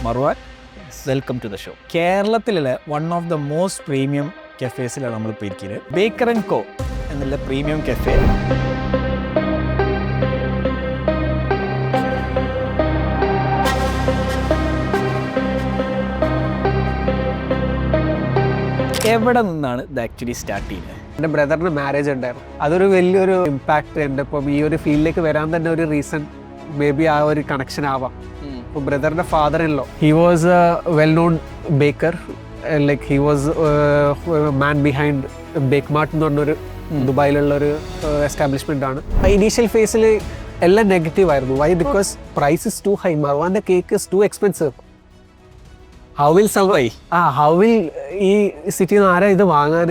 Marwan. Welcome to the show. കേരളത്തിലെ one of the most premium കഫേസിലാണ് നമ്മളിപ്പോൾ ഇരിക്കുന്നത്. ബേക്കർ ആൻഡ് കോ എന്നുള്ള പ്രീമിയം കഫേ. എവിടെ നിന്നാണ് ഇത് ആക്ച്വലി സ്റ്റാർട്ട് ചെയ്യുന്നത്? എൻ്റെ ബ്രദറിന് മാരേജ് ഉണ്ടായിരുന്നു. അതൊരു വലിയൊരു ഇമ്പാക്റ്റ് ഉണ്ട്. ഇപ്പം ഈ ഒരു ഫീൽഡിലേക്ക് വരാൻ തന്നെ ഒരു റീസൺ മേ ബി ആ ഒരു കണക്ഷൻ ആവാം. ഇപ്പോൾ ബ്രദറിൻ്റെ father in law he was a well known baker, like he was man behind Bake Mart എന്ന് പറഞ്ഞൊരു ദുബായിലുള്ളൊരു എസ്റ്റാബ്ലിഷ്മെൻ്റ് ആണ്. ഇനീഷ്യൽ ഫേസിൽ എല്ലാം നെഗറ്റീവ് ആയിരുന്നു. Why? Because price is too high. മർവാൻ്റെ cake is too expensive. How will survive? How will ഈ സിറ്റിയിൽ നിന്ന് ആരാ ഇത് വാങ്ങാൻ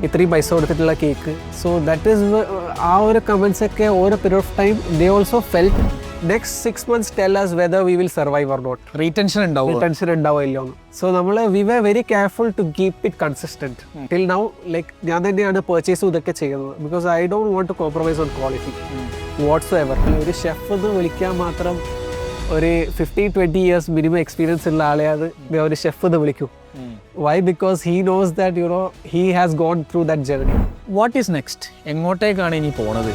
ഇത്രയും പൈസ കൊടുത്തിട്ടുള്ള കേക്ക്? സോ ദാറ്റ് ഈസ് ആ ഒരു കമൻസ് ഒക്കെ ഓരോ period of time they also felt next 6 months tell us whether we will survive or not. Retention ഉണ്ടാവില്ല. സോ നമ്മൾ we were very careful to keep it consistent till now. Like ഞാൻ തന്നെയാണ് പർച്ചേസും ഇതൊക്കെ ചെയ്യുന്നത്. Because I don't want to compromise on quality whatsoever. ഒരു chef എന്ന് വിളിക്കാൻ മാത്രം ഒരു 15-20 years മിനിമം എക്സ്പീരിയൻസ് ഉള്ള ആളെ അത് ഒരു ഷെഫ് എന്ന് വിളിക്കും. Why? Because he knows that you know he has gone through that journey. What is next? എങ്ങോട്ടേക്കാണ് ഇനി പോണത്?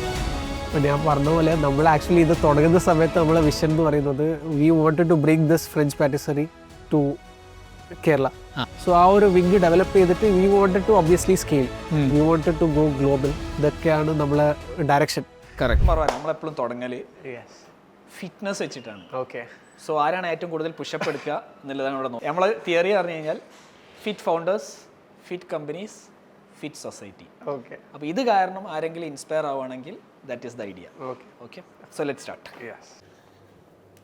അപ്പോൾ ഞാൻ പറഞ്ഞ പോലെ നമ്മൾ ആക്ച്വലി ഇത് തുടങ്ങുന്ന സമയത്ത് നമ്മളെ വിഷൻ എന്ന് പറയുന്നത് we wanted to bring this French patisserie to Kerala. So ആ ഒരു വിങ് ഡെവലപ്പ് ചെയ്തിട്ട് we wanted to obviously scale, we wanted to go global. ഇതൊക്കെയാണ് നമ്മളെ ഡയറക്ഷൻ. കറക്റ്റ്. നമ്മളെപ്പോഴും തുടങ്ങൽ ഫിറ്റ്നസ് വെച്ചിട്ടാണ്. ഓക്കെ. സോ ആരാണ് ഏറ്റവും കൂടുതൽ പുഷപ്പ് എടുക്കുക എന്നുള്ളതാണ് ഇവിടെ നോക്കുക. നമ്മൾ തിയറി പറഞ്ഞു കഴിഞ്ഞാൽ fit founders, fit companies, fit society. Okay. അപ്പോൾ ഇത് കാരണം ആരെങ്കിലും ഇൻസ്പയർ ആവുകയാണെങ്കിൽ that is the idea. Okay. Okay. So let start. Yes.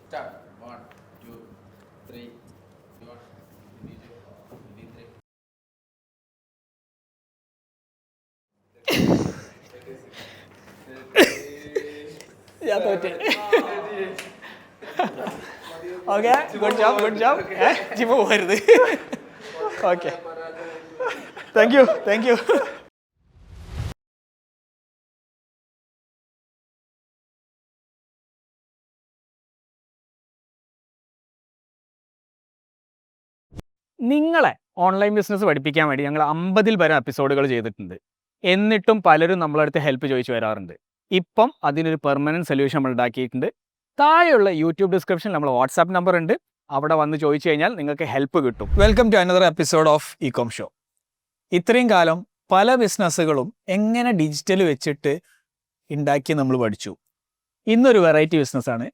Start. 1, 2, 3. ഞാൻ തോറ്റേ. Okay, good job. ജിമ്മ് പോകരുത്. Okay, thank you. നിങ്ങളെ ഓൺലൈൻ ബിസിനസ് പഠിപ്പിക്കാൻ വേണ്ടി ഞങ്ങൾ 50-ൽ പരം എപ്പിസോഡുകൾ ചെയ്തിട്ടുണ്ട്. എന്നിട്ടും പലരും നമ്മളടുത്ത് ഹെൽപ്പ് ചോദിച്ചു വരാറുണ്ട്. ഇപ്പം അതിനൊരു പെർമനൻറ്റ് സൊല്യൂഷൻ നമ്മൾ ഉണ്ടാക്കിയിട്ടുണ്ട്. താഴെയുള്ള യൂട്യൂബ് ഡിസ്ക്രിപ്ഷനിൽ നമ്മൾ വാട്സാപ്പ് നമ്പർ ഉണ്ട്. അവിടെ വന്ന് ചോദിച്ചു കഴിഞ്ഞാൽ നിങ്ങൾക്ക് ഹെൽപ്പ് കിട്ടും. Welcome to another episode of ecom show. ഇത്രയും കാലം പല ബിസിനസ്സുകളും എങ്ങനെ ഡിജിറ്റൽ വെച്ചിട്ട് ഉണ്ടാക്കി നമ്മൾ പഠിച്ചു. ഇന്നൊരു വെറൈറ്റി ബിസിനസ്സാണ്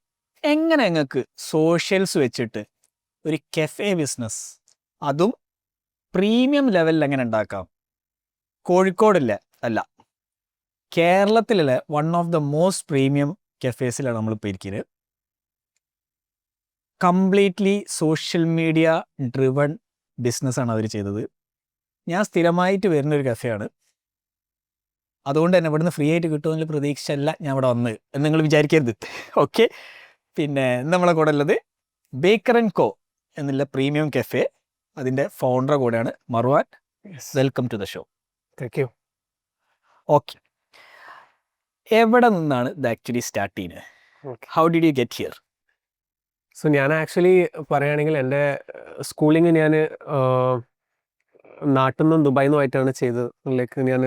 എങ്ങനെ നിങ്ങൾക്ക് സോഷ്യൽസ് വെച്ചിട്ട് ഒരു കഫേ ബിസിനസ്, അതും പ്രീമിയം ലെവലിൽ എങ്ങനെ ഉണ്ടാക്കാം. കോഴിക്കോടില്ല അല്ല, കേരളത്തിലെ one of the most premium കഫേസിലാണ് നമ്മളിപ്പോൾ ഇരിക്കുന്നത്. കംപ്ലീറ്റ്ലി സോഷ്യൽ മീഡിയ ഡ്രിവൺ ബിസിനസ്സാണ് അവർ ചെയ്തത്. ഞാൻ സ്ഥിരമായിട്ട് വരുന്നൊരു കഫേയാണ്. അതുകൊണ്ട് തന്നെ ഇവിടുന്ന് ഫ്രീ ആയിട്ട് കിട്ടുമെന്നുള്ള പ്രതീക്ഷയല്ല ഞാൻ ഇവിടെ വന്നത് എന്ന് നിങ്ങൾ വിചാരിക്കരുത്. ഓക്കെ. പിന്നെ നമ്മളെ കൂടെ ഉള്ളത് ബേക്കർ ആൻഡ് കോ എന്നുള്ള പ്രീമിയം കഫേ, അതിൻ്റെ ഫൗണ്ടർ കൂടെയാണ് Marwan. Welcome to the show. Thank you. Okay. എവിടെ നിന്നാണ് ഇത് ആക്ച്വലി സ്റ്റാർട്ട് ചെയ്യുന്നത്? How did you get here? So ഞാൻ ആക്ച്വലി പറയുകയാണെങ്കിൽ എൻ്റെ സ്കൂളിങ് ഞാൻ നാട്ടിൽ നിന്നും ദുബായിൽ നിന്നുമായിട്ടാണ് ചെയ്തത്. ലൈക്ക് ഞാൻ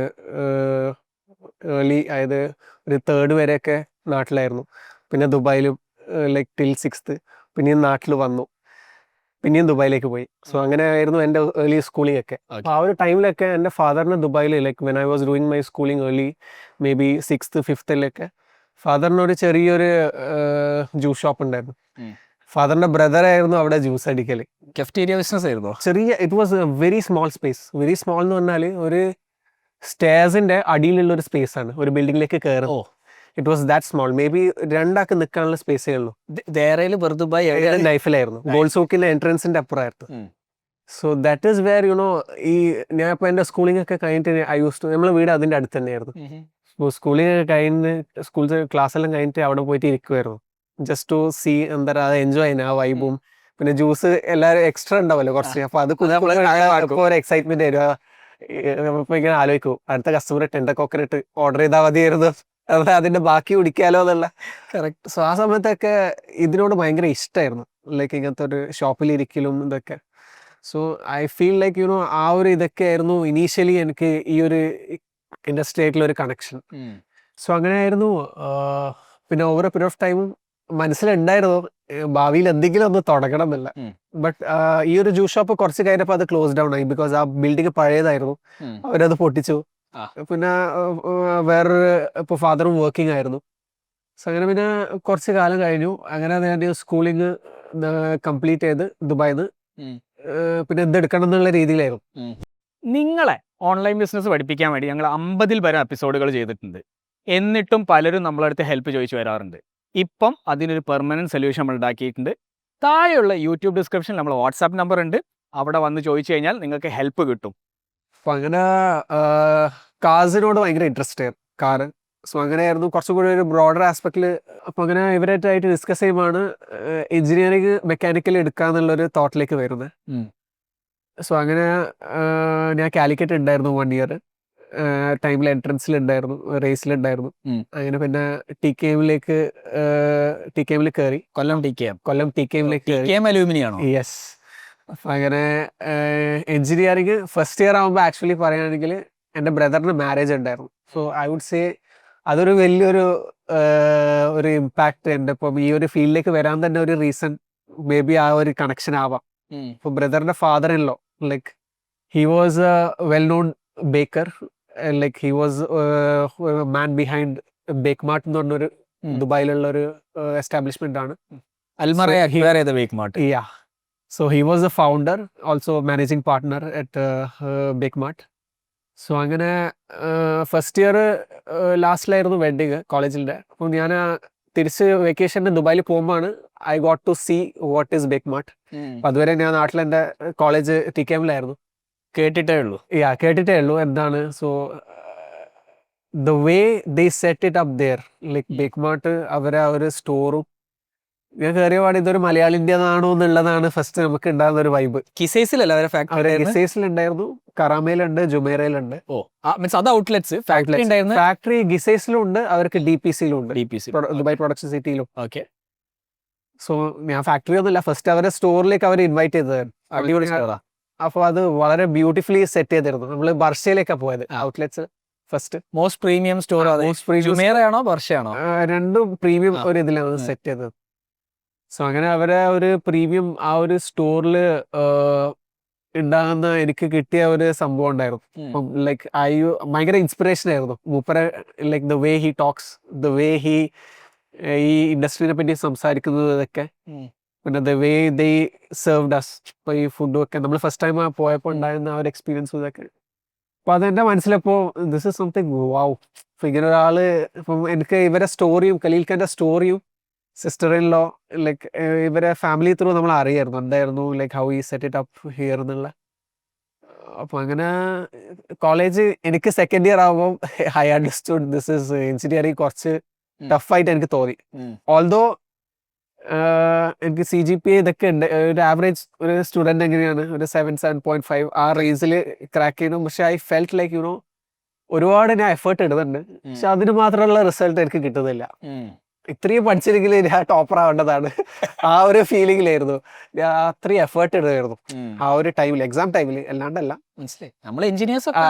ഏർലി അതായത് ഒരു 3rd വരെയൊക്കെ നാട്ടിലായിരുന്നു. പിന്നെ ദുബായിലും ലൈക്ക് ടിൽ 6th പിന്നെയും നാട്ടിൽ വന്നു, പിന്നെയും ദുബായിലേക്ക് പോയി. സോ അങ്ങനെ ആയിരുന്നു എൻ്റെ ഏർലി സ്കൂളിംഗ് ഒക്കെ. അപ്പോൾ ആ ഒരു ടൈമിലൊക്കെ എൻ്റെ ഫാദറിന് ദുബായിൽ like when I was doing my schooling early may be 6th 5th ഫാദറിനൊരു ചെറിയൊരു ജ്യൂസ് ഷോപ്പ് ഉണ്ടായിരുന്നു. ഫാദറിൻ്റെ ബ്രദറായിരുന്നു അവിടെ ജ്യൂസ് അടിക്കൽ. കഫ്റ്റീരിയ ബിസിനസ് ആയിരുന്നോ? ചെറിയ, it was A very small space. Very small എന്ന് പറഞ്ഞാൽ ഒരു സ്റ്റേഴ്സിൻ്റെ അടിയിലുള്ള ഒരു സ്പേസ് ആണ് ഒരു ബിൽഡിങ്ങിലേക്ക് കയറും. It was that small. Maybe 2 ആൾക്ക് നിൽക്കാനുള്ള സ്പേസേ ഉള്ളൂ. ലൈഫിലായിരുന്നു. ഗോൾഡ് സോക്കിൻ്റെ എൻട്രൻസിൻ്റെ അപ്പുറമായിരുന്നു. സോ ദാറ്റ് ഈസ് വെയർ ഈ ഞാൻ ഇപ്പോൾ എൻ്റെ സ്കൂളിംഗ് ഒക്കെ കഴിഞ്ഞിട്ട് ഐ യൂസ് ടു, നമ്മളെ വീട് അതിൻ്റെ അടുത്ത് തന്നെയായിരുന്നു. അപ്പോൾ സ്കൂളിംഗ് ഒക്കെ കഴിഞ്ഞ് സ്കൂൾ ക്ലാസ് എല്ലാം കഴിഞ്ഞിട്ട് അവിടെ പോയിട്ട് ഇരിക്കുമായിരുന്നു. ജസ്റ്റ് ടു സീ എന്താ പറയുക, അത് എൻജോയ് ചെയ്യുന്ന ആ വൈബും. പിന്നെ ജ്യൂസ് എല്ലാവരും എക്സ്ട്രാ ഉണ്ടാവുമല്ലോ കുറച്ച്. അപ്പോൾ അത് ഒരു എക്സൈറ്റ്മെന്റ് വരിക. നമ്മളിപ്പോൾ ഇങ്ങനെ ആലോചിക്കും അടുത്ത കസ്റ്റമർ ടെൻഡർ കോക്കനട്ട് ഓർഡർ ചെയ്താൽ മതിയായിരുന്നു, അതിന്റെ ബാക്കി കുടിക്കാലോ എന്നുള്ള. കറക്റ്റ്. സോ ആ സമയത്തൊക്കെ ഇതിനോട് ഭയങ്കര ഇഷ്ടമായിരുന്നു. ലൈക്ക് ഇങ്ങനത്തെ ഒരു ഷോപ്പിലിരിക്കലും ഇതൊക്കെ. സോ ഐ ഫീൽ ലൈക്ക് ആ ഒരു ഇതൊക്കെ ആയിരുന്നു ഇനീഷ്യലി എനിക്ക് ഈ ഒരു ഇൻഡസ്ട്രി ആയിട്ടുള്ള ഒരു കണക്ഷൻ. സോ അങ്ങനെയായിരുന്നു. പിന്നെ ഓവർ എ പീരിയഡ് ഓഫ് ടൈമും മനസ്സിലുണ്ടായിരുന്നു ഭാവിയിൽ എന്തെങ്കിലും ഒന്ന് തുടങ്ങണം എന്നല്ല. ബട്ട് ഈ ഒരു ജ്യൂസ് ഷോപ്പ് കുറച്ച് കഴിഞ്ഞപ്പോൾ അത് ക്ലോസ് ഡൗൺ ആയി. ബിക്കോസ് ആ ബിൽഡിംഗ് പഴയതായിരുന്നു, അവരത് പൊട്ടിച്ചു. പിന്നെ വേറൊരു ഇപ്പോൾ ഫാദറും വർക്കിംഗ് ആയിരുന്നു. സോ അങ്ങനെ പിന്നെ കുറച്ച് കാലം കഴിഞ്ഞു. അങ്ങനെ ഞാൻ സ്കൂളിങ് കംപ്ലീറ്റ് ചെയ്ത് ദുബായിന്ന് പിന്നെ എന്തെടുക്കണം എന്നുള്ള രീതിയിലായിരുന്നു. നിങ്ങളെ ഓൺലൈൻ ബിസിനസ് പഠിപ്പിക്കാൻ വേണ്ടി ഞങ്ങൾ 50 പരം എപ്പിസോഡുകൾ ചെയ്തിട്ടുണ്ട്. എന്നിട്ടും പലരും നമ്മളടുത്ത് ഹെൽപ്പ് ചോദിച്ചു വരാറുണ്ട്. ഇപ്പം അതിനൊരു പെർമനൻറ്റ് സൊല്യൂഷൻ നമ്മൾ ഉണ്ടാക്കിയിട്ടുണ്ട്. താഴെയുള്ള യൂട്യൂബ് ഡിസ്ക്രിപ്ഷനിൽ നമ്മൾ വാട്സാപ്പ് നമ്പർ ഉണ്ട്, അവിടെ വന്ന് ചോദിച്ചു കഴിഞ്ഞാൽ നിങ്ങൾക്ക് ഹെൽപ്പ് കിട്ടും. അപ്പം അങ്ങനെ കാസിനോട് ഭയങ്കര ഇൻട്രസ്റ്റ് ആയിരുന്നു, കാറ്. സോ അങ്ങനെയായിരുന്നു കുറച്ചും കൂടി ഒരു ബ്രോഡർ ആസ്പെക്റ്റിൽ. അപ്പോൾ അങ്ങനെ ഇവരായിട്ടായിട്ട് ഡിസ്കസ് ചെയ്യുമ്പോഴാണ് എഞ്ചിനീയറിംഗ് മെക്കാനിക്കൽ എടുക്കാന്നുള്ളൊരു തോട്ടിലേക്ക് വരുന്നത്. സോ അങ്ങനെ ഞാൻ കാലിക്കറ്റ് ഉണ്ടായിരുന്നു 1 ഇയർ. ടൈമിൽ എൻട്രൻസിലുണ്ടായിരുന്നു, റേസിലുണ്ടായിരുന്നു. അങ്ങനെ പിന്നെ ടി കെ എമ്മിൽ കയറി. കൊല്ലം ടി കെ എമ്മിലേക്ക് കയറി. അലൂമിനിയാണോ? യെസ്. അപ്പം അങ്ങനെ എഞ്ചിനീയറിംഗ് ഫസ്റ്റ് ഇയർ ആകുമ്പോൾ ആക്ച്വലി പറയുകയാണെങ്കിൽ എൻ്റെ ബ്രദറിന് മാരേജ് ഉണ്ടായിരുന്നു. സോ ഐ വുഡ് സേ അതൊരു വലിയൊരു ഒരു ഇമ്പാക്റ്റ് എൻ്റെ ഇപ്പം ഈ ഒരു ഫീൽഡിലേക്ക് വരാൻ തന്നെ ഒരു റീസൺ മേ ബി ആ ഒരു കണക്ഷൻ ആവാം. ഇപ്പോൾ ബ്രദറിൻ്റെ father in law like he was a well known baker. Like he was man behind Bake Mart എന്ന് പറഞ്ഞൊരു ദുബായിലുള്ള ഒരു എസ്റ്റാബ്ലിഷ്മെന്റ് ആണ്. Yeah. So he was the founder, also managing partner at Bake Mart. So അങ്ങനെ first year ലാസ്റ്റിലായിരുന്നു wedding കോളേജിൻ്റെ. അപ്പോൾ ഞാൻ തിരിച്ച് വെക്കേഷന് ദുബായിൽ പോകുമ്പോഴാണ് I got to see what is Bake Mart. അപ്പം അതുവരെ ഞാൻ നാട്ടിൽ എൻ്റെ കോളേജ് ടി കെ എമ്മിലായിരുന്നു, കേട്ടിട്ടേ ഉള്ളൂ എന്താണ്. So the way they set it up there like Bake Mart, അവരെ ആ ഒരു സ്റ്റോറും ഞാൻ കയറിയ പാട് ഇതൊരു മലയാളിൻ്റെ ആണോ എന്നുള്ളതാണ് ഫസ്റ്റ് നമുക്ക് ഉണ്ടാകുന്ന ഒരു വൈബ്. കിസൈസിലല്ല അവരെ ഫാക്ടറി? ഗിസൈസിലുണ്ടായിരുന്നു, കറാമയിലുണ്ട്, ജുമേറയിലുണ്ട്. അത് ഔട്ട്ലെറ്റ്സ് ഫാക്ടറി ഗിസൈസിലും ഉണ്ട്, അവർക്ക് DPCയിലും ഉണ്ട്, ദുബായ് പ്രൊഡക്ഷൻ സിറ്റിയിലും. ഓക്കെ. സോ ഞാൻ ഫാക്ടറി ഒന്നുമില്ല, ഫസ്റ്റ് അവരെ സ്റ്റോറിലേക്ക് അവർ ഇൻവൈറ്റ് ചെയ്തതായിരുന്നു. അപ്പോൾ അത് വളരെ ബ്യൂട്ടിഫുള്ളി സെറ്റ് ചെയ്തിരുന്നു. നമ്മൾ ബർഷയിലേക്കാണ് പോയത് outlets first. Most premium store ജുമേറയാണോ ബർഷയാണോ? രണ്ടും പ്രീമിയം ഒരു ഇതിലാണ് സെറ്റ് ചെയ്തത്. സോ അങ്ങനെ അവരെ ഒരു പ്രീമിയം ആ ഒരു സ്റ്റോറിൽ ഉണ്ടാകുന്ന എനിക്ക് കിട്ടിയ ഒരു സംഭവം ഉണ്ടായിരുന്നു. അപ്പം ലൈക്ക് ഭയങ്കര ഇൻസ്പിറേഷൻ ആയിരുന്നു മൂപ്പരെ. Like the way he talks, the way he ഈ ഇൻഡസ്ട്രീനെ പറ്റി സംസാരിക്കുന്നത് ഇതൊക്കെ. പിന്നെ the way they served us. ഇപ്പോൾ ഈ ഫുഡും ഒക്കെ നമ്മൾ ഫസ്റ്റ് ടൈം പോയപ്പോൾ ഉണ്ടായിരുന്ന ആ ഒരു എക്സ്പീരിയൻസും ഇതൊക്കെ. അപ്പോൾ അതെൻ്റെ മനസ്സിലപ്പോൾ ദിസ് ഇസ് സംതിങ് വാവ്. അപ്പോൾ ഇങ്ങനെ ഒരാൾ ഇപ്പം എനിക്ക് ഇവരെ സ്റ്റോറിയും ഖലീൽ സ്റ്റോറിയും സിസ്റ്റർ ഇൻ ലോ ലൈക്ക് ഇവരെ ഫാമിലി ത്രൂ നമ്മൾ അറിയായിരുന്നു എന്തായിരുന്നു ലൈക്ക് ഹൗ ഈ സെറ്റ് ഇറ്റ് അപ്പ് ഹിയർ എന്നുള്ള. അപ്പോൾ അങ്ങനെ കോളേജ് എനിക്ക് സെക്കൻഡ് ഇയർ ആകുമ്പോൾ I understood this is engineering കുറച്ച് ടഫായിട്ട് എനിക്ക് തോന്നി. ഓൾദോ എനിക്ക് CGPA ഇതൊക്കെ ഉണ്ട്, ഒരു ആവറേജ് ഒരു സ്റ്റുഡൻറ് എങ്ങനെയാണ് ഒരു 7.5 ആ റേഞ്ചിൽ ക്രാക്ക് ചെയ്യണം. പക്ഷെ ഐ ഫെൽറ്റ് ലൈക്ക് ഒരുപാട് ഞാൻ എഫേർട്ട് ഇടുന്നുണ്ട്, പക്ഷെ അതിന് മാത്രമുള്ള റിസൾട്ട് എനിക്ക് കിട്ടുന്നില്ല. ഇത്രയും പഠിച്ചില്ലെങ്കിൽ ഞാൻ ടോപ്പർ ആവേണ്ടതാണ്, ആ ഒരു ഫീലിംഗിലായിരുന്നു. ഞാൻ അത്രയും എഫേർട്ട് ഇടുമായിരുന്നു ആ ഒരു ടൈമിൽ, എക്സാം ടൈമിൽ, അല്ലാണ്ടല്ല.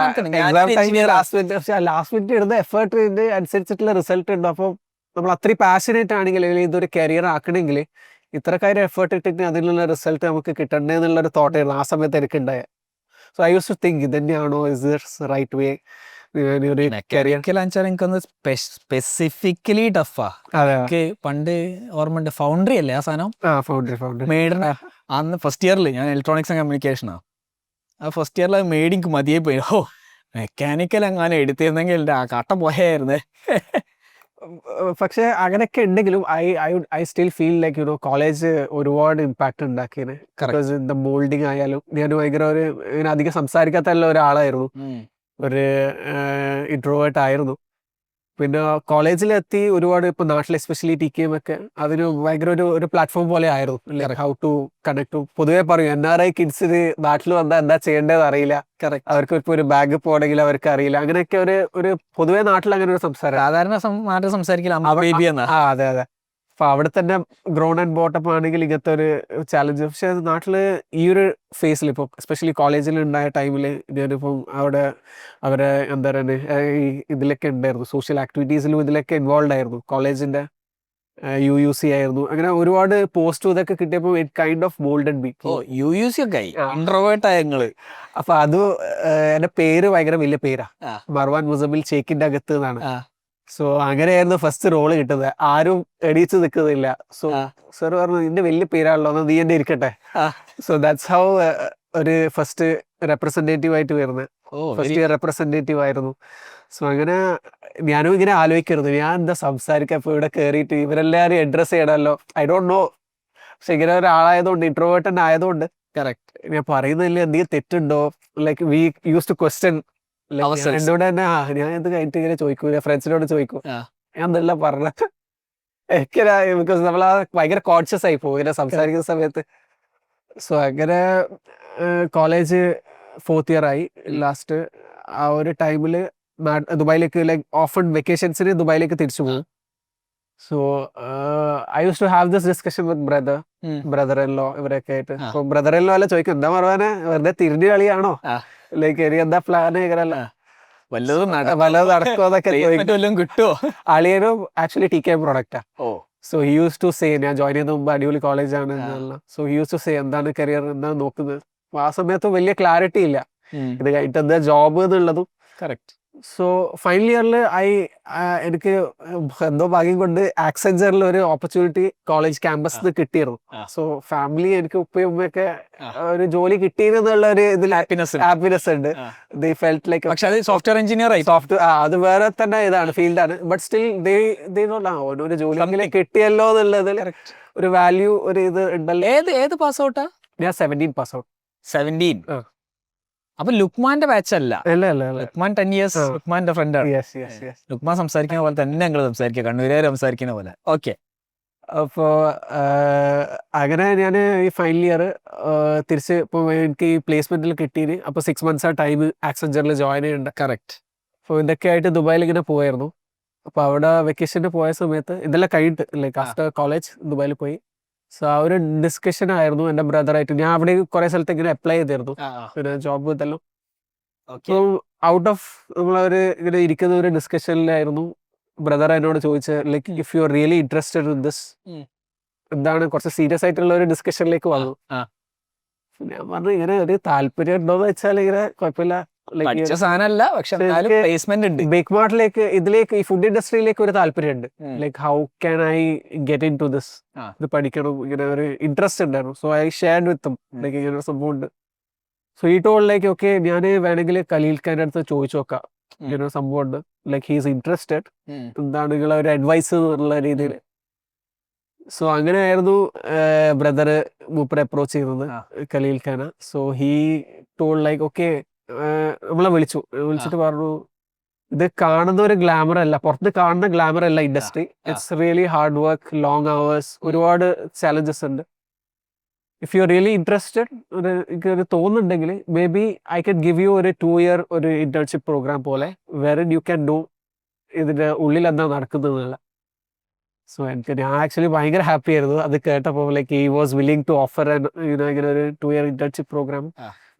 പക്ഷെ ലാസ്റ്റ് മിനിറ്റ് ഇടുന്ന എഫേർട്ടിന്റെ അനുസരിച്ചിട്ടുള്ള റിസൾട്ട് ഉണ്ട്. അപ്പോൾ നമ്മൾ അത്രയും പാഷനേറ്റ് ആണെങ്കിൽ ഇതൊരു കരിയർ ആക്കണമെങ്കിൽ ഇത്ര കാര്യം എഫേർട്ട് ഇട്ടിട്ട് അതിനുള്ള റിസൾട്ട് നമുക്ക് കിട്ടണ്ടേ എന്നുള്ളൊരു തോട്ടായിരുന്നു ആ സമയത്ത് എനിക്ക് ഉണ്ടായത്. So I use to think ഇത് തന്നെയാണോ, is this right way? Specifically ടഫാ. പണ്ട് ഓർമ്മയുണ്ട്, ഫൗണ്ടറി അല്ലേ ആ സാധനം? മേഡിന് അന്ന് ഫസ്റ്റ് ഇയറിൽ ഞാൻ ഇലക്ട്രോണിക്സ് ആൻഡ് കമ്മ്യൂണിക്കേഷനാ. ആ ഫസ്റ്റ് ഇയറിൽ അത് മേഡിങ് മതിയായി പോയി. മെക്കാനിക്കൽ എങ്ങാനും എടുത്തിരുന്നെങ്കിൽ എൻ്റെ ആ കട്ട പോയായിരുന്നേ. പക്ഷെ അങ്ങനെയൊക്കെ ഉണ്ടെങ്കിലും I still feel like college ഒരുപാട് ഇമ്പാക്ട് ഉണ്ടാക്കിയത്. ബിക്കോസ് മോൾഡിങ് ആയാലും ഞാൻ ഭയങ്കര ഒരു ഇങ്ങനെ അധികം സംസാരിക്കാത്ത ഒരാളായിരുന്നു, ഒരു ഇൻട്രോവേർട്ട് ആയിരുന്നു. പിന്നെ കോളേജിലെത്തി ഒരുപാട് ഇപ്പൊ നാട്ടിൽ എസ്പെഷ്യലി TKM ഒക്കെ അതിന് ഭയങ്കര ഒരു പ്ലാറ്റ്ഫോം പോലെ ആയിരുന്നു. How to connect. പൊതുവെ പറയും NRI കിഡ്സിന് നാട്ടിൽ വന്നാൽ എന്താ ചെയ്യേണ്ടത് അറിയില്ല, അവർക്ക് ഇപ്പൊ ഒരു ബാഗ് പോകണമെങ്കിൽ അവർക്ക് അറിയില്ല. അങ്ങനെയൊക്കെ ഒരു പൊതുവെ നാട്ടിൽ അങ്ങനെ ഒരു സംസാരം സാധാരണ സംസാരിക്കില്ല. അതെ. അപ്പൊ അവിടെ തന്നെ ഗ്രോൺ ആൻഡ് ബോട്ടപ്പ് ആണെങ്കിൽ ഇങ്ങനത്തെ ഒരു ചാലഞ്ച്. പക്ഷെ നാട്ടില് ഈ ഒരു ഫേസിൽ ഇപ്പോൾ എസ്പെഷ്യലി കോളേജിൽ ഉണ്ടായ ടൈമിൽ ഞാനിപ്പം അവിടെ അവരെ എന്താ പറയുക ഈ ഇതിലൊക്കെ ഉണ്ടായിരുന്നു, സോഷ്യൽ ആക്ടിവിറ്റീസിലും ഇതിലൊക്കെ ഇൻവോൾവ് ആയിരുന്നു. കോളേജിന്റെ UUC ആയിരുന്നു, അങ്ങനെ ഒരുപാട് പോസ്റ്റും ഇതൊക്കെ കിട്ടിയപ്പോൾ it kind of moulded B. UUC ഒക്കെ ആയി ഇൻട്രോവേർട്ട് ആയ ഞങ്ങള്. അപ്പൊ അത് എന്റെ പേര് ഭയങ്കര വലിയ പേരാ, ആ. മർവാൻ മുസബിൽ ചേക്കിന്റെ അകത്ത് എന്നാണ്. ആ. സോ അങ്ങനെയായിരുന്നു ഫസ്റ്റ് റോള് കിട്ടുന്നത്. ആരും എണീച്ച് നിൽക്കുന്നില്ല. സോ ആ. സർ പറഞ്ഞു നിന്റെ വലിയ പേരാണല്ലോ, എന്നാ നീ എന്നെ ഇരിക്കട്ടെ. ആ. സോ ദാറ്റ്സ് ഹൗ ഒരു ഫസ്റ്റ് റെപ്രസെന്റേറ്റീവ് ആയിട്ട് വരുന്നത്. ഫസ്റ്റ് ഇയർ റെപ്രസെന്റേറ്റീവ് ആയിരുന്നു. സോ അങ്ങനെ ഞാനും ഇങ്ങനെ ആലോചിക്കരുത്, ഞാൻ എന്താ സംസാരിക്കാൻ ഇപ്പൊ ഇവിടെ കയറിയിട്ട് ഇവരെല്ലാരും അഡ്രസ് ചെയ്യണമല്ലോ. I don't know. പക്ഷെ ഇങ്ങനെ ഒരാളായതുകൊണ്ട്, ഇൻട്രോവേർട്ടൻ ആയതുകൊണ്ട് കറക്റ്റ് ഞാൻ പറയുന്നതിൽ എന്തെങ്കിലും തെറ്റുണ്ടോ, like we use to question. എന്നോട് തന്നെ ഞാൻ ഇത് കഴിഞ്ഞിട്ട് ഇങ്ങനെ ചോദിക്കൂല, ഫ്രണ്ട്സിനോട് ചോദിക്കും ആ. ഞാൻ എന്തെല്ലാം പറഞ്ഞത്. ബിക്കോസ് നമ്മൾ ഭയങ്കര കോൺഷ്യസ് ആയി പോകും ഇങ്ങനെ സംസാരിക്കുന്ന സമയത്ത്. സോ അങ്ങനെ കോളേജ് 4th ഇയർ ആയി. ലാസ്റ്റ് ആ ഒരു ടൈമില് ദുബായിലേക്ക് ലൈക്ക് ഓഫൺ വെക്കേഷൻസിന് ദുബായിലേക്ക് തിരിച്ചു പോകും. So I use to have this discussion with brother in law ഇവരൊക്കെ ആയിട്ട്. ആ. അപ്പൊ ബ്രദർ ഇൻ ലോ അല്ല ചോദിക്കും, എന്താ മറവാനെ വെറുതെ തിരിഞ്ഞു കളിയാണോ, ആ. ലൈക്ക് എനിക്ക് എന്താ പ്ലാൻ ഇങ്ങനല്ല വല്ലതും വല്ലതും നടക്കുമോ എന്നൊക്കെ ചോദിക്കും. വല്ലതും കിട്ടുമോ? അളിയനും ആക്ച്വലി TK പ്രൊഡക്റ്റാ. Oh so he use to say, ഞാൻ ജോയിൻ ചെയ്ത മുമ്പ് അടിപൊളി കോളേജാണ്. So he use to say എന്താണ് കരിയർ, എന്താണ് നോക്കുന്നത്. അപ്പൊ ആ സമയത്ത് വലിയ ക്ലാരിറ്റി ഇല്ല ഇത് കഴിഞ്ഞിട്ട് എന്താ ജോബ് എന്നുള്ളതും. കറക്റ്റ്. സോ ഫൈനൽ ഇയറിൽ എനിക്ക് എന്തോ ഭാഗ്യം കൊണ്ട് ആക്സെഞ്ചറിൽ ഒരു ഓപ്പർച്യൂണിറ്റി കോളേജ് ക്യാമ്പസിൽ കിട്ടിയിരുന്നു. ആ. സോ ഫാമിലി എനിക്ക് ഉപ്പയും ഉമ്മയൊക്കെ ഒരു ജോലി കിട്ടിയെന്നുള്ള ഒരു ഇതിൽ ഹാപ്പിനെസ് ഉണ്ട്. ദേ ഫെൽറ്റ് ലൈക്ക്. പക്ഷെ അത് സോഫ്റ്റ്വെയർ എഞ്ചിനീയർ ആയി. അത് വേറെ തന്നെ ഇതാണ്, ഫീൽഡാണ്. ബട്ട് സ്റ്റിൽ ഒരു ജോലി കിട്ടിയല്ലോ എന്നുള്ളതിൽ ഒരു വാല്യൂ, ഒരു ഇത് ഉണ്ടല്ലോ. ഏത് പാസ് ഔട്ടാ? ഞാൻ 17 പാസ് ഔട്ട്. 17. ആ. അപ്പൊ ലുക്മാന്റെ ബാച്ച് അല്ല. അല്ല. ലുക്മാൻ 10 years ലുക്മാന്റെ ഫ്രണ്ടാണ്. ലുക്മാൻ സംസാരിക്കുന്ന പോലെ തന്നെ ഞങ്ങൾ സംസാരിക്കുക, കണ്ണൂരുകാർ സംസാരിക്കുന്ന പോലെ. ഓക്കെ. അപ്പോ അങ്ങനെ ഞാൻ ഈ ഫൈനൽ ഇയർ തിരിച്ച് ഇപ്പോൾ എനിക്ക് ഈ പ്ലേസ്മെന്റിൽ കിട്ടിയത്. അപ്പോൾ 6 months ആ ടൈം ആക്സെഞ്ചറിൽ ജോയിൻ ചെയ്യേണ്ട. കറക്റ്റ്. അപ്പോൾ ഇതൊക്കെ ആയിട്ട് ദുബായിൽ ഇങ്ങനെ പോയായിരുന്നു. അപ്പോൾ അവിടെ വെക്കേഷന് പോയ സമയത്ത് ഇതെല്ലാം കഴിഞ്ഞിട്ട് ലൈക്ക് ആഫ്റ്റർ കോളേജ് ദുബായിൽ പോയി. സോ ആ ഒരു ഡിസ്കഷൻ ആയിരുന്നു എൻ്റെ ബ്രദറായിട്ട്. ഞാൻ അവിടെ കുറെ സ്ഥലത്ത് ഇങ്ങനെ അപ്ലൈ ചെയ്തിരുന്നു, പിന്നെ ജോബ് ഇതെല്ലാം. അപ്പോൾ ഔട്ട് ഓഫ് നമ്മളൊരു ഇങ്ങനെ ഇരിക്കുന്ന ഒരു ഡിസ്കഷനിലായിരുന്നു ബ്രദർ എന്നോട് ചോദിച്ചത്, like if you are really interested in this, എന്താണ് കുറച്ച് സീരിയസ് ആയിട്ടുള്ള ഒരു ഡിസ്കഷനിലേക്ക് വന്നു. ഞാൻ പറഞ്ഞു ഇങ്ങനെ ഒരു താല്പര്യം ഉണ്ടോന്ന് വെച്ചാൽ ഇങ്ങനെ കുഴപ്പമില്ല, പഠിച്ച സാധനമല്ല, പക്ഷെ പ്ലേസ്മെന്റ് ഉണ്ട്. ബേക്ക് മാർട്ടിലേക്ക് ഇതിലേക്ക് ഈ ഫുഡ് ഇൻഡസ്ട്രിയിലേക്ക് ഒരു താല്പര്യമുണ്ട്. Like how can I get in to this, ഇത് പഠിക്കണം, ഇങ്ങനെ ഒരു ഇൻട്രസ്റ്റ് ഉണ്ടായിരുന്നു. So I shared with like ഇങ്ങനെ ഒരു സംഭവം ഉണ്ട്. സോ ഈ ടോളിലേക്ക് ഓക്കെ ഞാൻ വേണമെങ്കിൽ ഖലീൽ ഖാൻ്റെ അടുത്ത് ചോദിച്ചു നോക്കാം, ഇങ്ങനെ ഒരു സംഭവം ഉണ്ട്, ലൈക്ക് ഹീ ഈസ് ഇൻട്രസ്റ്റഡ്, എന്താണ് നിങ്ങളെ ഒരു അഡ്വൈസ് എന്നുള്ള രീതിയിൽ. സോ അങ്ങനെയായിരുന്നു ബ്രദർ മൂപ്പരെ അപ്രോച്ച് ചെയ്യുന്നത്, ഖലീൽ ഖാന. So he told like okay, നമ്മളെ വിളിച്ചിട്ട് പറഞ്ഞു ഇത് കാണുന്ന ഒരു ഗ്ലാമർ അല്ല, പുറത്ത് കാണുന്ന ഗ്ലാമർ അല്ല industry. It's really hard work, long hours, ഒരുപാട് ചാലഞ്ചസ് ഉണ്ട്. If you are really interested, എനിക്ക് തോന്നുന്നുണ്ടെങ്കിൽ may be I can give you ഒരു 2 year ഒരു ഇന്റേൺഷിപ്പ് പ്രോഗ്രാം പോലെ, വേറെ യു ക്യാൻ ഡു ഇതിന്റെ ഉള്ളിൽ എന്താ നടക്കുന്നതെന്നുള്ള. സോ ഞാൻ ആക്ച്വലി ഭയങ്കര ഹാപ്പി ആയിരുന്നു അത് കേട്ടപ്പോൾ. Like he was willing to offer ഇങ്ങനെ ഒരു 2 year ഇന്റേൺഷിപ്പ് പ്രോഗ്രാം.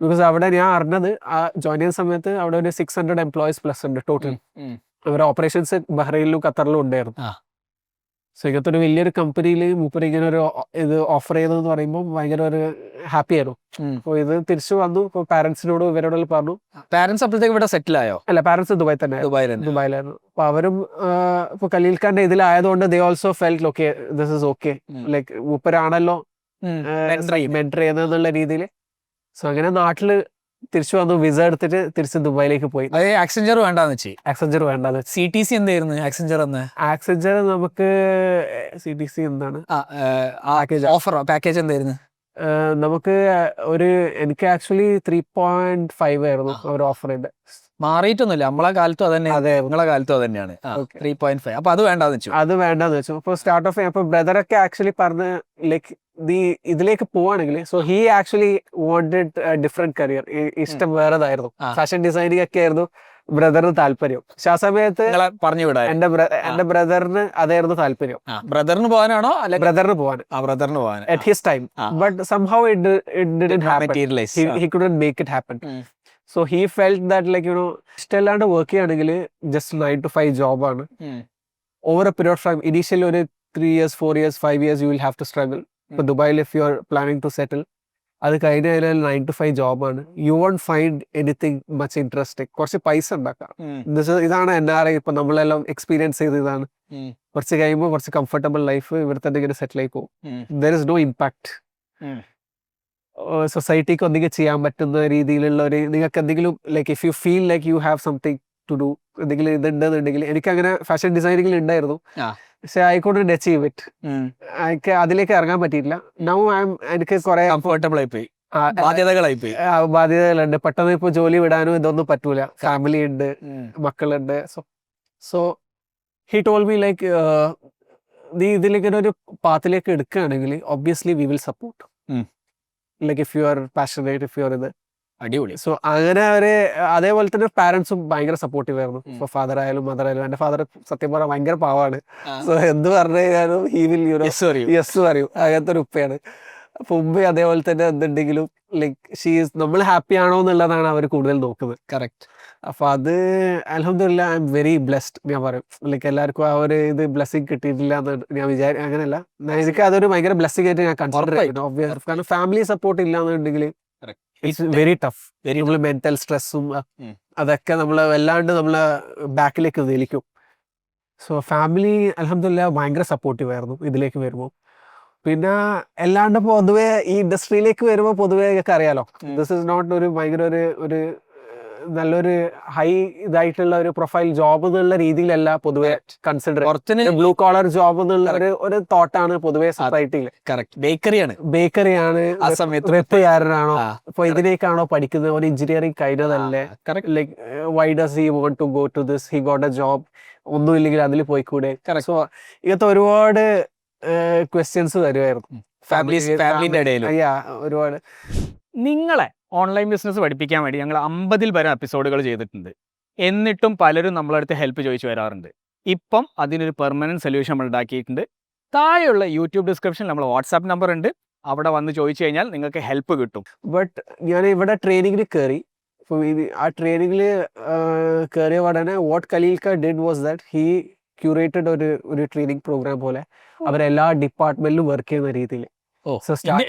ബിക്കോസ് അവിടെ ഞാൻ അറിഞ്ഞത് ആ ജോയിൻ ചെയ്യുന്ന സമയത്ത് അവിടെ ഒരു 600 employees പ്ലസ് ഉണ്ട് ടോട്ടൽ. അവരുടെ ഓപ്പറേഷൻസ് ബഹ്റൈനിലും ഖത്തറിലും ഉണ്ടായിരുന്നു. സോ ഇങ്ങനത്തെ ഒരു വലിയൊരു കമ്പനിയിൽ മൂപ്പര് ഇങ്ങനെ ഒരു ഇത് ഓഫർ ചെയ്തതെന്ന് പറയുമ്പോൾ ഭയങ്കര ഒരു ഹാപ്പി ആയിരുന്നു. അപ്പോൾ ഇത് തിരിച്ചു വന്നു. ഇപ്പോൾ പാരന്റ്സിനോട് ഇവരോട് പറഞ്ഞു. പാരന്റ്സ് അപ്പോഴത്തേക്ക് ഇവിടെ സെറ്റിൽ ആയോ? അല്ല, പാരന്റ്സ് ദുബായ് തന്നെ, ദുബായിലായിരുന്നു. അപ്പൊ അവരും ഇപ്പൊ ഖലീൽ ഖാന്റെ ഇതിലായതുകൊണ്ട് they also felt okay, this is okay, like മൂപ്പരാണല്ലോ മെന്റർ ചെയ്യുന്നുള്ള രീതിയിൽ. സോ അങ്ങനെ നാട്ടില് തിരിച്ചു വന്നു, വിസ എടുത്തിട്ട് തിരിച്ച് ദുബായിലേക്ക് പോയി. ആക്സെഞ്ചർ വേണ്ടെന്ന് വെച്ച്. ആക്സെഞ്ചർ വേണ്ടെന്ന്. CTC എന്തായിരുന്നു ആക്സെഞ്ചർ എന്ന്? ആക്സെഞ്ചർ നമുക്ക് CTC എന്താണ് ഓഫർ പാക്കേജ് എന്തായിരുന്നു? നമുക്ക് എനിക്ക് ആക്ച്വലി 3.5 ആയിരുന്നു ഒരു ഓഫർ ഉണ്ട്. മാറിയിട്ടൊന്നുമില്ല, നമ്മളെ കാലത്തും അത് തന്നെ, നിങ്ങളെ കാലത്തും അത് തന്നെയാണ്. 3.5. അപ്പൊ അത് വേണ്ടെന്ന് വെച്ചു. അത് വേണ്ടെന്ന് വെച്ചു. അപ്പൊ സ്റ്റാർട്ട് ഓഫ് അപ്പൊ ബ്രദറൊക്കെ ആക്ച്വലി പറഞ്ഞ് ലൈക്ക് ഇതിലേക്ക് പോവാണെങ്കിൽ, so he actually wanted different career, ഇഷ്ടം വേറെതായിരുന്നു, ഫാഷൻ ഡിസൈനിങ് ഒക്കെ ആയിരുന്നു. ബ്രദറിന് താല്പര്യം. പക്ഷെ ആ സമയത്ത് നിങ്ങളെ പറഞ്ഞു വിടാൻ എന്റെ ബ്രദറിന് അതായിരുന്നു താല്പര്യം, ബ്രദറിന് പോകാനാണോ അല്ലെ ബ്രദറിന് പോവാൻ ബ്രദറിന് പോകാൻ at his time. But somehow it didn't happen. Materialise He couldn't make it happen. So he felt that like ഇഷ്ടമല്ലാണ്ട് വർക്ക് ചെയ്യുകയാണെങ്കിൽ ജസ്റ്റ് 9 to 5 ജോബാണ്. Over a period of time, initially ഒരു 3 years 4 years 5 years you will have to struggle. ഇപ്പൊ ദുബായിൽ if you are planning to settle, അത് കഴിഞ്ഞ കഴിഞ്ഞാൽ 9 to 5 ജോബാണ്. You won't find anything much interesting. കുറച്ച് പൈസ ഉണ്ടാക്കാം. ഇതാണ് NRI ഇപ്പൊ നമ്മളെല്ലാം എക്സ്പീരിയൻസ് ചെയ്ത് ഇതാണ്. കുറച്ച് കഴിയുമ്പോൾ കുറച്ച് കംഫർട്ടബിൾ ലൈഫ് ഇവിടെ തന്നെ ഇങ്ങനെ സെറ്റിൽ ആയി പോകും. There is no impact. സൊസൈറ്റിക്ക് എന്തെങ്കിലും ചെയ്യാൻ പറ്റുന്ന രീതിയിലുള്ള ഒരു നിങ്ങൾക്ക് എന്തെങ്കിലും like if you feel like you have something to do എന്തെങ്കിലും ഇതുണ്ടെന്നുണ്ടെങ്കിൽ, എനിക്ക് അങ്ങനെ ഫാഷൻ ഡിസൈനിങ്ങിൽ ഉണ്ടായിരുന്നു, പക്ഷെ ഐ കുഡന്റ് അച്ചീവ് ഇറ്റ്. എനിക്ക് അതിലേക്ക് ഇറങ്ങാൻ പറ്റിയില്ല. നൗ എനിക്ക് കുറെ കംഫർട്ടബിൾ ആയി പോയി, ബാധ്യതകളായി പോയി, ബാധ്യതകളുണ്ട്. പെട്ടെന്ന് ഇപ്പൊ ജോലി വിടാനും ഇതൊന്നും പറ്റൂല, ഫാമിലി ഉണ്ട്, മക്കളുണ്ട്. So he told me like നീ ഇതിലേക്ക് ഒരു പാത്തിലേക്ക് എടുക്കുകയാണെങ്കിൽ obviously we will support. Like if U are passionate, if you are ഇത് അടിപൊളി. സോ അങ്ങനെ അവര് അതേപോലെ തന്നെ പാരന്റ്സും ഭയങ്കര സപ്പോർട്ടീവ് ആയിരുന്നു. ഇപ്പൊ ഫാദർ ആയാലും മദർ ആയാലും. എന്റെ ഫാദർ സത്യം പറഞ്ഞാൽ ഭയങ്കര പാവാണ്. സോ എന്ത് പറഞ്ഞു കഴിഞ്ഞാലും ഹി വിൽ യെസ് പറയും. അങ്ങനത്തെ ഒരു ഉപ്പയാണ്. അപ്പൊ ഉമ്മ അതേപോലെ തന്നെ എന്തുണ്ടെങ്കിലും ലൈക്ക് നമ്മൾ ഹാപ്പി ആണോ എന്നുള്ളതാണ് അവർ കൂടുതൽ നോക്കുന്നത്. കറക്റ്റ്. അപ്പൊ അത് അൽഹംദുലില്ലാ ഐ എം വെരി ബ്ലെസ്ഡ് ഞാൻ പറയും. ലൈക്ക് എല്ലാവർക്കും ആ ഒരു ഇത് ബ്ലെസ്സിങ് കിട്ടിയിട്ടില്ല എന്ന് ഞാൻ അങ്ങനെയല്ല, എനിക്ക് അതൊരു ഭയങ്കര ബ്ലെസ്സിങ് ആയിട്ട് ഞാൻ കൺസിഡർ ചെയ്യുന്നു. ഒബ്വിയസ്, കാരണം ഫാമിലി സപ്പോർട്ട് ഇല്ലാന്നുണ്ടെങ്കിൽ ഇറ്റ്സ് വെരി ടഫ്. നമ്മൾ മെന്റൽ സ്ട്രെസ്സും അതൊക്കെ നമ്മൾ വല്ലാണ്ട് നമ്മളെ ബാക്കിലേക്ക് വലിക്കും. സോ ഫാമിലി അൽഹംദുലില്ലാ ഭയങ്കര സപ്പോർട്ടീവ് ആയിരുന്നു ഇതിലേക്ക് വരുമ്പോൾ. പിന്നെ അല്ലാണ്ട് പൊതുവെ ഈ ഇൻഡസ്ട്രിയിലേക്ക് വരുമ്പോൾ പൊതുവെ ഒക്കെ അറിയാലോ, ദിസ് ഇസ് നോട്ട് ഒരു ഭയങ്കര ഒരു നല്ലൊരു ഹൈ ഇതായിട്ടുള്ള ഒരു പ്രൊഫൈൽ ജോബ് എന്നുള്ള രീതിയിലല്ല പൊതുവെ കൺസിഡർ. ബ്ലൂ കോളർ ജോബ് എന്നുള്ള ഒരു തോട്ടാണ് പൊതുവെ സൊസൈറ്റിയിൽ. ബേക്കറിയാണ്, വെപ്പുകാരനാണോ, അപ്പൊ ഇതിലേക്കാണോ പഠിക്കുന്നത്, ഒരു എഞ്ചിനീയറിംഗ് കഴിഞ്ഞതല്ലേ, like why does he want to go to this, he got a job, ഒന്നുമില്ലെങ്കിൽ അതിൽ പോയിക്കൂടെ. സോ ഇങ്ങനത്തെ ഒരുപാട് ക്വസ്റ്റ്യൻസ് വരുമായിരുന്നു ഫാമിലിന്റെ ഇടയിൽ. ഒരുപാട്. നിങ്ങളെ ഓൺലൈൻ ബിസിനസ് പഠിപ്പിക്കാൻ വേണ്ടി ഞങ്ങൾ 50 വരെ എപ്പിസോഡുകൾ ചെയ്തിട്ടുണ്ട്. എന്നിട്ടും പലരും നമ്മളടുത്ത് ഹെൽപ്പ് ചോദിച്ചു വരാറുണ്ട്. ഇപ്പം അതിനൊരു പെർമനൻറ്റ് സൊല്യൂഷൻ നമ്മൾ ഉണ്ടാക്കിയിട്ടുണ്ട്. താഴെയുള്ള യൂട്യൂബ് ഡിസ്ക്രിപ്ഷനിൽ നമ്മൾ വാട്സാപ്പ് നമ്പർ ഉണ്ട്, അവിടെ വന്ന് ചോദിച്ചു കഴിഞ്ഞാൽ നിങ്ങൾക്ക് ഹെൽപ്പ് കിട്ടും. ബട്ട് ഞാൻ ഇവിടെ ട്രെയിനിങ്ങിൽ കയറി. ആ ട്രെയിനിങ്ങിൽ കയറിയ ഉടനെ വാട്ട് ഖലീൽക്ക did was that he curated ഒരു ട്രെയിനിങ് പ്രോഗ്രാം പോലെ അവരെല്ലാ ഡിപ്പാർട്ട്മെന്റിലും വർക്ക് ചെയ്യുന്ന രീതിയിൽ.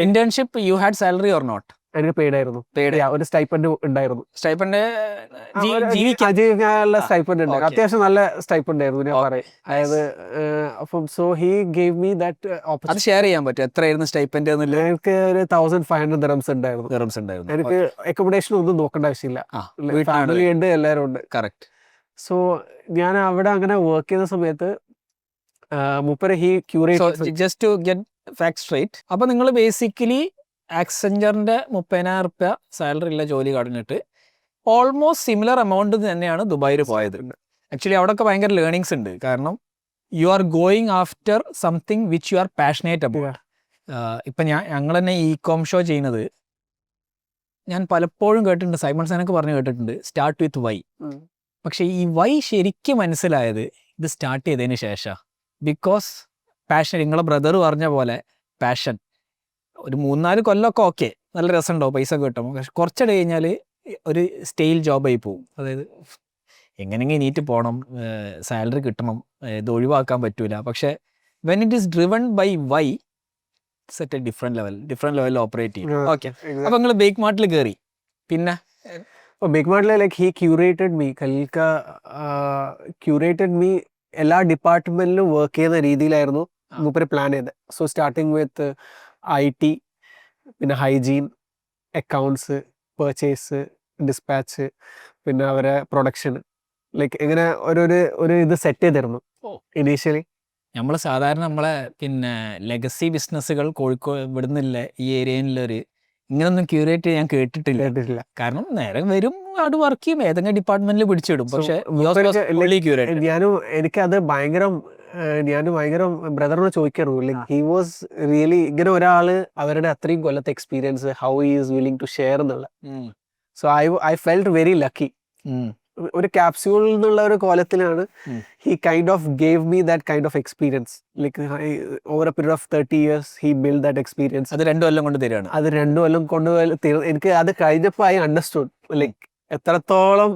Internship you had salary or not? എനിക്ക് പെയ്ഡ് ആയിരുന്നു. ഒരു സ്റ്റൈപ്പൻഡ് ഉണ്ടായിരുന്നു. സ്റ്റൈപ്പൻഡ് ജീവിക്കാനുള്ള സ്റ്റൈപ്പൻഡ് ഉണ്ട്, അത്യാവശ്യം നല്ല സ്റ്റൈപ്പൻഡ് ആയിരുന്നു ഞാൻ പറയും. അതായത് അപ്പം so he gave me that opportunity. Share ചെയ്യാൻ പറ്റും എത്രയായിരുന്നു സ്റ്റൈപ്പൻഡ്? എനിക്ക് ഒരു 1500 ദിറംസ് ഉണ്ടായിരുന്നു. എനിക്ക് അക്കോമഡേഷൻ ഒന്നും നോക്കേണ്ട ആവശ്യമില്ല, ഫാമിലി ഉണ്ട്, എല്ലാവരും ഉണ്ട്. കറക്റ്റ്. സോ ഞാൻ അവിടെ അങ്ങനെ വർക്ക് ചെയ്യുന്ന സമയത്ത് മൂപ്പര് he curate. Just to get fact straight, അപ്പൊ നിങ്ങൾ ബേസിക്കലി ആക്സെഞ്ചറിന്റെ 30,000 രൂപ സാലറി ഉള്ള ജോലി കടഞ്ഞിട്ട് ഓൾമോസ്റ്റ് സിമിലർ എമൗണ്ട് തന്നെയാണ് ദുബായിൽ പോയത്. ആക്ച്വലി അവിടെയൊക്കെ ഭയങ്കര ലേണിങ്സ് ഉണ്ട്, കാരണം you are going after something which you are passionate about. ഇപ്പം ഞങ്ങൾ തന്നെ ഇ-കോം ഷോ ചെയ്യുന്നത് ഞാൻ പലപ്പോഴും കേട്ടിട്ടുണ്ട്, സൈമൺ സാനൊക്കെ പറഞ്ഞു കേട്ടിട്ടുണ്ട്, സ്റ്റാർട്ട് വിത്ത് വൈ. പക്ഷെ ഈ വൈ ശരിക്കും മനസ്സിലായത് ഇത് സ്റ്റാർട്ട് ചെയ്തതിന് ശേഷം. ബിക്കോസ് പാഷൻ, നിങ്ങളെ ബ്രദർ പറഞ്ഞ പോലെ പാഷൻ ഒരു 3-4 കൊല്ലമൊക്കെ ഓക്കെ, നല്ല രസമുണ്ടാവും, പൈസ കിട്ടും. പക്ഷെ കുറച്ചിടെ കഴിഞ്ഞാൽ ഒരു സ്റ്റെയിൽ ജോബായി പോകും. അതായത് എങ്ങനെയെങ്കിലും നീറ്റ് പോകണം, സാലറി കിട്ടണം, ഇത് ഒഴിവാക്കാൻ പറ്റൂല. പക്ഷെ when it is driven by why, it's at a different ലെവലിൽ ഓപ്പറേറ്റ് ചെയ്യും. ഓക്കെ, അപ്പൊ നിങ്ങൾ ബേക്ക് മാർട്ടിൽ കയറി. പിന്നെ ബേക്ക് മാർട്ടിൽ ലൈക്ക് ഹി ക്യൂറേറ്റഡ് മീ, ഖലീൽക്ക ക്യൂറേറ്റഡ് മീ. എല്ലാ ഡിപ്പാർട്ട്മെന്റിലും വർക്ക് ചെയ്യുന്ന രീതിയിലായിരുന്നു മൂപ്പര് പ്ലാൻ ചെയ്തത്. സോ സ്റ്റാർട്ടിങ് വിത്ത് IT, പിന്നെ ഹൈജീൻ, അക്കൗണ്ട്സ്, പർച്ചേസ്, ഡിസ്പാച്ച്, പിന്നെ അവരെ പ്രൊഡക്ഷൻ, ലൈക്ക് ഇങ്ങനെ ഒരു ഇത് സെറ്റ് ചെയ്തിരുന്നു ഇനീഷ്യലി. നമ്മൾ സാധാരണ നമ്മളെ പിന്നെ ലെഗസി ബിസിനസ്സുകൾ കോഴിക്കോട് ഇവിടുന്നില്ല ഈ ഏരിയയിലൊരു ഇങ്ങനൊന്നും ക്യൂറേറ്റ് ചെയ്യാൻ കേട്ടിട്ടില്ല. കാരണം നേരെ വരും, അവിടെ വർക്ക് ചെയ്യും, ഏതെങ്കിലും ഡിപ്പാർട്ട്മെന്റിൽ പിടിച്ചിടും. പക്ഷെ എനിക്കത് ഭയങ്കര ബ്രദറിനോട് ചോദിക്കാറുള്ളൂ. ലൈക്ക് ഹി വാസ് റിയലി ഇങ്ങനെ ഒരാള് അവരുടെ അത്രയും കൊല്ലത്തെ experience how he is willing to share എന്നുള്ള. So I felt very lucky. ഒരു ക്യാപ്സ്യൂൾ എന്നുള്ള ഒരു കോലത്തിലാണ് he kind of gave me that kind of experience. Like over a period of 30 years, he built that experience. അത് 2 കൊല്ലം കൊണ്ട് തരികയാണ്. അത് 2 കൊല്ലം കൊണ്ട് എനിക്ക് അത് കഴിഞ്ഞപ്പോൾ I understood like എത്രത്തോളം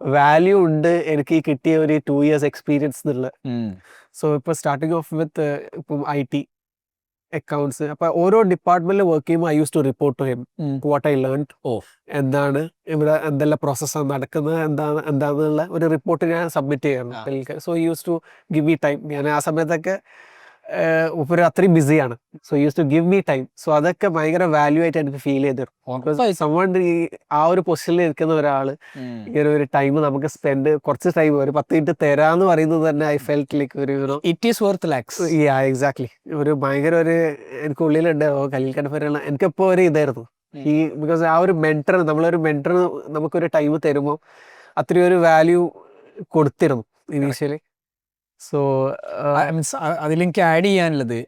വാല്യൂ ഉണ്ട് എനിക്ക് ഈ കിട്ടിയ ഒരു 2 years എക്സ്പീരിയൻസ് എന്നുള്ള. സോ ഇപ്പോൾ സ്റ്റാർട്ടിങ് ഓഫ് വിത്ത് ഇപ്പം IT അക്കൗണ്ട്സ്, അപ്പോൾ ഓരോ ഡിപ്പാർട്ട്മെന്റിൽ വർക്ക് ചെയ്യുമ്പോൾ I used to report to him what I learned. എന്താണ് ഇവിടെ എന്തെല്ലാം പ്രോസസ്സാണ് നടക്കുന്നത്, എന്താണെന്നുള്ള ഒരു റിപ്പോർട്ട് ഞാൻ സബ്മിറ്റ് ചെയ്യാറുണ്ട്. So use to give me time. ഞാൻ ആ സമയത്തൊക്കെ ഒരു അത്രയും ബിസിയാണ്. So use to give me time. So അതൊക്കെ ഭയങ്കര വാല്യൂ ആയിട്ട് എനിക്ക് ഫീൽ ചെയ്തിരുന്നു. ആ ഒരു പൊസിഷനിൽ ഇരിക്കുന്ന ഒരാൾ ഇങ്ങനെ ഒരു ടൈം നമുക്ക് സ്പെൻഡ്, കുറച്ച് ടൈം ഒരു 10 മിനിറ്റ് തരാന്ന് പറയുന്നത് തന്നെ I felt like ഒരു it is worth lakhs. Exactly. ഒരു ഭയങ്കര ഒരു എനിക്ക് ഉള്ളിലുണ്ട് കലിൽക്കട എനിക്കിപ്പോൾ ഒരു ഇതായിരുന്നു ഈ ബിക്കോസ് ആ ഒരു മെന്റർ, നമ്മളൊരു മെന്റർ നമുക്കൊരു ടൈം തരുമ്പോൾ അത്രയും ഒരു വാല്യൂ കൊടുത്തിരുന്നു ഇനീഷ്യലി. സോ അതിലെനിക്ക് ആഡ് ചെയ്യാനുള്ളത്,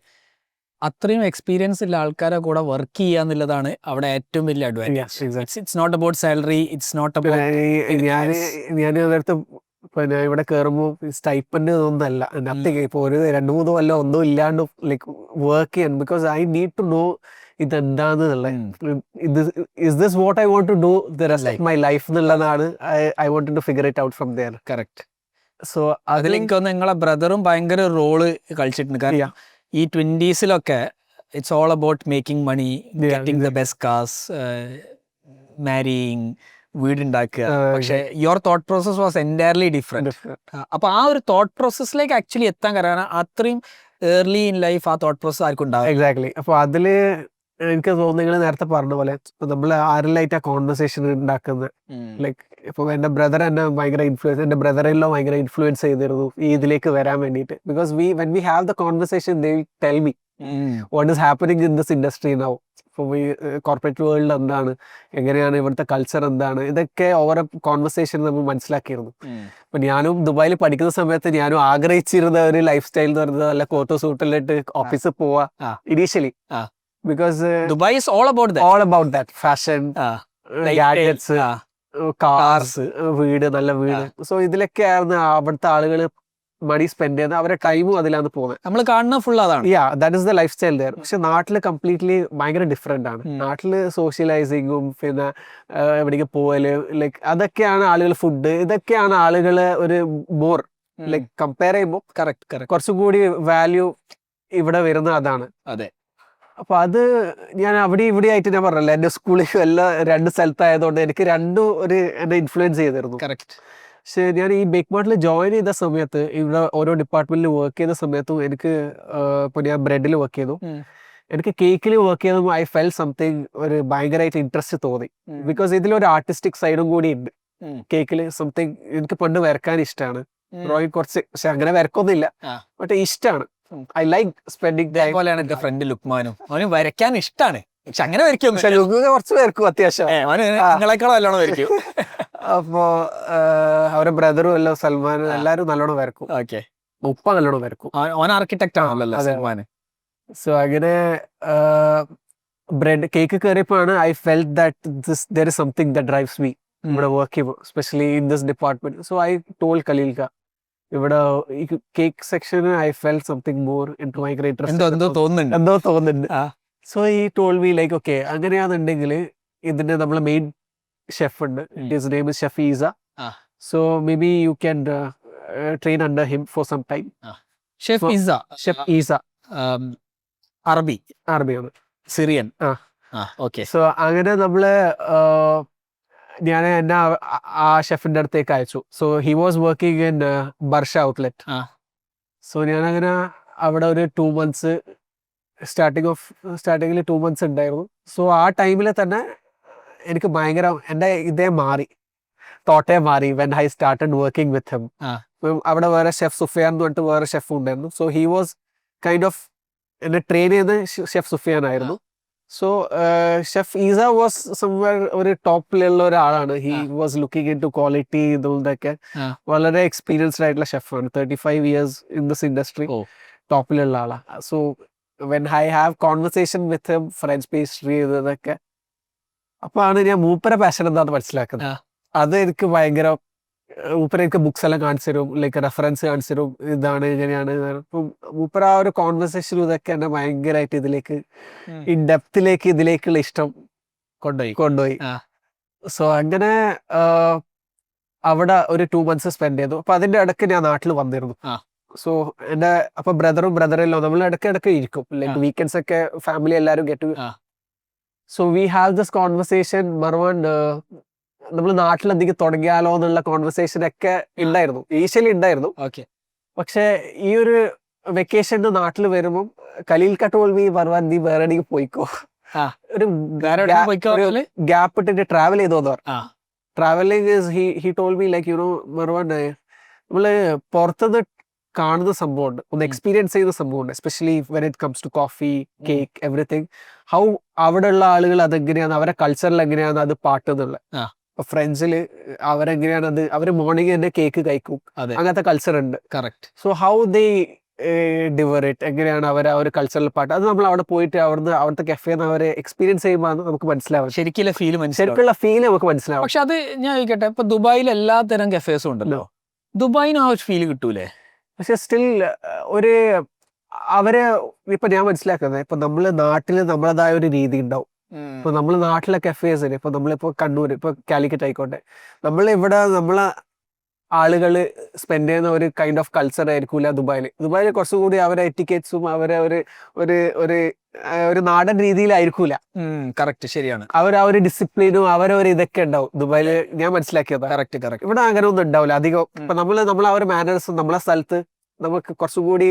അത്രയും എക്സ്പീരിയൻസ് ഉള്ള ആൾക്കാരെ കൂടെ വർക്ക് ചെയ്യുക എന്നുള്ളതാണ് അവിടെ ഏറ്റവും വലിയ advantage. It's not about salary, it's not about ഞാൻ നേരത്തെ പിന്നെ ഇവിടെ കയറുമ്പോൾ സ്റ്റൈപ്പൻഡ് ഒന്നല്ല നത്തിങ്. ഇപ്പോൾ ഒരു 2-3 കൊല്ലം ഒന്നും ഇല്ലാണ്ട് ലൈക്ക് വർക്ക് ചെയ്യാൻ, because I need to know ഇതെന്താന്നുള്ള is this what I want to do the rest of my life എന്നുള്ളതാണ് I wanted to figure it out from there. Correct. So അതിലെനിക്ക് തോന്നുന്നു നിങ്ങളെ ബ്രദറും ഭയങ്കര റോള് കളിച്ചിട്ടുണ്ട്. കാരണം ഈ 20s it's all about making money, getting the best cars, marrying, വീടുണ്ടാക്കുക. പക്ഷെ your thought process was entirely different. അപ്പൊ ആ ഒരു തോട്ട് പ്രോസസ്സിലേക്ക് ആക്ച്വലി എത്താൻ കാരണം അത്രയും ഏർലി ഇൻ ലൈഫ് ആ തോട്ട് പ്രോസസ് ആർക്കും ഉണ്ടാവും. എക്സാക്ട്ലി. അപ്പൊ അതില് എനിക്ക് തോന്നുന്നു നിങ്ങൾ നേരത്തെ പറഞ്ഞ പോലെ നമ്മൾ ആരിലായിട്ട് ആ കോൺവെർസേഷൻ ഉണ്ടാക്കുന്നത്. ലൈക്ക് ഇപ്പൊ എന്റെ ബ്രദർ എന്നെ ഭയങ്കര ഇൻഫ്ലുവൻസ്, എന്റെ ബ്രദറിലോ ഭയങ്കര ഇൻഫ്ലുവൻസ് ചെയ്തിരുന്നു ഈ ഇതിലേക്ക് വരാൻ വേണ്ടിയിട്ട്. Because when we have the conversation they will tell me what is happening in this industry now. ഇപ്പോൾ ഈ കോർപ്പറേറ്റ് വേൾഡിൽ എന്താണ്, എങ്ങനെയാണ് ഇവിടുത്തെ കൾച്ചർ എന്താണ്, ഇതൊക്കെ ഓവർ കോൺവെർസേഷൻ നമ്മൾ മനസ്സിലാക്കിയിരുന്നു. അപ്പൊ ഞാനും ദുബായിൽ പഠിക്കുന്ന സമയത്ത് ഞാനും ആഗ്രഹിച്ചിരുന്ന ഒരു ലൈഫ് സ്റ്റൈൽ എന്ന് പറയുന്നത് നല്ല കോട്ടോ സൂട്ടിലിട്ട് ഓഫീസിൽ പോവാ initially. Because Dubai is all about that fashion, gadgets, cars, വീട്, നല്ല വീട്. സോ ഇതിലൊക്കെ ആയിരുന്നു അവിടുത്തെ ആളുകൾ മണി സ്പെൻഡ് ചെയ്യുന്നത്, അവരുടെ ടൈമും അതിലാണ് പോകുന്നത്. നമ്മൾ കാണുന്ന ഫുൾ അതാണ്. That is the life style there. പക്ഷെ നാട്ടില് കംപ്ലീറ്റ്ലി ഭയങ്കര ഡിഫറെന്റ് ആണ്. നാട്ടില് സോഷ്യലൈസിങ്ങും പിന്നെ എവിടേക്ക് പോവല്, ലൈക്ക് അതൊക്കെയാണ് ആളുകൾ, ഫുഡ്, ഇതൊക്കെയാണ് ആളുകള് ഒരു മോർ ലൈക്ക് കമ്പയർ ചെയ്യുമ്പോൾ കറക്റ്റ് കുറച്ചും കൂടി വാല്യൂ ഇവിടെ വരുന്നത് അതാണ്. അതെ. അപ്പൊ അത് ഞാൻ അവിടെ ഇവിടെ ആയിട്ട് ഞാൻ പറഞ്ഞല്ലോ, എന്റെ സ്കൂളിൽ എല്ലാം 2 സ്ഥലത്തായതുകൊണ്ട് എനിക്ക് രണ്ടും ഒരു എന്നെ ഇൻഫ്ലുവൻസ് ചെയ്തിരുന്നു. കറക്റ്റ്. പക്ഷെ ഞാൻ ഈ ബേക്ക് മാർട്ടിൽ ജോയിൻ ചെയ്ത സമയത്ത്, ഇവിടെ ഓരോ ഡിപ്പാർട്ട്മെന്റിൽ വർക്ക് ചെയ്ത സമയത്തും എനിക്ക് ഇപ്പൊ ഞാൻ ബ്രെഡിൽ വർക്ക് ചെയ്തു, എനിക്ക് കേക്കിൽ വർക്ക് ചെയ്തപ്പോൾ I felt സംതിങ് ഒരു ഭയങ്കരമായിട്ട് ഇൻട്രസ്റ്റ് തോന്നി. ബിക്കോസ് ഇതിലൊരു ആർട്ടിസ്റ്റിക് സൈഡും കൂടി ഉണ്ട് കേക്കിൽ. സംതിങ് എനിക്ക് പണ്ട് വരക്കാൻ ഇഷ്ടമാണ്, ഡ്രോയിങ് കുറച്ച്, പക്ഷെ അങ്ങനെ വരക്കൊന്നുമില്ല, ബട്ട് ഇഷ്ടമാണ്. I like spending time. പോലെയാണ് എന്റെ ഫ്രണ്ട് ലുക്മാനും, അവന് വരയ്ക്കാൻ ഇഷ്ടമാണ്, പക്ഷെ അങ്ങനെ വരയ്ക്കും കുറച്ച് പേർക്കും അത്യാവശ്യം നിങ്ങളെക്കാളും നല്ലോണം വരയ്ക്കും. അപ്പോ അവരുടെ ബ്രദറും എല്ലാം സൽമാനും എല്ലാരും നല്ലോണം വരക്കും. ഓക്കെ. ഉപ്പ നല്ലോണം വരക്കും, ഓൻ ആർക്കിടെക്ട് ആണല്ലോ സൽമാൻ. സോ അങ്ങനെ ബ്രെഡ് കേക്ക് കയറിയപ്പോഴാണ് I felt that there is something that drives me ഇവിടെ വർക്ക് ചെയ്യുമ്പോൾ, especially in this department. So I told Khalilka ഇവിടെ ഈ cake section I felt something more into ഭയങ്കര ഇൻട്രസ്റ്റ്, എന്തോ തോന്നുന്നുണ്ട്. So he told me like okay, അങ്ങനെയാണെന്നുണ്ടെങ്കിൽ ഇതിന്റെ നമ്മളെ മെയിൻ ഷെഫ് ഉണ്ട്, his name is Chef Isa. So maybe you can train under him for some time. Chef Isa അറബിയാണ്, Syrian. Okay. So അങ്ങനെ നമ്മള് ഞാൻ എന്നെ ആ ഷെഫിന്റെ അടുത്തേക്ക് അയച്ചു. So he was working in Barsha outlet. So ഞാൻ അങ്ങനെ അവിടെ ഒരു 2 months സ്റ്റാർട്ടിങ്ങിൽ 2 months ഉണ്ടായിരുന്നു. സോ ആ ടൈമിൽ തന്നെ എനിക്ക് ഭയങ്കര എൻ്റെ ഇതേ മാറി, തോട്ടേ മാറി when I started working with him. അവിടെ വേറെ ഷെഫ് സുഫിയാൻ എന്ന് പറഞ്ഞിട്ട് വേറെ ഷെഫ് ഉണ്ടായിരുന്നു. So he was kind of എന്നെ ട്രെയിൻ ചെയ്ത് ഷെഫ് സുഫിയാൻ ആയിരുന്നു. So chef Eesa was somewhere ഒരു ടോപ്പിലുള്ള ഒരാളാണ്. He was looking in to quality, ഇതൊക്കെ വളരെ എക്സ്പീരിയൻസ്ഡ് ആയിട്ടുള്ള ഷെഫാണ്. 35 years ഇൻ ദിസ് ഇൻഡസ്ട്രി, ടോപ്പിലുള്ള ആളാണ്. So when I have conversation with him, French pastry ഇതൊക്കെ, അപ്പൊ ആണ് ഞാൻ മൂപ്പര പാഷൻ എന്താന്ന് മനസ്സിലാക്കുന്നത്. അത് എനിക്ക് ഭയങ്കര മൂപ്പര എനിക്ക് ബുക്സ് എല്ലാം കാണിച്ചു തരും, ലൈക്ക് റെഫറൻസ് കാണിച്ചു തരും, ഇതാണ് ഇങ്ങനെയാണ്. അപ്പം മൂപ്പര ആ ഒരു കോൺവെർസേഷനും ഇതൊക്കെ എന്നെ ഭയങ്കരമായിട്ട് ഇതിലേക്ക് ഈ ഡെപ്തിലേക്ക് ഇതിലേക്കുള്ള ഇഷ്ടം കൊണ്ടുപോയി. സോ അങ്ങനെ അവിടെ ഒരു 2 months സ്പെൻഡ് ചെയ്തു. അപ്പൊ അതിന്റെ ഇടയ്ക്ക് ഞാൻ നാട്ടിൽ വന്നിരുന്നു. സോ എന്റെ അപ്പൊ ബ്രദറിലോ നമ്മൾ ഇടയ്ക്ക് ഇരിക്കും, ലൈക്ക് വീക്കെൻഡ്സ് ഒക്കെ ഫാമിലി എല്ലാവരും get. So we have this conversation. Marwan നമ്മൾ നാട്ടിലധികം തുടങ്ങിയാലോ എന്നുള്ള കോൺവെർസേഷൻ ഒക്കെ ഉണ്ടായിരുന്നു, ഈശ്വലി ഉണ്ടായിരുന്നു. പക്ഷെ ഈ ഒരു വെക്കേഷന് നാട്ടിൽ വരുമ്പോൾ ഖലീൽ ടോൾഡ് മീ, മർവാൻ നീ വേറെ എവിടെയെങ്കിലും പോയിക്കോ, ഒരു ഗ്യാപ്പ് ഇട്ടിട്ട് ട്രാവൽ ചെയ്തോന്ന് പറഞ്ഞു. Travelling is he told me like Marwan നമ്മള് പുറത്തുനിന്ന് കാണുന്ന സംഭവമുണ്ട്, ഒന്ന് എക്സ്പീരിയൻസ് ചെയ്യുന്ന സംഭവമുണ്ട്, especially when it comes to coffee, cake, everything. How അവിടെ ഉള്ള ആളുകൾ അതെങ്ങനെയാണ്, അവരെ കൾച്ചറിൽ എങ്ങനെയാണ് അത് പാട്ട് എന്നുള്ളത്. ഇപ്പൊ ഫ്രണ്ട്സില് അവരെങ്ങനെയാണ് അത്, അവര് മോർണിംഗ് തന്നെ കേക്ക് കഴിക്കും, അങ്ങനത്തെ കൾച്ചർ ഉണ്ട്. സോ ഹൗ ദേ ഡിവറേറ്റ്, എങ്ങനെയാണ് അവർ ആ ഒരു കൾച്ചറൽ പാട്ട്, അത് നമ്മൾ അവിടെ പോയിട്ട് അവിടുത്തെ കഫേന്ന് അവരെ എക്സ്പീരിയൻസ് ചെയ്യുമ്പോൾ നമുക്ക് മനസ്സിലാവും, ശരിക്കുള്ള ഫീൽ നമുക്ക് മനസ്സിലാവും. പക്ഷെ അത് ഞാൻ ചോദിക്കട്ടെ, ഇപ്പൊ ദുബായിൽ എല്ലാ തരം കഫേസും ഉണ്ടല്ലോ, ദുബായിന് ആ ഒരു ഫീൽ കിട്ടൂലേ? പക്ഷെ സ്റ്റിൽ ഒരു അവരെ ഇപ്പൊ ഞാൻ മനസ്സിലാക്കുന്നത്, ഇപ്പൊ നമ്മള് നാട്ടില് നമ്മളതായ ഒരു രീതി ഉണ്ടാവും. ഇപ്പൊ നമ്മള് നാട്ടിലെ കഫേസിന്, ഇപ്പൊ നമ്മളിപ്പോ കണ്ണൂർ, ഇപ്പൊ കാലിക്കറ്റ് ആയിക്കോട്ടെ, നമ്മളിവിടെ നമ്മളെ ആളുകള് സ്പെൻഡ് ചെയ്യുന്ന ഒരു കൈൻഡ് ഓഫ് കൾച്ചർ ആയിരിക്കൂല ദുബായില്. ദുബായില് കുറച്ചുകൂടി അവരെ എറ്റിക്കേറ്റ്സും അവരെ ഒരു നാടൻ രീതിയിലായിരിക്കൂല. കറക്റ്റ്, ശരിയാണ്. ആ ഒരു ഡിസിപ്ലിനും ഒരു ഇതൊക്കെ ഉണ്ടാവും ദുബായില്, ഞാൻ മനസ്സിലാക്കിയത്. ഇവിടെ അങ്ങനെ ഒന്നും ഉണ്ടാവില്ല അധികം. ഇപ്പൊ നമ്മൾ ആ ഒരു മാനേഴ്സും നമ്മളെ സ്ഥലത്ത് നമുക്ക് കുറച്ചുകൂടി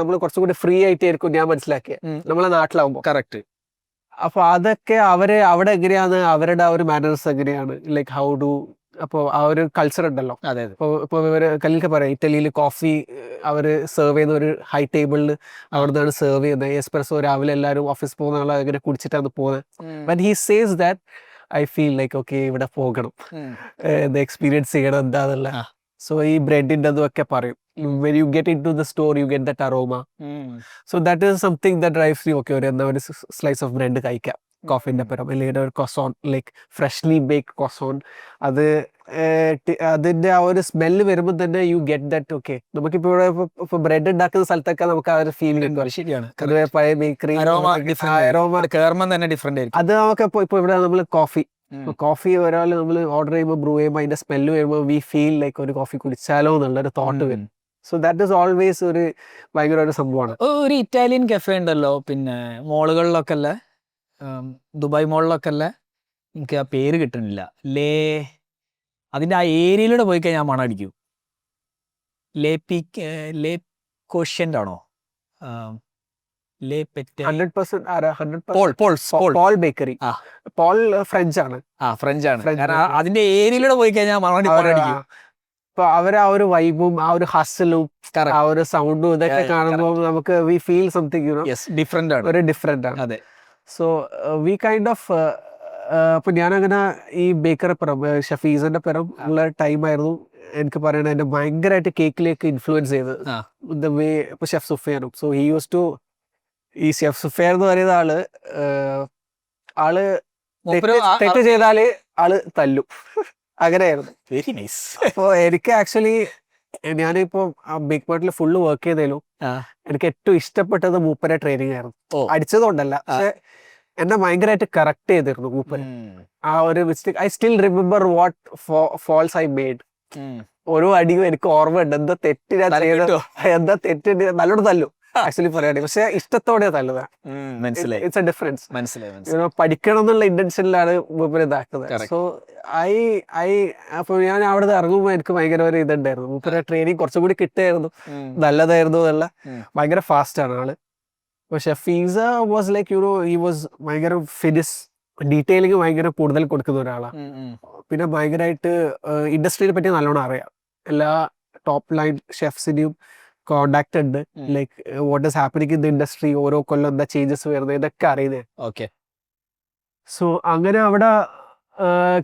നമ്മൾ കുറച്ചുകൂടി ഫ്രീ ആയിട്ടായിരിക്കും ഞാൻ മനസ്സിലാക്കിയത് നമ്മളെ നാട്ടിലാവുമ്പോ. കറക്റ്റ്. അപ്പൊ അതൊക്കെ അവിടെ എങ്ങനെയാണ്, അവരുടെ ആ ഒരു മാനേഴ്സ് എങ്ങനെയാണ്, ലൈക്ക് ഹൗ ഡു, അപ്പൊ ആ ഒരു കൾച്ചർ ഉണ്ടല്ലോ. ഇപ്പൊ കല്ലിക്ക് പറയാം, ഇറ്റലിയിൽ കോഫി അവര് സെർവ് ചെയ്യുന്ന ഒരു ഹൈ ടേബിളിൽ അവിടുന്നാണ് സെർവ് ചെയ്യുന്നത്. എസ്പ്രെസോ രാവിലെ എല്ലാവരും ഓഫീസ് പോകുന്ന ആളെ അങ്ങനെ കുടിച്ചിട്ടാണ് പോകുന്നത്. But he says that I feel like okay ഇവിടെ പോകണം, എക്സ്പീരിയൻസ് ചെയ്യണം എന്താന്നുള്ള. സോ ഈ ബ്രെഡിൻ്റെ അതൊക്കെ പറയും, when you get into the store you get that aroma. So that is something that drives you, okay, ഒരു slice of bread കഴിക്കാം കോഫിന്റെ പരം, അല്ലെങ്കിൽ ഒരു കൊസോൺ, ലൈക്ക് ഫ്രഷ്ലി ബേക്ഡ് കൊസോൺ. അതിന്റെ ആ ഒരു സ്മെല്ല് വരുമ്പോൾ തന്നെ യു ഗെറ്റ് ദാറ്റ്. ഓക്കെ, നമുക്കിപ്പോ ഇവിടെ ഇപ്പൊ ബ്രെഡ് ഉണ്ടാക്കുന്ന സ്ഥലത്തൊക്കെ നമുക്ക് ആ ഒരു ഫീൽ കിട്ടും. ശരിയാണ്, പഴയ ബേക്കറി അത് നമുക്ക് ഇപ്പൊ ഇവിടെ നമ്മൾ കോഫി ഒരാൾ നമ്മൾ ഓർഡർ ചെയ്യുമ്പോൾ ബ്രൂ ചെയ്യുമ്പോൾ അതിന്റെ സ്മെല്ല് വരുമ്പോൾ വി ഫീൽ ലൈക്ക് ഒരു കോഫി കുടിച്ചാലോ എന്നുള്ളൊരു തോട്ട് വരും. സോ ദാറ്റ് ഈസ് ഓൾവേസ് ഒരു ഭയങ്കര ഒരു സംഭവമാണ്. ഒരു ഇറ്റാലിയൻ കഫേ ഉണ്ടല്ലോ, പിന്നെ മോളുകളിലൊക്കെ അല്ലേ, ദുബായ് മോളിലൊക്കെ അല്ലേ, എനിക്ക് ആ പേര് കിട്ടുന്നില്ല, അതിന്റെ ആ ഏരിയയിലൂടെ പോയി കഴിഞ്ഞാൽ മണം അടിക്കും. ലേ കോഷ്യന്റ് ആണോ? Paul bakery. പോൾ ഫ്രഞ്ച് ആണ്. കാരണം അതിന്റെ ഏരിയയിലൂടെ പോയി കഴിഞ്ഞാൽ മണം അടിക്കും. ഇപ്പൊ അവര് ആ ഒരു വൈബും ആ ഒരു ഹസലും ആ ഒരു സൗണ്ടും ഇതൊക്കെ കാണുമ്പോൾ നമുക്ക് വി ഫീൽ സംതിങ് ഡിഫറെന്റ് ആണ്. അതെ. സോ വി കൈൻഡ് ഓഫ് ഇപ്പൊ ഞാനങ്ങനെ ഈ ബേക്കറിപ്പുറം ഷഫീസിന്റെ പുറം ഉള്ള ടൈമായിരുന്നു എനിക്ക് പറയണ എന്നെ ഭയങ്കരമായിട്ട് കേക്കിലേക്ക് ഇൻഫ്ലുവൻസ് ചെയ്തത് ദ വേ. ഇപ്പൊ ഷെഫ് സുഫിയാനും. സോ ഹി യൂസ് ടു, ഈ ഷെഫ് സുഫിയാൻ എന്ന് പറയുന്ന ആള് തെറ്റ് ചെയ്താല് ആള് തല്ലും, അങ്ങനെയായിരുന്നു. Very nice. അപ്പൊ എനിക്ക് ആക്ച്വലി ഞാനിപ്പോ ബിഗ് മാർട്ടിൽ ഫുള്ള് വർക്ക് ചെയ്തേലും എനിക്ക് ഏറ്റവും ഇഷ്ടപ്പെട്ടത് മൂപ്പരെ ട്രെയിനിങ് ആയിരുന്നു. അടിച്ചതുകൊണ്ടല്ല, പക്ഷെ എന്നെ ഭയങ്കരമായിട്ട് കറക്റ്റ് ചെയ്തിരുന്നു മൂപ്പര്. ആ ഒരു mistake I still remember what false I made. ഓരോ അടിയും എനിക്ക് ഓർമ്മയുണ്ട്, എന്താ തെറ്റ് ഞാൻ ചെയ്തോ, എന്താ തെറ്റ് നല്ലോണം തല്ലും ആക്ച്വലി പറയുകയാണെങ്കിൽ, പക്ഷെ ഇഷ്ടത്തോടെ തല്ലുക. It's A difference. പഠിക്കണം എന്നുള്ള ഇന്റൻഷനിലാണ് മൂപ്പര് ഇതാക്കുന്നത്. സോ അപ്പൊ ഞാൻ അവിടെ ഇറങ്ങുമ്പോൾ എനിക്ക് ഭയങ്കര ഒരു ഇതുണ്ടായിരുന്നു, മൂപ്പര് ട്രെയിനിങ് കുറച്ചും കൂടി കിട്ടായിരുന്നു, നല്ലതായിരുന്നു എന്നുള്ള. ഭയങ്കര ഫാസ്റ്റ് ആണ് ആള്. പക്ഷെ ഫീസ വാസ് ലൈക്ക് ഹി വാസ് ഭയങ്കര ഫിനിഷ്, ഡീറ്റെയിലിംഗ് ഭയങ്കര കൂടുതൽ കൊടുക്കുന്ന ഒരാളാണ്. പിന്നെ ഭയങ്കരമായിട്ട് ഇൻഡസ്ട്രിയെ പറ്റി നല്ലോണം അറിയാം, എല്ലാ ടോപ്പ് ലൈൻ ഷെഫ്സിനെയും കോണ്ടാക്ട് ഉണ്ട്, like what is happening in the industry, ഓരോ കൊല്ലം എന്താ ചേഞ്ചസ് വരുന്നത് ഇതൊക്കെ അറിയുന്നത്. ഓക്കെ. സോ അങ്ങനെ അവിടെ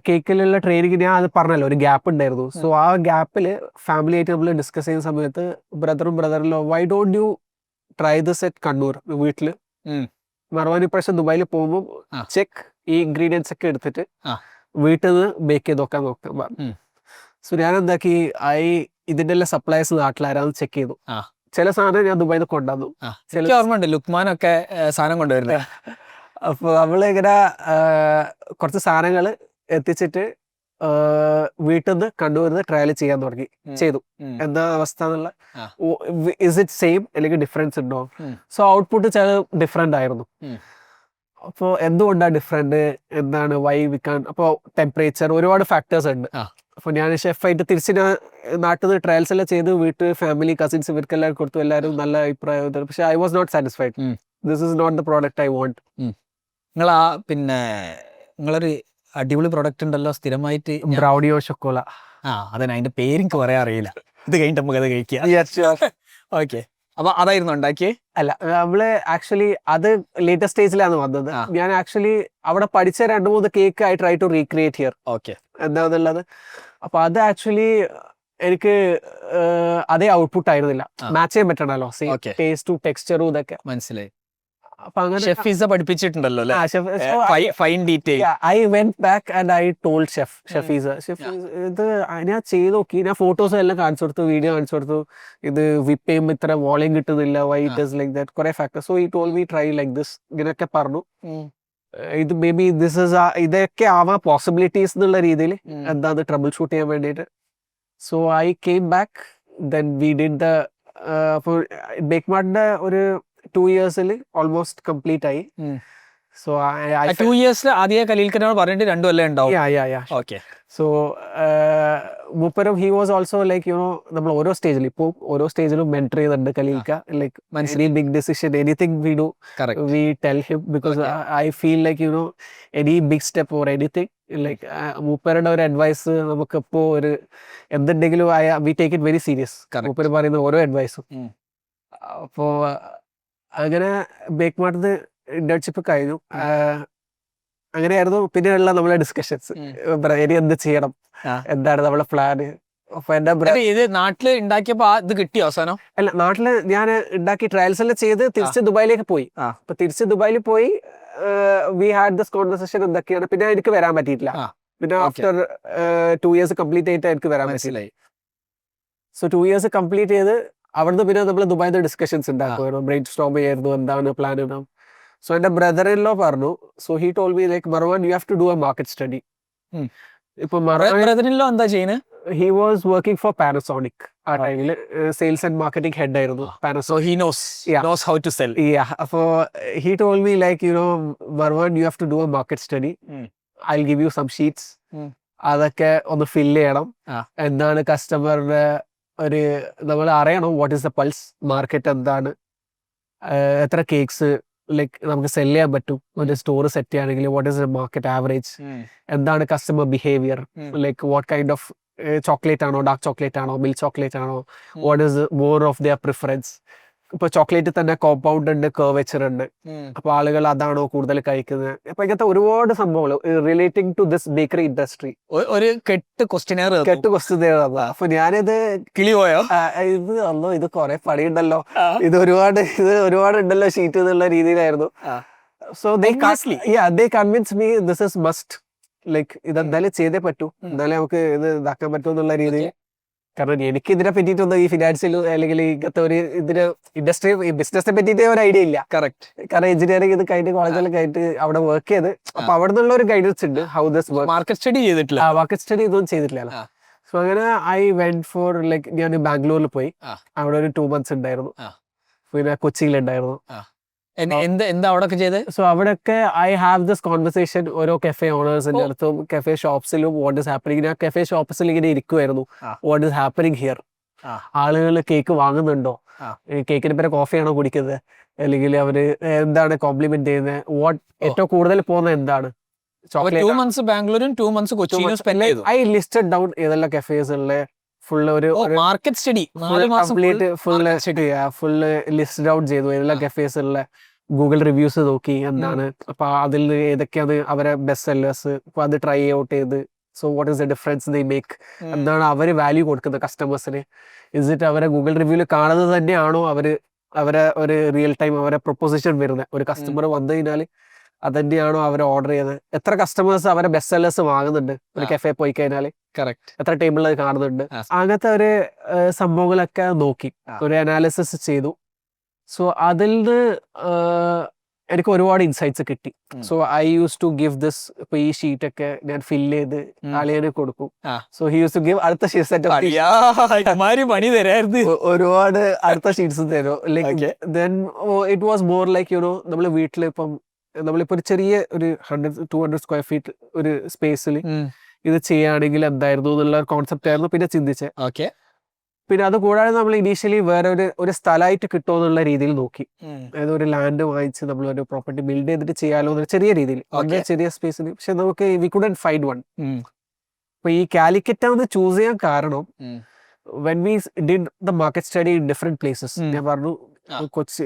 കേക്കിലുള്ള ട്രെയിനിങ് ഞാൻ അത് പറഞ്ഞല്ലോ ഒരു ഗ്യാപ്പ് ഉണ്ടായിരുന്നു. സോ ആ ഗ്യാപ്പിൽ ഫാമിലി ആയിട്ട് നമ്മൾ ഡിസ്കസ് ചെയ്യുന്ന സമയത്ത് ബ്രദറിലോ why don't you try this at Kannur വീട്ടില്. മർവാൻ ഇപ്രാവശ്യം ദുബായിൽ പോകുമ്പോൾ ചെക്ക് ഈ ഇൻഗ്രീഡിയൻസ് ഒക്കെ എടുത്തിട്ട് വീട്ടിൽ നിന്ന് ബേക്ക് ചെയ്ത് നോക്കാൻ നോക്കാം. സോ ഞാൻ എന്താക്കി ഇതിന്റെ എല്ലാം സപ്ലൈസ് നാട്ടിലാരാന്ന് ചെക്ക് ചെയ്തു. ആ. ചില സാധനം ഞാൻ ദുബായിൽ നിന്ന് കൊണ്ടുവന്നു. എനിക്ക് ഓർമ്മയുണ്ട് ലുക്മാനൊക്കെ സാധനം കൊണ്ടുവരുന്നത്. അപ്പോൾ നമ്മളിങ്ങനെ കുറച്ച് സാധനങ്ങൾ എത്തിച്ചിട്ട് വീട്ടിൽ നിന്ന് കണ്ണൂരിൽ ട്രയൽ ചെയ്യാൻ തുടങ്ങി. ചെയ്തു എന്താ അവസ്ഥ എന്നുള്ള, ഇസ് ഇറ്റ് സെയിം അല്ലെങ്കിൽ ഡിഫറൻസ് ഉണ്ടോ? സോ ഔട്ട്പുട്ട് ചില ഡിഫറെന്റ് ആയിരുന്നു. അപ്പോൾ എന്തുകൊണ്ടാണ് ഡിഫറെന്റ്, എന്താണ് വൈ വിക്കാൻ, അപ്പോൾ ടെമ്പറേച്ചർ, ഒരുപാട് ഫാക്ടേഴ്സ് ഉണ്ട്. അപ്പോൾ ഞാൻ ഷെഫായിട്ട് തിരിച്ച് ഞാൻ നാട്ടിൽ നിന്ന് ട്രയൽസ് എല്ലാം ചെയ്ത് വീട്ടിൽ ഫാമിലി കസിൻസ് ഇവർക്കെല്ലാം കൊടുത്തു. എല്ലാവരും നല്ല അഭിപ്രായം. പക്ഷെ I was not satisfied. This is not the product I want. നിങ്ങൾ പിന്നെ നിങ്ങളൊരു അടിപൊളി പ്രൊഡക്റ്റ് ഉണ്ടല്ലോ സ്ഥിരമായിട്ട്, ബ്രൗണിയോ ഷൊക്കോല. അതന്നെ, അതിന്റെ പേര് എനിക്ക് പറയാൻ അറിയില്ല. ഇത് കഴിഞ്ഞിട്ട് നമുക്ക് അത് കഴിക്കാം. ഓക്കെ, അപ്പൊ അതായിരുന്നു ഉണ്ടാക്കിയേ? അല്ല, നമ്മള് ആക്ച്വലി അത് ലേറ്റസ്റ്റ് സ്റ്റേജിലാണ് വന്നത്. ഞാൻ ആക്ച്വലി അവിടെ പഠിച്ച 2-3 cake I try to recreate here. Okay, എന്താന്നുള്ളത്. അപ്പൊ അത് ആക്ച്വലി എനിക്ക് അതേ ഔട്ട്പുട്ട് ആയിരുന്നില്ല. മാച്ച് ചെയ്യാൻ പറ്റണല്ലോ, ടേസ്റ്റും ടെക്സ്ചറും ഇതൊക്കെ. മനസ്സിലായി. അപ്പൊ അങ്ങനെ ഷെഫ് പിസ്സ പഠിപ്പിച്ചിട്ടുണ്ടല്ലോ അല്ലേ? Fine detail. I went back and I told chef ഇത് ഞാൻ ചെയ്ത് നോക്കി. ഞാൻ ഫോട്ടോസ് എല്ലാം കാണിച്ചു കൊടുത്തു, വീഡിയോ കാണിച്ചു കൊടുത്തു. ഇത് വിപ്പ് ചെയ്യുമ്പോൾ ഇത്ര വോളിയം കിട്ടുന്നില്ല, why it is like that, കുറെ ഫാക്ടർ. സോ ഈ told me try like this, ഇങ്ങനെയൊക്കെ പറഞ്ഞു. ഇത് മേ ബി ദിസ് ഇസ് ഇതൊക്കെ ആവാം പോസിബിലിറ്റീസ് എന്നുള്ള രീതിയിൽ എന്താ ട്രബിൾ ഷൂട്ട് ചെയ്യാൻ വേണ്ടിയിട്ട്. So I came back, then we did the bake മാർട്ടിന്റെ ഒരു 2 yearsല് ഓൾമോസ്റ്റ് കംപ്ലീറ്റ് ആയി. സോ 2 years ആദ്യ കലീൽക്കനോട് പറഞ്ഞിട്ട് 2 കൊല്ലം ഉണ്ടാവും. ഓക്കെ. സോ മൂപ്പരും ഹി വാസ് ഓൾസോ ലൈക്ക് നമ്മൾ ഓരോ സ്റ്റേജിലും മെന്റർ ചെയ്യുന്നുണ്ട് കലീൽക്ക. Like big decision, anything we do we tell him, because I feel like any big step or anything like മൂപ്പരുടെ ഒരു അഡ്വൈസ് നമുക്ക് ഇപ്പോ ഒരു എന്തുണ്ടെങ്കിലും we take it very serious. മൂപ്പര് പറയുന്ന ഓരോ അഡ്വൈസും. അപ്പോ അങ്ങനെ ബേക്ക് മാർട്ടിന് ഇന്റേൺഷിപ്പ് കഴിഞ്ഞു. അങ്ങനെയായിരുന്നു പിന്നെയുള്ള നമ്മളെ ഡിസ്കഷൻസ്. ഇനി എന്ത് ചെയ്യണം, എന്താണ് നമ്മളെ പ്ലാന്. അപ്പൊ എന്റെ ഇത് നാട്ടില് ഉണ്ടാക്കിയപ്പോ ഇത് കിട്ടിയോ അവസാനം? അല്ല, നാട്ടില് ഞാൻ ഉണ്ടാക്കി ട്രയൽസ് എല്ലാം ചെയ്ത് തിരിച്ച് ദുബായിലേക്ക് പോയി. അപ്പൊ തിരിച്ച് ദുബായിൽ പോയി വി ഹാഡ് ദിസ് കോൺവെർസേഷൻ എന്തൊക്കെയാണ്. പിന്നെ എനിക്ക് വരാൻ പറ്റിയിട്ടില്ല. പിന്നെ ആഫ്റ്റർ 2 years കംപ്ലീറ്റ് ആയിട്ട് എനിക്ക് വരാൻ പറ്റില്ല. സോ 2 years കംപ്ലീറ്റ് ചെയ്ത് അവിടുന്ന് പിന്നെ നമ്മൾ ദുബായിന്റെ ഡിസ്കഷൻസ് ഉണ്ടാക്കുമായിരുന്നു, ബ്രെയിൻ സ്റ്റോം ചെയ്യായിരുന്നു, എന്താണ് പ്ലാൻ ഉണ്ടാവും. സോ എന്റെ ബ്രദർ ഇൻ ലോ പറഞ്ഞു, so he told me like Marwan you have to do a market study. ഇപ്പൊ എന്താ ചെയ്യുന്നത്? He was working for Panasonic. ആ ടൈമില് സെയിൽസ് ആൻഡ് മാർക്കറ്റിംഗ് ഹെഡ് ആയിരുന്നു. അപ്പോ he told me like Marwan you have to do a market study. I will give you some sheets. അതൊക്കെ ഒന്ന് fill ചെയ്യണം. എന്താണ് കസ്റ്റമറുടെ ഒരു നമ്മൾ അറിയണം, what is the pulse market, എന്താണ് എത്ര കേക്ക്സ് ലൈക്ക് നമുക്ക് സെല് ചെയ്യാൻ പറ്റും ഒരു സ്റ്റോർ സെറ്റ് ചെയ്യുകയാണെങ്കിൽ, what is the market average, എന്താണ് customer behaviour, like what kind of chocolate ആണോ, ഡാർക്ക് ചോക്ലേറ്റ് ആണോ, മിൽക്ക് ചോക്ലേറ്റ് ആണോ, what is more of their preference. ഇപ്പൊ ചോക്ലേറ്റ് തന്നെ കോമ്പൗണ്ട് ഉണ്ട്, കർവേച്ചർ ഉണ്ട്. അപ്പൊ ആളുകൾ അതാണോ കൂടുതൽ കഴിക്കുന്നത്. അപ്പൊ ഇങ്ങനത്തെ ഒരുപാട് സംഭവങ്ങൾ relating to this bakery industry. ഒരു കെട്ട് ക്വസ്റ്റ്യൻ. അപ്പൊ ഞാനിത് കിളിപോയോ, ഇത് കുറെ പണിയുണ്ടല്ലോ, ഇത് ഒരുപാട് ഉണ്ടല്ലോ ഷീറ്റ് എന്നുള്ള രീതിയിലായിരുന്നു. So they convince me this is must, like ഇതെന്തായാലും ചെയ്തേ പറ്റൂ, എന്തായാലും നമുക്ക് ഇത് ഇതാക്കാൻ പറ്റൂ എന്നുള്ള രീതിയിൽ. കാരണം എനിക്ക് ഇതിനെ പറ്റിയിട്ടൊന്നും ഈ ഫിനാൻഷ്യലും അല്ലെങ്കിൽ ഇങ്ങനത്തെ ഒരു ഇതിന് ഇൻഡസ്ട്രി ബിസിനസിനെ പറ്റിയിട്ട് ഒരു ഐഡിയ ഇല്ല. കറക്റ്റ്. കാരണം എഞ്ചിനീയറിംഗ് ഇത് കഴിഞ്ഞ് കോളേജിൽ കഴിഞ്ഞിട്ട് അവിടെ വർക്ക് ചെയ്ത്, അപ്പൊ അവിടെ നിന്നുള്ള ഒരു ഗൈഡൻസ് ഉണ്ട്. ഹൗ ദിസ് മാർക്കറ്റ് സ്റ്റഡി ചെയ്തിട്ടില്ല, മാർക്കറ്റ് സ്റ്റഡി ഇതൊന്നും ചെയ്തിട്ടില്ല. സോ അങ്ങനെ ഐ വെന്റ് ഫോർ ലൈക്ക് ഞാൻ ബാംഗ്ലൂരിൽ പോയി. അവിടെ ഒരു 2 months ഉണ്ടായിരുന്നു. പിന്നെ കൊച്ചിയിലുണ്ടായിരുന്നു. എന്താ അവിടെ ചെയ്ത്? സോ അവിടെയൊക്കെ ഐ ഹാവ് ദിസ് കോൺവെർസേഷൻ ഓരോ കഫേ ഓണേഴ്സിന്റെ അടുത്തും കഫേ ഷോപ്സിലും വാട്ട് ഇസ് ഹാപ്പനിങ്. ഞാൻ കഫേ ഷോപ്സിൽ ഇങ്ങനെ ഇരിക്കുമായിരുന്നു, വാട്ട് ഇസ് ഹാപ്പനിങ് ഹിയർ, ആളുകൾ കേക്ക് വാങ്ങുന്നുണ്ടോ, കേക്കിന് പേരെ കോഫിയാണോ കുടിക്കുന്നത്, അല്ലെങ്കിൽ അവര് എന്താണ് കോംപ്ലിമെന്റ് ചെയ്യുന്നത്, വാട്ട് ഏറ്റവും കൂടുതൽ പോകുന്നത് എന്താണ്. 2 months ബാംഗ്ലൂരും 2 months കൊച്ചിയിലും സ്പെൻഡ് ചെയ്തു. ഐ ലിസ്റ്റഡ് ഡൗൺ ഏതെല്ലാം കഫേസ് ഉള്ള ഫുള്ള് ഒരു market study full list out ചെയ്തു. ഏതെല്ലാം കഫേസ് ഉള്ള ഗൂഗിൾ റിവ്യൂസ് നോക്കി എന്താണ്, അപ്പൊ അതിൽ ഏതൊക്കെയാണ് അവരെ ബെസ്റ്റ് സെല്ലേഴ്സ്, അപ്പൊ അത് ട്രൈ ഔട്ട് ചെയ്ത്. So what is the difference they make, എന്താണ് അവര് വാല്യൂ കൊടുക്കുന്നത് കസ്റ്റമേഴ്സിന്. ഇസ് ഇറ്റ് അവരെ ഗൂഗിൾ റിവ്യൂല് കാണുന്നത് തന്നെയാണോ അവരെ ഒരു റിയൽ ടൈം അവരെ പ്രൊപ്പോസിഷൻ വരുന്നത്. ഒരു കസ്റ്റമർ വന്നു കഴിഞ്ഞാൽ അതന്നെയാണോ അവർ ഓർഡർ ചെയ്തത്. എത്ര കസ്റ്റമേഴ്സ് അവരെ ബെസ്റ്റ് സെല്ലേഴ്സ് വാങ്ങുന്നുണ്ട് ഒരു കഫേ പോയി കഴിഞ്ഞാൽ. കറക്റ്റ്. എത്ര ടേബിളിൽ കാണുന്നുണ്ട്, അങ്ങനത്തെ ഒരു സംഭവങ്ങളൊക്കെ നോക്കി ഒരു അനാലിസിസ് ചെയ്തു. സോ അതിൽ നിന്ന് എനിക്ക് ഒരുപാട് ഇൻസൈറ്റ്സ് കിട്ടി. So I use to give this, ഇപ്പൊ ഈ ഷീറ്റ് ഒക്കെ ഞാൻ ഫില്ല് ചെയ്ത് ആളിയനെ കൊടുക്കും. So he use to give അടുത്ത സെറ്റ് പണി തരായിരുന്നു. ഒരുപാട് അടുത്ത ഷീറ്റ്സ് തരും. Like then it was more like you know നമ്മൾ വീട്ടിൽ ഇപ്പം നമ്മളിപ്പോ ഒരു ചെറിയ ഒരു 100-200 സ്ക്വയർ ഫീറ്റ് ഒരു സ്പേസിൽ ഇത് ചെയ്യുകയാണെങ്കിൽ എന്തായിരുന്നു എന്നുള്ള കോൺസെപ്റ്റ് ആയിരുന്നു പിന്നെ ചിന്തിച്ചത്. ഓക്കെ. പിന്നെ അത് കൂടാതെ നമ്മൾ ഇനീഷ്യലി വേറെ ഒരു സ്ഥലമായിട്ട് കിട്ടുമോ എന്നുള്ള രീതിയിൽ നോക്കി. അതായത് ഒരു ലാൻഡ് വാങ്ങിച്ച് നമ്മളൊരു പ്രോപ്പർട്ടി ബിൽഡ് ചെയ്തിട്ട് ചെയ്യാലോ എന്നൊരു ചെറിയ രീതിയിൽ, വളരെ ചെറിയ സ്പേസിൽ. പക്ഷെ നമുക്ക് വി കുഡന്റ് ഫൈൻഡ് വൺ. അപ്പൊ ഈ കാലിക്കറ്റ് ഒന്ന് ചൂസ് ചെയ്യാൻ കാരണം when we did the market study in different places, ഞാൻ പറഞ്ഞു കൊച്ചി,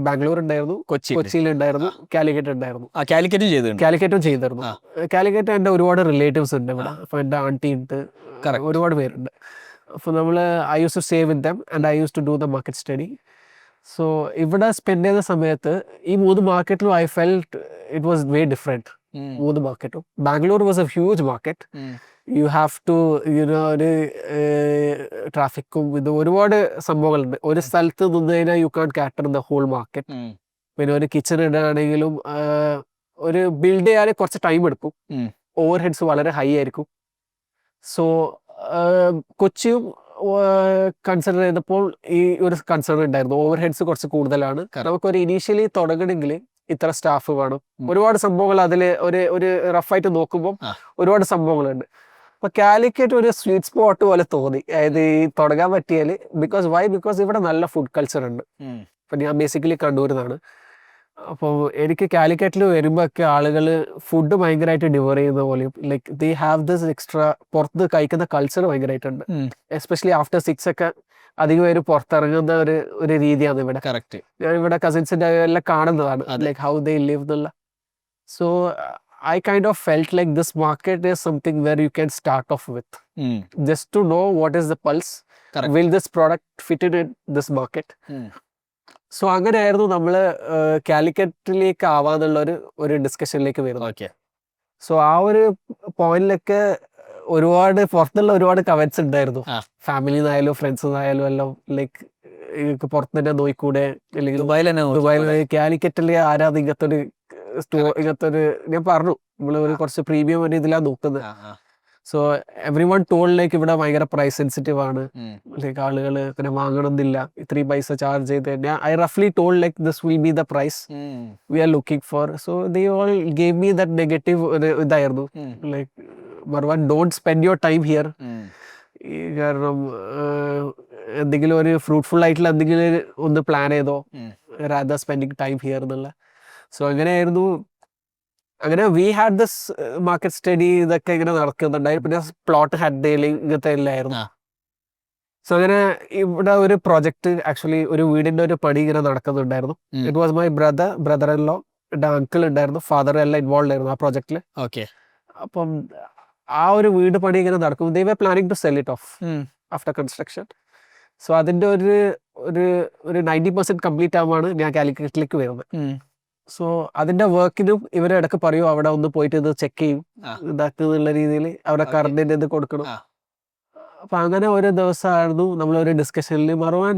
ബാംഗ്ലൂർ ഉണ്ടായിരുന്നു, കൊച്ചിയിൽ ഉണ്ടായിരുന്നു, കാലിക്കറ്റ് ഉണ്ടായിരുന്നു. കാലിക്കറ്റും ചെയ്തിരുന്നു. കാലിക്കറ്റ് എൻ്റെ ഒരുപാട് റിലേറ്റീവ്സ് ഉണ്ട് ഇവിടെ. അപ്പൊ എൻ്റെ ആന്റി ഉണ്ട്, ഒരുപാട് പേരുണ്ട്. അപ്പോൾ നമ്മൾ I use to stay with them and I use to do the market study. So ഇവിടെ സ്പെൻഡ് ചെയ്ത സമയത്ത് ഈ 3 മാർക്കറ്റിലും I felt it was way different. 3 മാർക്കറ്റും. Bangalore was a huge market. You have to you know ഒരു ട്രാഫിക്കും ഇത് ഒരുപാട് സംഭവങ്ങളുണ്ട്. ഒരു സ്ഥലത്ത് നിന്ന് കഴിഞ്ഞാൽ you can cater the whole market. പിന്നെ ഒരു കിച്ചൺ ഇടുകയാണെങ്കിലും ഒരു ബിൽഡ് ചെയ്യാൻ കുറച്ച് ടൈം എടുക്കും. ഓവർ ഹെഡ്സ് വളരെ ഹൈ ആയിരിക്കും. സോ കൊച്ചിയും കൺസിഡർ ചെയ്തപ്പോൾ ഈ ഒരു കൺസേൺ ഉണ്ടായിരുന്നു, ഓവർ ഹെഡ്സ് കുറച്ച് കൂടുതലാണ്. നമുക്കൊരു ഇനീഷ്യലി തുടങ്ങണമെങ്കിൽ ഇത്ര സ്റ്റാഫ് വേണം, ഒരുപാട് സംഭവങ്ങൾ അതിൽ ഒരു റഫായിട്ട് നോക്കുമ്പോൾ ഒരുപാട് സംഭവങ്ങളുണ്ട്. അപ്പൊ കാലിക്കറ്റ് ഒരു സ്വീറ്റ് സ്പോട്ട് പോലെ തോന്നി, അതായത് ഈ തുടങ്ങാൻ പറ്റിയാൽ. ബിക്കോസ് ഇവിടെ നല്ല ഫുഡ് കൾച്ചർ ഉണ്ട്. അപ്പൊ ഞാൻ ബേസിക്കലി കണ്ണൂരിന്നാണ്. അപ്പോൾ എനിക്ക് കാലിക്കറ്റിൽ വരുമ്പോൾ ഒക്കെ ആളുകൾ ഫുഡ് ഭയങ്കരമായിട്ട് ഡിവർ ചെയ്യുന്ന പോലെയും like they have this extra പുറത്ത് കഴിക്കുന്ന കൾച്ചർ ഭയങ്കരമായിട്ടുണ്ട്. എസ്പെഷ്യലി ആഫ്റ്റർ 6 ഒക്കെ അധികം പേര് പുറത്തിറങ്ങുന്ന ഒരു രീതിയാണ് ഇവിടെ. കറക്റ്റ്. ഞാൻ ഇവിടെ കസിൻസിന്റെ എല്ലാം കാണുന്നതാണ് ലൈക്ക് ഹൗ ദേ ലിവ് എന്നുള്ള. So I kind of felt like this market is something where you can start off with just to know what is the pulse, will this product fitted in this market. So അങ്ങനെയായിരുന്നു നമ്മൾ കാലിക്കറ്റിലേക്ക് ആവാന്നുള്ള ഒരു ഡിസ്കഷനിലേക്ക് വരുന്നത്. So ആ ഒരു പോയിന്റിലൊക്കെ ഒരുപാട് പുറത്തുള്ള ഒരുപാട് comments ഉണ്ടായിരുന്നു. ഫാമിലി നിന്നായാലും ഫ്രണ്ട്സ് നിന്നായാലും എല്ലാം ലൈക്ക് പുറത്ത് തന്നെ നോയിക്കൂടെ, അല്ലെങ്കിൽ ദുബായിൽ കാലിക്കറ്റിലെ ആരാധന ഇങ്ങനത്തെ ഒരു ഞാൻ പറഞ്ഞു നമ്മള് ഒരു കുറച്ച് പ്രീമിയം ഒരു ഇതിലാണ് നോക്കുന്നത്. So every one told like ഇവിടെ ഭയങ്കര പ്രൈസ് സെൻസിറ്റീവ് ആണ്, ലൈക്ക് ആളുകൾ അങ്ങനെ വാങ്ങണമെന്നില്ല, 3 പൈസ ചാർജ് ചെയ്ത് തന്നെ. ഐ റഫ്ലി told like this will be the price we are looking for. So they all gave me that negative ഇതായിരുന്നു, like Marwan don't spend your time here. കാരണം എന്തെങ്കിലും ഒരു ഫ്രൂട്ട്ഫുൾ ആയിട്ടുള്ള എന്തെങ്കിലും ഒന്ന് പ്ലാൻ ചെയ്തോ, റാദർ സ്പെൻഡിങ് ടൈം ഹിയർ എന്നുള്ള. സോ അങ്ങനെയായിരുന്നു. അങ്ങനെ we had this market study ഇതൊക്കെ ഇങ്ങനെ നടക്കുന്നുണ്ടായി. പിന്നെ പ്ലോട്ട് ഹെഡ് ഡീലിംഗ് ഇങ്ങനത്തെ എല്ലായിരുന്നു. സോ അങ്ങനെ ഇവിടെ ഒരു പ്രോജക്റ്റ് ആക്ച്വലി ഒരു വീടിന്റെ ഒരു പണി ഇങ്ങനെ നടക്കുന്നുണ്ടായിരുന്നു. It was my brother in law, എൻ്റെ അങ്കിൾ ഉണ്ടായിരുന്നു, ഫാദർ എല്ലാം ഇൻവോൾവ് ആയിരുന്നു ആ പ്രോജക്റ്റില്. അപ്പം ആ ഒരു വീട് പണി ഇങ്ങനെ നടക്കും. They were planning to sell it off after construction. So അതിന്റെ ഒരു 90% കംപ്ലീറ്റ് ആവുകയാണ് ഞാൻ കാലിക്കറ്റിലേക്ക് വരുന്നത്. സോ അതിന്റെ വർക്കിനും ഇവരെ ഇടയ്ക്ക് പറയൂ അവിടെ ഒന്ന് പോയിട്ട് ഇത് ചെക്ക് ചെയ്യും ഇതാക്കുന്നുള്ള രീതിയിൽ അവിടെ കറണ്ടിന്റെ ഇത് കൊടുക്കണം. അപ്പൊ അങ്ങനെ ഒരു ദിവസമായിരുന്നു നമ്മളൊരു ഡിസ്കഷനിൽ Marwan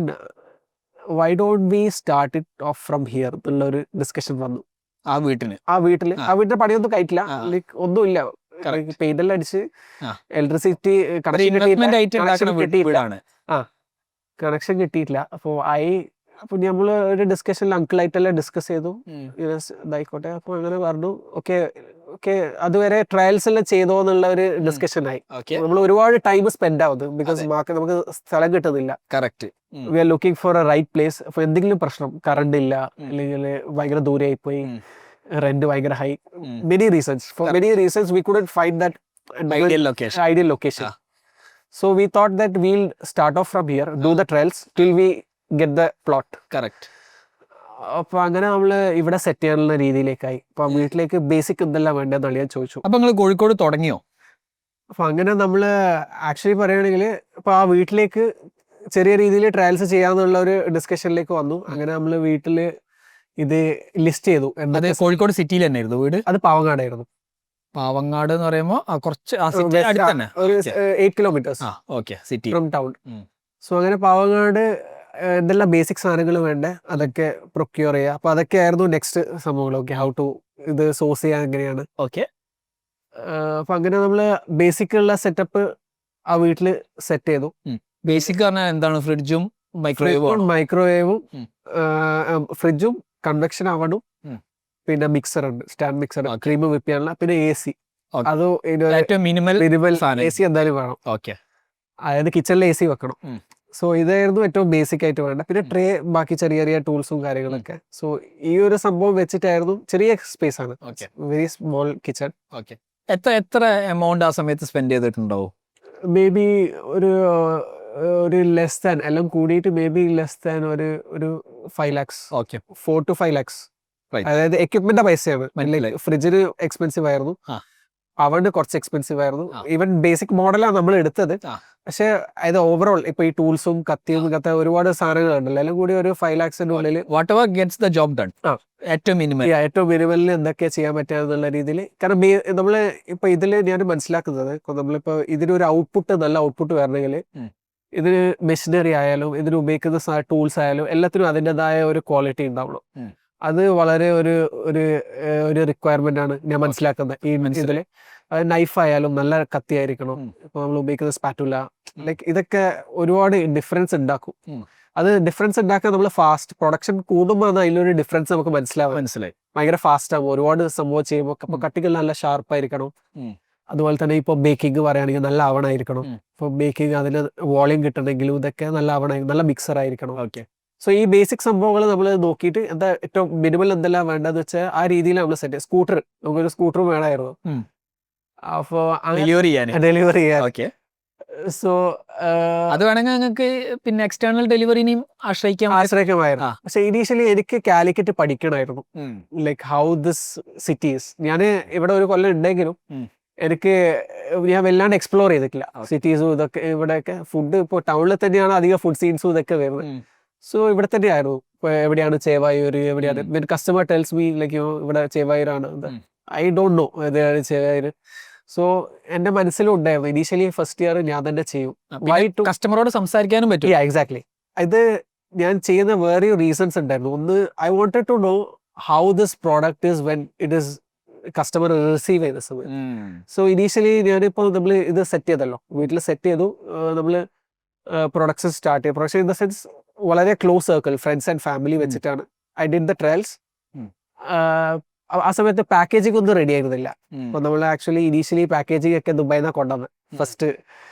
why don't we start it off from here എന്നുള്ള ഒരു ഡിസ്കഷൻ വന്നു. ആ വീട്ടില് പണിയൊന്നും കഴിക്കില്ല, ലൈക്ക് ഒന്നുമില്ല, പെയിന്റ് എല്ലാം അടിച്ച് ഇലക്ട്രിസിറ്റി കണക്ഷൻ കിട്ടിയിട്ടില്ല. അപ്പൊ നമ്മള് ഒരു ഡിസ്കഷനിൽ അങ്കിളായിട്ടെല്ലാം ഡിസ്കസ് ചെയ്തു, ഇതായിക്കോട്ടെ. അപ്പൊ അങ്ങനെ പറഞ്ഞു ഓക്കെ അതുവരെ ട്രയൽസ് എല്ലാം ചെയ്തോ എന്നുള്ള ഒരു ഡിസ്കഷൻ ആയി. നമ്മൾ ഒരുപാട് ടൈം സ്പെൻഡ് ആവുന്നത് ബിക്കോസ് നമുക്ക് സ്ഥലം കിട്ടുന്നില്ല. We are looking for a right place. അപ്പൊ എന്തെങ്കിലും പ്രശ്നം, കറണ്ട് ഇല്ല, അല്ലെങ്കിൽ ഭയങ്കര ദൂരെ ആയിപ്പോയി, റെന്റ് ഭയങ്കര high, many reasons V couldn't find that ideal location. So we thought that wheel start of from here, do the trials till V get the plot. Correct. അപ്പൊ അങ്ങനെ നമ്മള് ഇവിടെ സെറ്റ് ചെയ്യാനുള്ള രീതിയിലേക്കായി. അപ്പൊ വീട്ടിലേക്ക് ബേസിക് എന്തെല്ലാം വേണ്ടതെന്ന് ഞാൻ ചോദിച്ചു. അപ്പൊ നിങ്ങൾ കോഴിക്കോട് തുടങ്ങിയോ? അപ്പൊ അങ്ങനെ നമ്മള് ആക്ച്വലി പറയുകയാണെങ്കിൽ ഇപ്പൊ ആ വീട്ടിലേക്ക് ചെറിയ രീതിയിൽ ട്രയൽസ് ചെയ്യാന്നുള്ള ഒരു ഡിസ്കഷനിലേക്ക് വന്നു. അങ്ങനെ നമ്മള് വീട്ടില് ഇത് ലിസ്റ്റ് ചെയ്തു. കോഴിക്കോട് സിറ്റിയിൽ തന്നെയായിരുന്നു വീട്? അത് പാവങ്ങാടായിരുന്നു. പാവങ്ങാട് എന്ന് പറയുമ്പോൾ കുറച്ച് ആ സിറ്റി അടുത്ത് തന്നെ ഒരു 8 കിലോമീറ്റേഴ്സ് ആ okay city from town. So അങ്ങനെ പാവങ്ങാട് എന്തെല്ലാം ബേസിക് സാധനങ്ങൾ വേണ്ടേ അതൊക്കെ പ്രൊക്യൂർ ചെയ്യുക. അപ്പൊ അതൊക്കെ ആയിരുന്നു നെക്സ്റ്റ് സംഭവങ്ങൾ. ഓക്കെ, ഹൗ ടു ഇത് സോഴ്സ് ചെയ്യാൻ എങ്ങനെയാണ്. ഓക്കെ അപ്പൊ അങ്ങനെ നമ്മള് ബേസിക് ഉള്ള സെറ്റപ്പ് ആ വീട്ടില് സെറ്റ് ചെയ്തു. ബേസിക് പറഞ്ഞാൽ എന്താണ്? ഫ്രിഡ്ജും മൈക്രോവേവും ഫ്രിഡ്ജും കൺവെക്ഷൻ അവണും പിന്നെ മിക്സർ ഉണ്ട്, സ്റ്റാൻഡ് മിക്സർ, ക്രീം വിപ്പ് ചെയ്യാനുള്ള, പിന്നെ AC. അത് ഏറ്റവും മിനിമൽ AC എന്തായാലും വേണം. ഓക്കെ, അതായത് കിച്ചണിൽ AC വെക്കണം. സോ ഇതായിരുന്നു ഏറ്റവും ബേസിക് ആയിട്ട് വേണ്ട. പിന്നെ ട്രേ, ബാക്കി ചെറിയ ചെറിയ ടൂൾസും കാര്യങ്ങളൊക്കെ. സോ ഈ ഒരു സംഭവം വെച്ചിട്ടായിരുന്നു. ചെറിയ സ്പേസ് ആണ്, വെരി സ്മോൾ കിച്ചൺ. ഓക്കെ, എത്ര എമൗണ്ട് ആ സമയത്ത് സ്പെൻഡ് ചെയ്തിട്ടുണ്ടാവും? മേ ബി ഒരു ലെസ് ദാൻ, എല്ലാം കൂടിയിട്ട് മേ ബി ലെസ് ദാൻ ഒരു 5 lakhs. Okay, 4 to 5 lakhs. അതായത് എക്യുപ്മെന്റ് പൈസയാണ്. ഫ്രിഡ്ജിന് എക്സ്പെൻസീവ് ആയിരുന്നു, അവന് കുറച്ച് എക്സ്പെൻസീവ് ആയിരുന്നു. ഈവൻ ബേസിക് മോഡലാണ് നമ്മൾ എടുത്തത്. പക്ഷെ അത് ഓവറോൾ ഇപ്പൊ ഈ ടൂൾസും കത്തിയും ഇങ്ങനത്തെ ഒരുപാട് സാധനങ്ങളുണ്ടല്ലോ, എല്ലാം കൂടി ഒരു 5 lakhs ഉള്ളിൽ whatever gets the job done. ഏറ്റവും മിനിമലിൽ എന്തൊക്കെ ചെയ്യാൻ പറ്റുക എന്നുള്ള രീതിയിൽ. കാരണം നമ്മള് ഇപ്പൊ ഇതില് ഞാൻ മനസ്സിലാക്കുന്നത്, നമ്മളിപ്പോ ഇതിനൊരു ഔട്ട്പുട്ട്, നല്ല ഔട്ട്പുട്ട് വരണമെങ്കിൽ ഇതിന് മെഷീനറി ആയാലും ഇതിന് ഉപയോഗിക്കുന്ന ടൂൾസ് ആയാലും എല്ലാത്തിനും അതിൻ്റെതായ ഒരു ക്വാളിറ്റി ഉണ്ടാവണം. അത് വളരെ ഒരു റിക്വയർമെന്റ് ആണ് ഞാൻ മനസ്സിലാക്കുന്നത് ഈ ഇതില്. നൈഫ് ആയാലും നല്ല കത്തി ആയിരിക്കണം. ഇപ്പൊ നമ്മൾ ഉപയോഗിക്കുന്ന സ്പാറ്റുല, ലൈക്ക് ഇതൊക്കെ ഒരുപാട് ഡിഫറൻസ് ഉണ്ടാക്കും. അത് ഡിഫറൻസ് ഉണ്ടാക്കാൻ നമ്മൾ ഫാസ്റ്റ് പ്രൊഡക്ഷൻ കൂടുമ്പോൾ അതിലൊരു ഡിഫറൻസ് നമുക്ക് മനസ്സിലായി. ഭയങ്കര ഫാസ്റ്റ് ആകും ഒരുപാട് സംഭവം ചെയ്യുമ്പോൾ. അപ്പൊ കട്ടികൾ നല്ല ഷാർപ്പായിരിക്കണം. അതുപോലെ തന്നെ ഇപ്പൊ ബേക്കിംഗ് പറയുകയാണെങ്കിൽ നല്ല അവണായിരിക്കണം. ഇപ്പൊ ബേക്കിംഗ് അതിന് വോളിയം കിട്ടണമെങ്കിലും ഇതൊക്കെ നല്ല അവണായിരിക്കും, നല്ല മിക്സർ ആയിരിക്കണം. ഓക്കെ, സോ ഈ ബേസിക് സംഭവങ്ങൾ നമ്മൾ നോക്കിയിട്ട് എന്താ ഏറ്റവും മിനിമൽ എന്തെല്ലാം വേണ്ടതെന്ന് വെച്ചാൽ ആ രീതിയിൽ നമ്മൾ സെറ്റ്. സ്കൂട്ടർ, നമുക്കൊരു സ്കൂട്ടർ വേണമായിരുന്നു. അപ്പൊ ഡെലിവറി ചെയ്യാൻ. സോ അത് വേണമെങ്കിൽ നിങ്ങൾക്ക് പിന്നെ എക്സ്റ്റേണൽ ഡെലിവറിനെയും ആശ്രയിക്കാമായിരുന്നു. പക്ഷെ ഇനീഷ്യലി എനിക്ക് കാലിക്കറ്റ് പഠിക്കണമായിരുന്നു, ലൈക്ക് ഹൗ ദിസ് സിറ്റീസ്. ഞാൻ ഇവിടെ ഒരു കൊല്ലം ഉണ്ടെങ്കിലും ഞാൻ വല്ലാണ്ട് എക്സ്പ്ലോർ ചെയ്തിട്ടില്ല സിറ്റീസും ഇതൊക്കെ. ഇവിടെയൊക്കെ ഫുഡ് ഇപ്പോൾ ടൗണിൽ തന്നെയാണ് അധികം ഫുഡ് സീൻസും ഇതൊക്കെ വരുന്നത്. സോ ഇവിടെ തന്നെയായിരുന്നു. ഇപ്പൊ എവിടെയാണ് ചേവായൂർ, എവിടെയാണ് കസ്റ്റമർ ടെൽസ് മീ ലൈക്ക് ഇവിടെ ചേവായൂരാണ്. ഐ ഡോണ്ട് നോ എവിടെയാണ് ചേവായൂർ. സോ എന്റെ മനസ്സിലും ഉണ്ടായിരുന്നു ഇനീഷ്യലി ഫസ്റ്റ് ഇയർ ഞാൻ തന്നെ ചെയ്യും. കസ്റ്റമറോട് സംസാരിക്കാനും പറ്റും. എക്സാക്ട്ലി. ഇത് ഞാൻ ചെയ്യുന്ന വേറെ റീസൺസ് ഉണ്ടായിരുന്നു. ഒന്ന്, I wanted to know how this product is when it is customer receive ചെയ്ത സമയം. സോ ഇനീഷ്യലി ഞാനിപ്പോൾ നമ്മൾ ഇത് സെറ്റ് ചെയ്തല്ലോ, വീട്ടിൽ സെറ്റ് ചെയ്തു. നമ്മൾ പ്രൊഡക്ഷൻ സ്റ്റാർട്ട് ചെയ്തു. പ്രൊഡക്ഷൻ ഇൻ ദ സെൻസ് വളരെ close circle, friends and family വെച്ചിട്ടാണ് ഐ ഡിഡ് ദ ട്രയൽസ്. ആ സമയത്ത് പാക്കേജിംഗ് ഒന്നും റെഡി ആയിരുന്നില്ല. അപ്പൊ നമ്മൾ ആക്ച്വലി ഇനീഷ്യലി പാക്കേജിംഗ് ഒക്കെ ദുബായിൽ നിന്നാണ് കൊണ്ടുവന്നത് ഫസ്റ്റ്.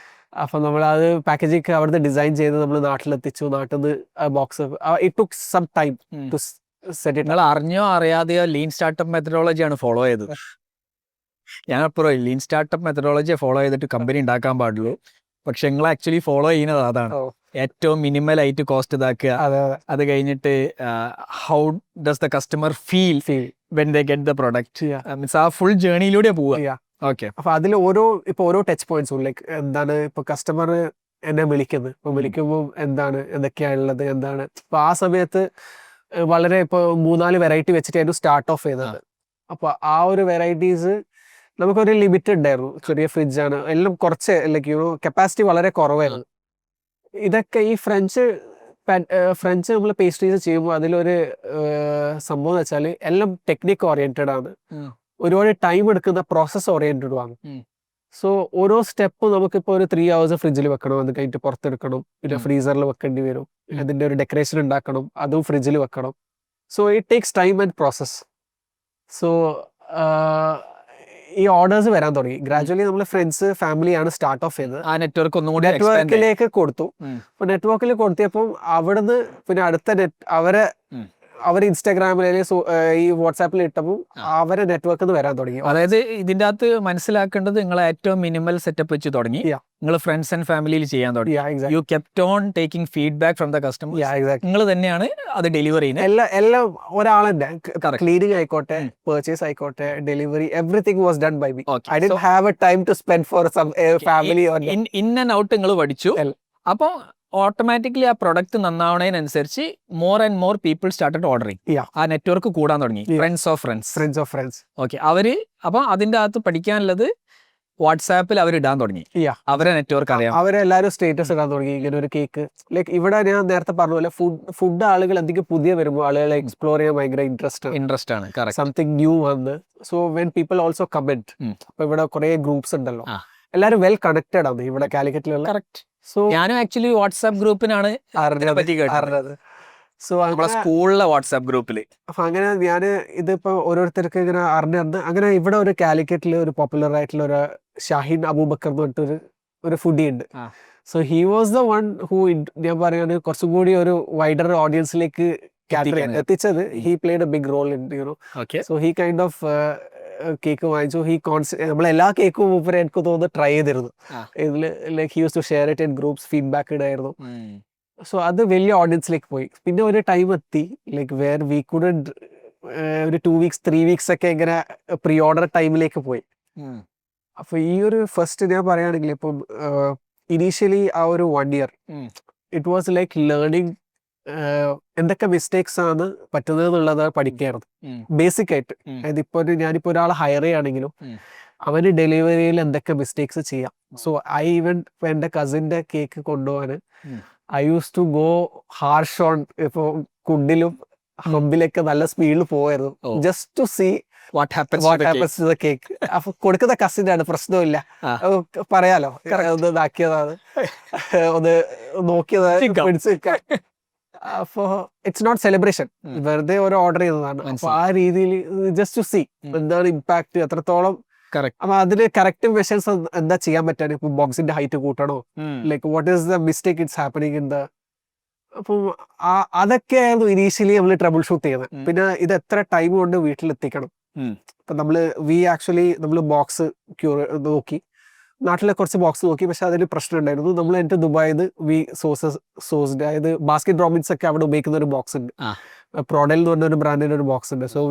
അപ്പൊ നമ്മൾ അത് പാക്കേജിംഗ് അവിടുന്ന് ഡിസൈൻ ചെയ്ത് നമ്മൾ നാട്ടിലെത്തിച്ചു. നാട്ടിൽ നിന്ന് box, it took some time to set. നിങ്ങൾ അറിഞ്ഞോ അറിയാതെയോ ലീൻ സ്റ്റാർട്ടപ്പ് മെത്തഡോളജിയാണ് ഫോളോ ചെയ്തത്. ഞാൻ അപ്പുറം ലീൻ സ്റ്റാർട്ടപ്പ് മെത്തഡോളജിയെ ഫോളോ ചെയ്തിട്ട് കമ്പനി ഉണ്ടാക്കാൻ പാടുള്ളൂ. പക്ഷെ നിങ്ങൾ ആക്ച്വലി ഫോളോ ചെയ്യുന്നത് അതാണ്. ഏറ്റവും മിനിമൽ ആയിട്ട് കോസ്റ്റ് ഇതാക്കുക. അത് കഴിഞ്ഞിട്ട് how does the customer feel when they get the product, means ആ ഫുൾ ജേർണിയിലൂടെ പോവുക. ഓക്കെ, അപ്പൊ അതിൽ ഓരോ ടച്ച് പോയിന്റ്സും, ലൈക്ക് എന്താണ് ഇപ്പൊ കസ്റ്റമർ എന്നെ വിളിക്കുന്നത്, ഇപ്പൊ വിളിക്കുമ്പോൾ എന്തൊക്കെയാണുള്ളത്, എന്താണ്. അപ്പൊ ആ സമയത്ത് വളരെ ഇപ്പോൾ 3-4 വെറൈറ്റി വെച്ചിട്ടായിരുന്നു സ്റ്റാർട്ട് ഓഫ് ചെയ്തത്. അപ്പൊ ആ ഒരു വെറൈറ്റീസ് നമുക്കൊരു ലിമിറ്റ് ഉണ്ടായിരുന്നു. ചെറിയ ഫ്രിഡ്ജാണ്, എല്ലാം കുറച്ച് ലൈക്ക് കപ്പാസിറ്റി വളരെ കുറവായിരുന്നു. ഇതൊക്കെ ഈ ഫ്രഞ്ച് നമ്മൾ പേസ്ട്രീസ് ചെയ്യുമ്പോൾ അതിലൊരു സംഭവം എന്ന് വെച്ചാൽ എല്ലാം ടെക്നിക് ഓറിയന്റഡ് ആണ്, ഒരുപാട് ടൈം എടുക്കുന്ന പ്രോസസ് ഓറിയന്റഡും ആണ്. സോ ഓരോ സ്റ്റെപ്പും നമുക്കിപ്പോൾ ഒരു 3 hours ഫ്രിഡ്ജിൽ വെക്കണം, അത് കഴിഞ്ഞിട്ട് പുറത്തെടുക്കണം, പിന്നെ ഫ്രീസറിൽ വെക്കേണ്ടി വരും, അതിന്റെ ഒരു ഡെക്കറേഷൻ ഉണ്ടാക്കണം, അതും ഫ്രിഡ്ജിൽ വെക്കണം. So it takes time and process. So ഈ ഓർഡേഴ്സ് വരാൻ തുടങ്ങി ഗ്രാജുവലി. നമ്മൾ ഫ്രണ്ട്സ് ഫാമിലിയാണ് സ്റ്റാർട്ട് ഓഫ് ചെയ്തത്. ആ നെറ്റ്വർക്കിലേക്ക് കൊടുത്തു. അപ്പൊ നെറ്റ്വർക്കിൽ കൊടുത്തിയപ്പോൾ അവിടുന്ന് പിന്നെ അടുത്ത അവർ ഇൻസ്റ്റാഗ്രാമിൽ ഈ വാട്സാപ്പിൽ ഇട്ടപ്പോൾ അവരെ നെറ്റ്വർക്കിൽ നിന്ന് വരാൻ തുടങ്ങി. അതായത് ഇതിന്റെ അകത്ത് മനസ്സിലാക്കേണ്ടത് നിങ്ങൾ ഏറ്റവും മിനിമൽ സെറ്റപ്പ് വെച്ച് തുടങ്ങി, നിങ്ങൾ ഫ്രണ്ട്സ് ആൻഡ് ഫാമിലിയിൽ ചെയ്യാൻ തുടങ്ങി. You kept on taking feedback from the customer. നിങ്ങൾ തന്നെയാണ് അത് ഡെലിവർ ചെയ്യുന്നത്. എല്ലാം ഒരാളെന്നെ, ക്ലീനിങ് ആയിക്കോട്ടെ, പർച്ചേസ് ആയിക്കോട്ടെ, delivery, everything was done by me. I didn't have a time to spend for some family. In and out നിങ്ങൾ പഠിച്ചു. അപ്പോൾ ഓട്ടോമാറ്റിക്കലി ആ പ്രൊഡക്റ്റ് നന്നാവണതിനനുസരിച്ച് more and more people started ordering. Yeah. ആ നെറ്റ്വർക്ക് കൂടാൻ തുടങ്ങി. Yeah. Friends of friends. Friends of friends. Okay, അവര് അപ്പം അതിൻ്റെ അകത്ത് പഠിക്കാനുള്ളത് വാട്സാപ്പിൽ അവർ ഇടാൻ തുടങ്ങി. Yeah. അവരെ നെറ്റ്വർക്ക് അറിയാം. അവരെല്ലാരും സ്റ്റേറ്റസ് ഇടാൻ തുടങ്ങി ഇങ്ങനെ ഒരു കേക്ക്. ലൈക്ക് ഇവിടെ ഞാൻ നേരത്തെ പറഞ്ഞ പോലെ ഫുഡ് ആളുകൾ എന്തെങ്കിലും പുതിയ വരുമ്പോൾ ആളുകളെ എക്സ്പ്ലോർ ചെയ്യാൻ ഭയങ്കര ഇൻട്രസ്റ്റ് ആണ്. കറക്റ്റ്. സംതിങ് ന്യൂ വന്ന്. So when people also comment. അപ്പൊ ഇവിടെ കുറെ ഗ്രൂപ്പ്സ് ഉണ്ടല്ലോ, ആ. എല്ലാരും വെൽ കണക്റ്റഡ് ആണ് ഇവിടെ കാലിക്കറ്റിലുള്ള. കറക്റ്റ്. സോ ഞാനും ആക്ച്വലി വാട്സാപ്പ് ഗ്രൂപ്പിനാണ് പറ്റി കേട്ടത്. അറിഞ്ഞത്. സോ നമ്മളെ സ്കൂളിലെ വാട്സാപ്പ് ഗ്രൂപ്പിൽ. അപ്പൊ അങ്ങനെ ഞാൻ ഇതിപ്പോ ഓരോരുത്തർക്ക് ഇങ്ങനെ അറിഞ്ഞിരുന്ന് അങ്ങനെ ഇവിടെ ഒരു കാലിക്കറ്റിൽ ഒരു പോപ്പുലർ ആയിട്ടുള്ള ഒരു ഷാഹിൻ അബൂബക്കർ എന്ന് പറഞ്ഞിട്ടൊരു ഒരു ഫുഡി ഉണ്ട്. ആ. So he was the one who ഞാൻ പറയുന്നത് കുറച്ചും കൂടി ഒരു വൈഡർ ഓഡിയൻസിലേക്ക് എത്തിച്ചത്. He played a big role in you know. Okay. So he kind of cake വാങ്ങിച്ചു. നമ്മളെല്ലാ കേക്കും മൂപ്പര് എനിക്ക് തോന്നുന്നു ട്രൈ ചെയ്തിരുന്നു. ആ. ഇതില് like he use to share it in groups, feedback ഇടായിരുന്നു. സോ അത് വലിയ ഓഡിയൻസിലേക്ക് പോയി. പിന്നെ ഒരു ടൈം എത്തി ലൈക്ക് വേർ വി കുഡന്റ് ഒരു 2 weeks 3 weeks ഒക്കെ ഇങ്ങനെ പ്രീ ഓർഡർ ടൈമിലേക്ക് പോയി. അപ്പൊ ഈ ഒരു ഫസ്റ്റ് ഞാൻ പറയുകയാണെങ്കിൽ ഇപ്പം ഇനീഷ്യലി ആ ഒരു 1 year it was like learning എന്തൊക്കെ മിസ്റ്റേക്സ് ആണ് പറ്റുന്നത് എന്നുള്ളത് പഠിക്കായിരുന്നു ബേസിക് ആയിട്ട്. അതായത് ഞാനിപ്പോ ഒരാളെ ഹയർ ചെയ്യുകയാണെങ്കിലും അവന് ഡെലിവറിയിൽ എന്തൊക്കെ മിസ്റ്റേക്സ് ചെയ്യാം. സോ ഈവൻ എന്റെ കസിന്റെ കേക്ക് കൊണ്ടുപോകാന് I use to go harsh on. ഇപ്പൊ കുണ്ടിലും ഹമ്പിലൊക്കെ നല്ല സ്പീഡിൽ പോവായിരുന്നു just to see what happens to the cake. അപ്പൊ കൊടുക്കുന്ന കസിനാണ്, പ്രശ്നമില്ല, പറയാലോ ഒന്ന് ഇതാക്കിയതാണ്, ഒന്ന് നോക്കിയതാണ്, പിടിച്ചു വെക്കാൻ. അപ്പൊ ഇറ്റ്സ് നോട്ട് സെലിബ്രേഷൻ, വെറുതെ ഒരു ഓർഡർ ചെയ്തതാണ്. അപ്പൊ ആ രീതിയിൽ ജസ്റ്റ് ടു സീ എന്താണ് ഇമ്പാക്ട്, എത്രത്തോളം. അപ്പൊ അതിന് കറക്റ്റ് മെഷേഴ്സ് എന്താ ചെയ്യാൻ പറ്റാൻ. ഇപ്പൊ ബോക്സിന്റെ ഹൈറ്റ് കൂട്ടണോ, like what is the mistake it's happening in the. അപ്പം അതൊക്കെയായിരുന്നു ഇനീഷ്യലി നമ്മൾ ട്രബിൾ ഷൂട്ട് ചെയ്യുന്നത്. പിന്നെ ഇത് എത്ര ടൈം കൊണ്ട് വീട്ടിലെത്തിക്കണം. ഇപ്പൊ നമ്മള് ബോക്സ് നോക്കി, നാട്ടിലെ കുറച്ച് ബോക്സ് നോക്കി, പക്ഷെ അതിന് പ്രശ്നം ഉണ്ടായിരുന്നു. നമ്മൾ എന്നിട്ട് ദുബായിന്ന് സോഴ്സ്ഡ്, അതായത് ബാസ്കറ്റ് റോബിൻസ് ഒക്കെ അവിടെ ഉപയോഗിക്കുന്ന ഒരു ബോക്സ് ഉണ്ട്, പ്രോഡൽ എന്ന് പറഞ്ഞ ഒരു ബ്രാൻഡിന്റെ ഒരു ബോക്സ് ഉണ്ട്. സോ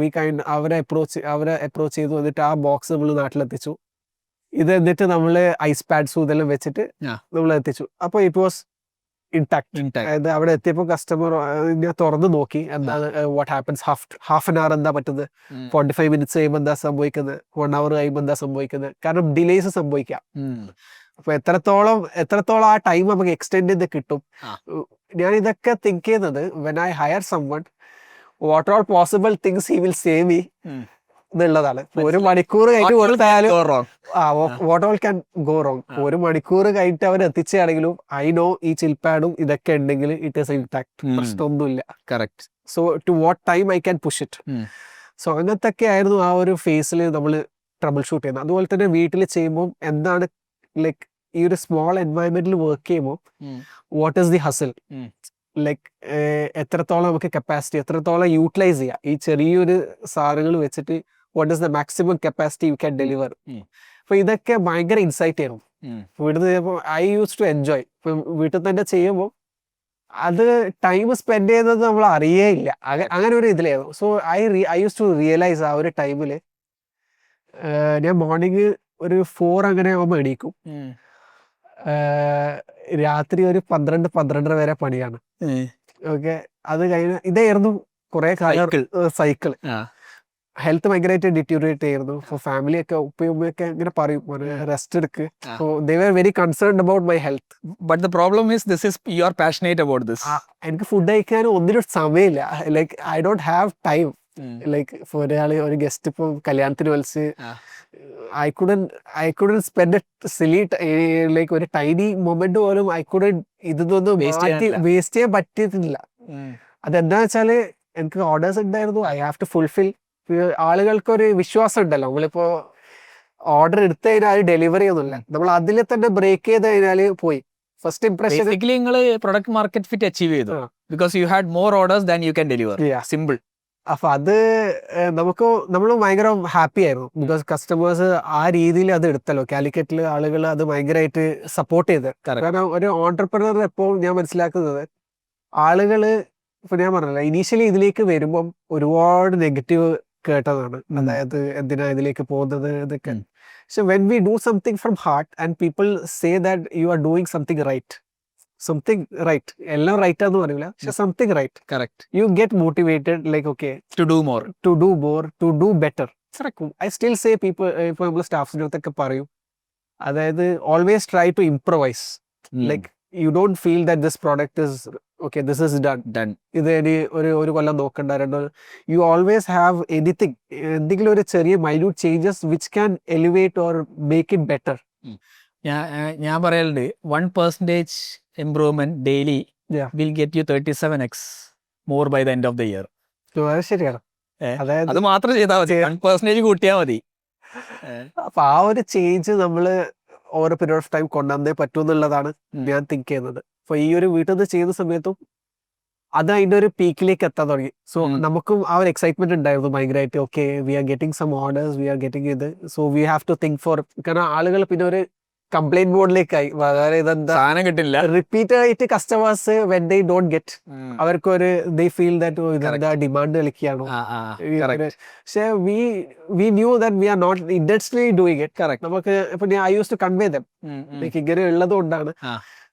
അവരെ അപ്രോച്ച് ചെയ്തു. എന്നിട്ട് ആ ബോക്സ് നമ്മൾ നാട്ടിലെത്തിച്ചു. ഇത് എന്നിട്ട് നമ്മള് ഐസ് പാഡ്സും ഇതെല്ലാം വെച്ചിട്ട് നമ്മൾ എത്തിച്ചു. അപ്പൊ ഇറ്റ് വാസ് ഇൻടാക്ട്. അതായത് അവിടെ എത്തിയപ്പോൾ കസ്റ്റമർ ഞാൻ തുറന്ന് നോക്കി എന്താണ് what happens, half an hour എന്താ പറ്റുന്നത്, 45 minutes കഴിയുമ്പോൾ എന്താ സംഭവിക്കുന്നത്, 1 hour കഴിയുമ്പോൾ എന്താ സംഭവിക്കുന്നത്. കാരണം ഡിലേസ് സംഭവിക്കാം. അപ്പൊ എത്രത്തോളം ആ ടൈം നമുക്ക് എക്സ്റ്റെൻഡ് ചെയ്ത് കിട്ടും. ഞാൻ ഇതൊക്കെ തിങ്ക് ചെയ്യുന്നത് when I higher someone what are possible things he will save me എന്നുള്ളതാണ്. 1 മണിക്കൂർ കഴിഞ്ഞ് കൊടുത്താലും what all can go wrong. 1 മണിക്കൂർ കഴിഞ്ഞിട്ട് അവർ എത്തിച്ചാണെങ്കിലും ഐ നോ ഈ ചിൽപാഡും ഇതൊക്കെ ഉണ്ടെങ്കിൽ ഇറ്റ് ഈസ് ഇൻടാക്ട്, പ്രശ്നമൊന്നുമില്ല. Correct. So to what time I can push it. So അങ്ങനത്തൊക്കെ ആയിരുന്നു ആ ഒരു ഫേസിൽ നമ്മൾ ട്രബിൾ ഷൂട്ട് ചെയ്യുന്നത്. അതുപോലെ തന്നെ വീട്ടിൽ ചെയ്യുമ്പോൾ എന്താണ് ലൈക്ക് ഈ ഒരു സ്മോൾ എൻവയൺമെന്റിൽ വർക്ക് ചെയ്യുമ്പോൾ വാട്ട് ഈസ് ദി ഹസിൽ, ലൈക്ക് എത്രത്തോളം നമുക്ക് കപ്പാസിറ്റി, എത്രത്തോളം യൂട്ടിലൈസ് ചെയ്യാം ഈ ചെറിയൊരു സാധനങ്ങൾ വെച്ചിട്ട്, what is the maximum capacity you can deliver. അപ്പൊ ഇതൊക്കെ ഭയങ്കര ഇൻസൈറ്റ് ആയിരുന്നു. വീട്ടിൽ ചെയ്യുമ്പോൾ ഐ യൂസ് ടു എൻജോയ്. ഇപ്പൊ വീട്ടിൽ തന്നെ ചെയ്യുമ്പോൾ അത് ടൈം സ്പെൻഡ് ചെയ്യുന്നത് നമ്മൾ അറിയേയില്ല, അങ്ങനെ ഒരു ഇതിലായിരുന്നു. So I use to realise ആ ഒരു ടൈമില് ഞാൻ മോർണിംഗ് ഒരു 4 അങ്ങനെ ആകുമ്പോൾ എണീക്കും. രാത്രി ഒരു 12-12:30 വരെ പണിയാണ്. ഓക്കെ, അത് കഴിഞ്ഞ് ഇതായിരുന്നു കുറെ കാലം സൈക്കിൾ. ഹെൽത്ത് ഭയങ്കരമായിട്ട് ഡിറ്റീരിയേറ്റ് ചെയ്യുന്നു. ഫാമിലി ഒക്കെ ഉപ്പയൊക്കെ ഇങ്ങനെ പറയും റെസ്റ്റ് എടുക്ക്. So they were very concerned about my health. But the problem is this is you are passionate about this. എനിക്ക് ഫുഡ് കഴിക്കാനും ഒന്നിനും സമയമില്ല. Like I don't have time. Like ഒരു ഗസ്റ്റ് ഇപ്പം കല്യാണത്തിന് വിളിച്ച് I couldn't spend silly like ഒരു tiny moment പോലും ഇതൊന്നും വേസ്റ്റ് ചെയ്യാൻ പറ്റിയിട്ടില്ല. അതെന്താ വെച്ചാല് എനിക്ക് ഓർഡേഴ്സ് ഉണ്ടായിരുന്നു, ഐ ഹാവ് ടു ഫുൾഫിൽ. ആളുകൾക്ക് ഒരു വിശ്വാസം ഉണ്ടല്ലോ, നമ്മളിപ്പോ ഓർഡർ എടുത്തു കഴിഞ്ഞാൽ ഡെലിവറി ഒന്നുമില്ല, നമ്മൾ അതിൽ തന്നെ ബ്രേക്ക് ചെയ്ത് കഴിഞ്ഞാല് പോയി. ഫസ്റ്റ് ഇംപ്രഷൻ നിങ്ങൾ പ്രൊഡക്റ്റ് മാർക്കറ്റ് ഫിറ്റ് അച്ചീവ് ചെയ്തു because you had more orders than you can deliver. Simple. അപ്പൊ അത് നമ്മൾ ഭയങ്കര ഹാപ്പി ആയിരുന്നു. ബിക്കോസ് കസ്റ്റമേഴ്സ് ആ രീതിയിൽ അത് എടുത്തല്ലോ. കാലിക്കറ്റില് ആളുകൾ അത് ഭയങ്കരമായിട്ട് സപ്പോർട്ട് ചെയ്ത്. കാരണം ഒരു ഓൺടർപ്രണർ എപ്പോൾ ഞാൻ മനസ്സിലാക്കുന്നത്, ആളുകള് ഇപ്പൊ ഞാൻ പറഞ്ഞല്ലോ ഇനീഷ്യലി ഇതിലേക്ക് വരുമ്പം ഒരുപാട് നെഗറ്റീവ് കേട്ടതാണ്. അതായത് എന്തിനാ ഇതിലേക്ക് പോകുന്നത് ഇതൊക്കെ. പക്ഷെ when we do something from heart and people say that you are doing something right, something right, എല്ലാം റൈറ്റ് ആന്ന് പറയൂല, പക്ഷെ something right. Correct you get motivated like okay to do more. To do more, to do better. I still say people, ഇപ്പൊ നമ്മൾ സ്റ്റാഫ്സിൻ്റെ അടുത്തൊക്കെ പറയും, അതായത് always try to improvise. Like you don't feel that this product is okay, this is done, ഇത് ഇനി ഒരു കൊല്ലം നോക്കണ്ട, യു ഓൾവേസ് ഹാവ് എനിത്തിങ്, എന്തെങ്കിലും ഒരു ചെറിയ minute changes which can elevate or make it better. ഞാൻ പറയലുണ്ട് 1% improvement daily Yeah. Will get you 37x more by the end of the year. അത് ശരിയാണ്. അതായത് അത് മാത്രം ചെയ്താൽ മതി, 1% കൂട്ടിയാൽ മതി. അപ്പൊ ആ ഒരു ചേഞ്ച് നമ്മള് ഓരോ പീരിയഡ് ഓഫ് ടൈം കൊണ്ടുവന്നേ പറ്റൂ എന്നുള്ളതാണ് ഞാൻ തിങ്ക് ചെയ്യുന്നത്. അപ്പൊ ഈ ഒരു വീട്ടിൽ നിന്ന് ചെയ്യുന്ന സമയത്തും അത് അതിന്റെ ഒരു പീക്കിലേക്ക് എത്താൻ തുടങ്ങി. സോ നമുക്കും ആ ഒരു എക്സൈറ്റ്മെന്റ് ഉണ്ടായിരുന്നു ഭയങ്കരമായിട്ട്. Okay, we are getting some orders, we are getting ഇത്, so we have to think for. കാരണം ആളുകൾ പിന്നെ ഒരു കംപ്ലൈന്റ് മോഡിലേക്കായി. വളരെ ഇതെന്താ സാധനം കിട്ടില്ല, റിപ്പീറ്റ് ആയിട്ട് customers when they don't get, അവർക്കൊരു ദേ ഫീൽ ദാറ്റ് ഇതെന്താ ഡിമാൻഡ് കളിക്കുകയാണോ. പക്ഷെ we knew that we are not intentionally doing it. നമുക്ക് ഇപ്പൊ I use to convey them, like ഇങ്ങനെ ഉള്ളത് കൊണ്ടാണ്.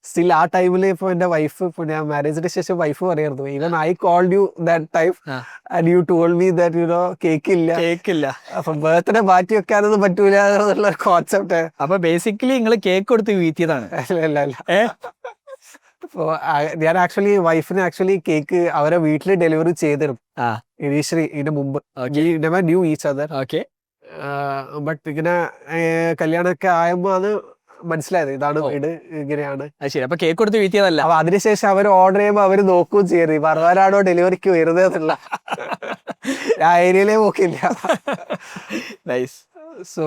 സ്റ്റിൽ ആ ടൈമിൽ ഇപ്പൊ എന്റെ വൈഫ്, ഇപ്പൊ ഞാൻ മാരേജിന് ശേഷം വൈഫ് പറയായിരുന്നു, even I called you that time and you told me that you know കേക്കില്ല, അപ്പൊ ബർത്ത്ഡേ മാറ്റി വെക്കാനൊന്നും പറ്റൂല എന്നുള്ള കോൺസെപ്റ്റ്. അപ്പൊ ബേസിക്കലി നിങ്ങൾ കേക്ക് കൊടുത്ത് വീഴ്ത്തിയതാണ്. അല്ല അപ്പൊ ഞാൻ ആക്ച്വലി വൈഫിന് ആക്ച്വലി കേക്ക് അവരെ വീട്ടിൽ ഡെലിവറി ചെയ്തിരും ഇനീഷ്യലി, ഇതിന് മുമ്പ് never knew each other. Okay, but ഇങ്ങനെ കല്യാണമൊക്കെ ആയപ്പോ അത് മനസ്സിലായത്, ഇതാണ് വീട്, ഇങ്ങനെയാണ്. ശരി. അപ്പൊ കേക്ക് കൊടുത്ത് വീഴ്ത്തിയതല്ല. അപ്പൊ അതിനുശേഷം അവർ ഓർഡർ ചെയ്യുമ്പോൾ അവര് നോക്കുകയും ചെയ്യരുത് പറഞ്ഞവരാണോ ഡെലിവറിക്ക് വരുന്നത് എന്നുള്ള ആ ഏരിയയിലേ നോക്കില്ല. നൈസ്. സോ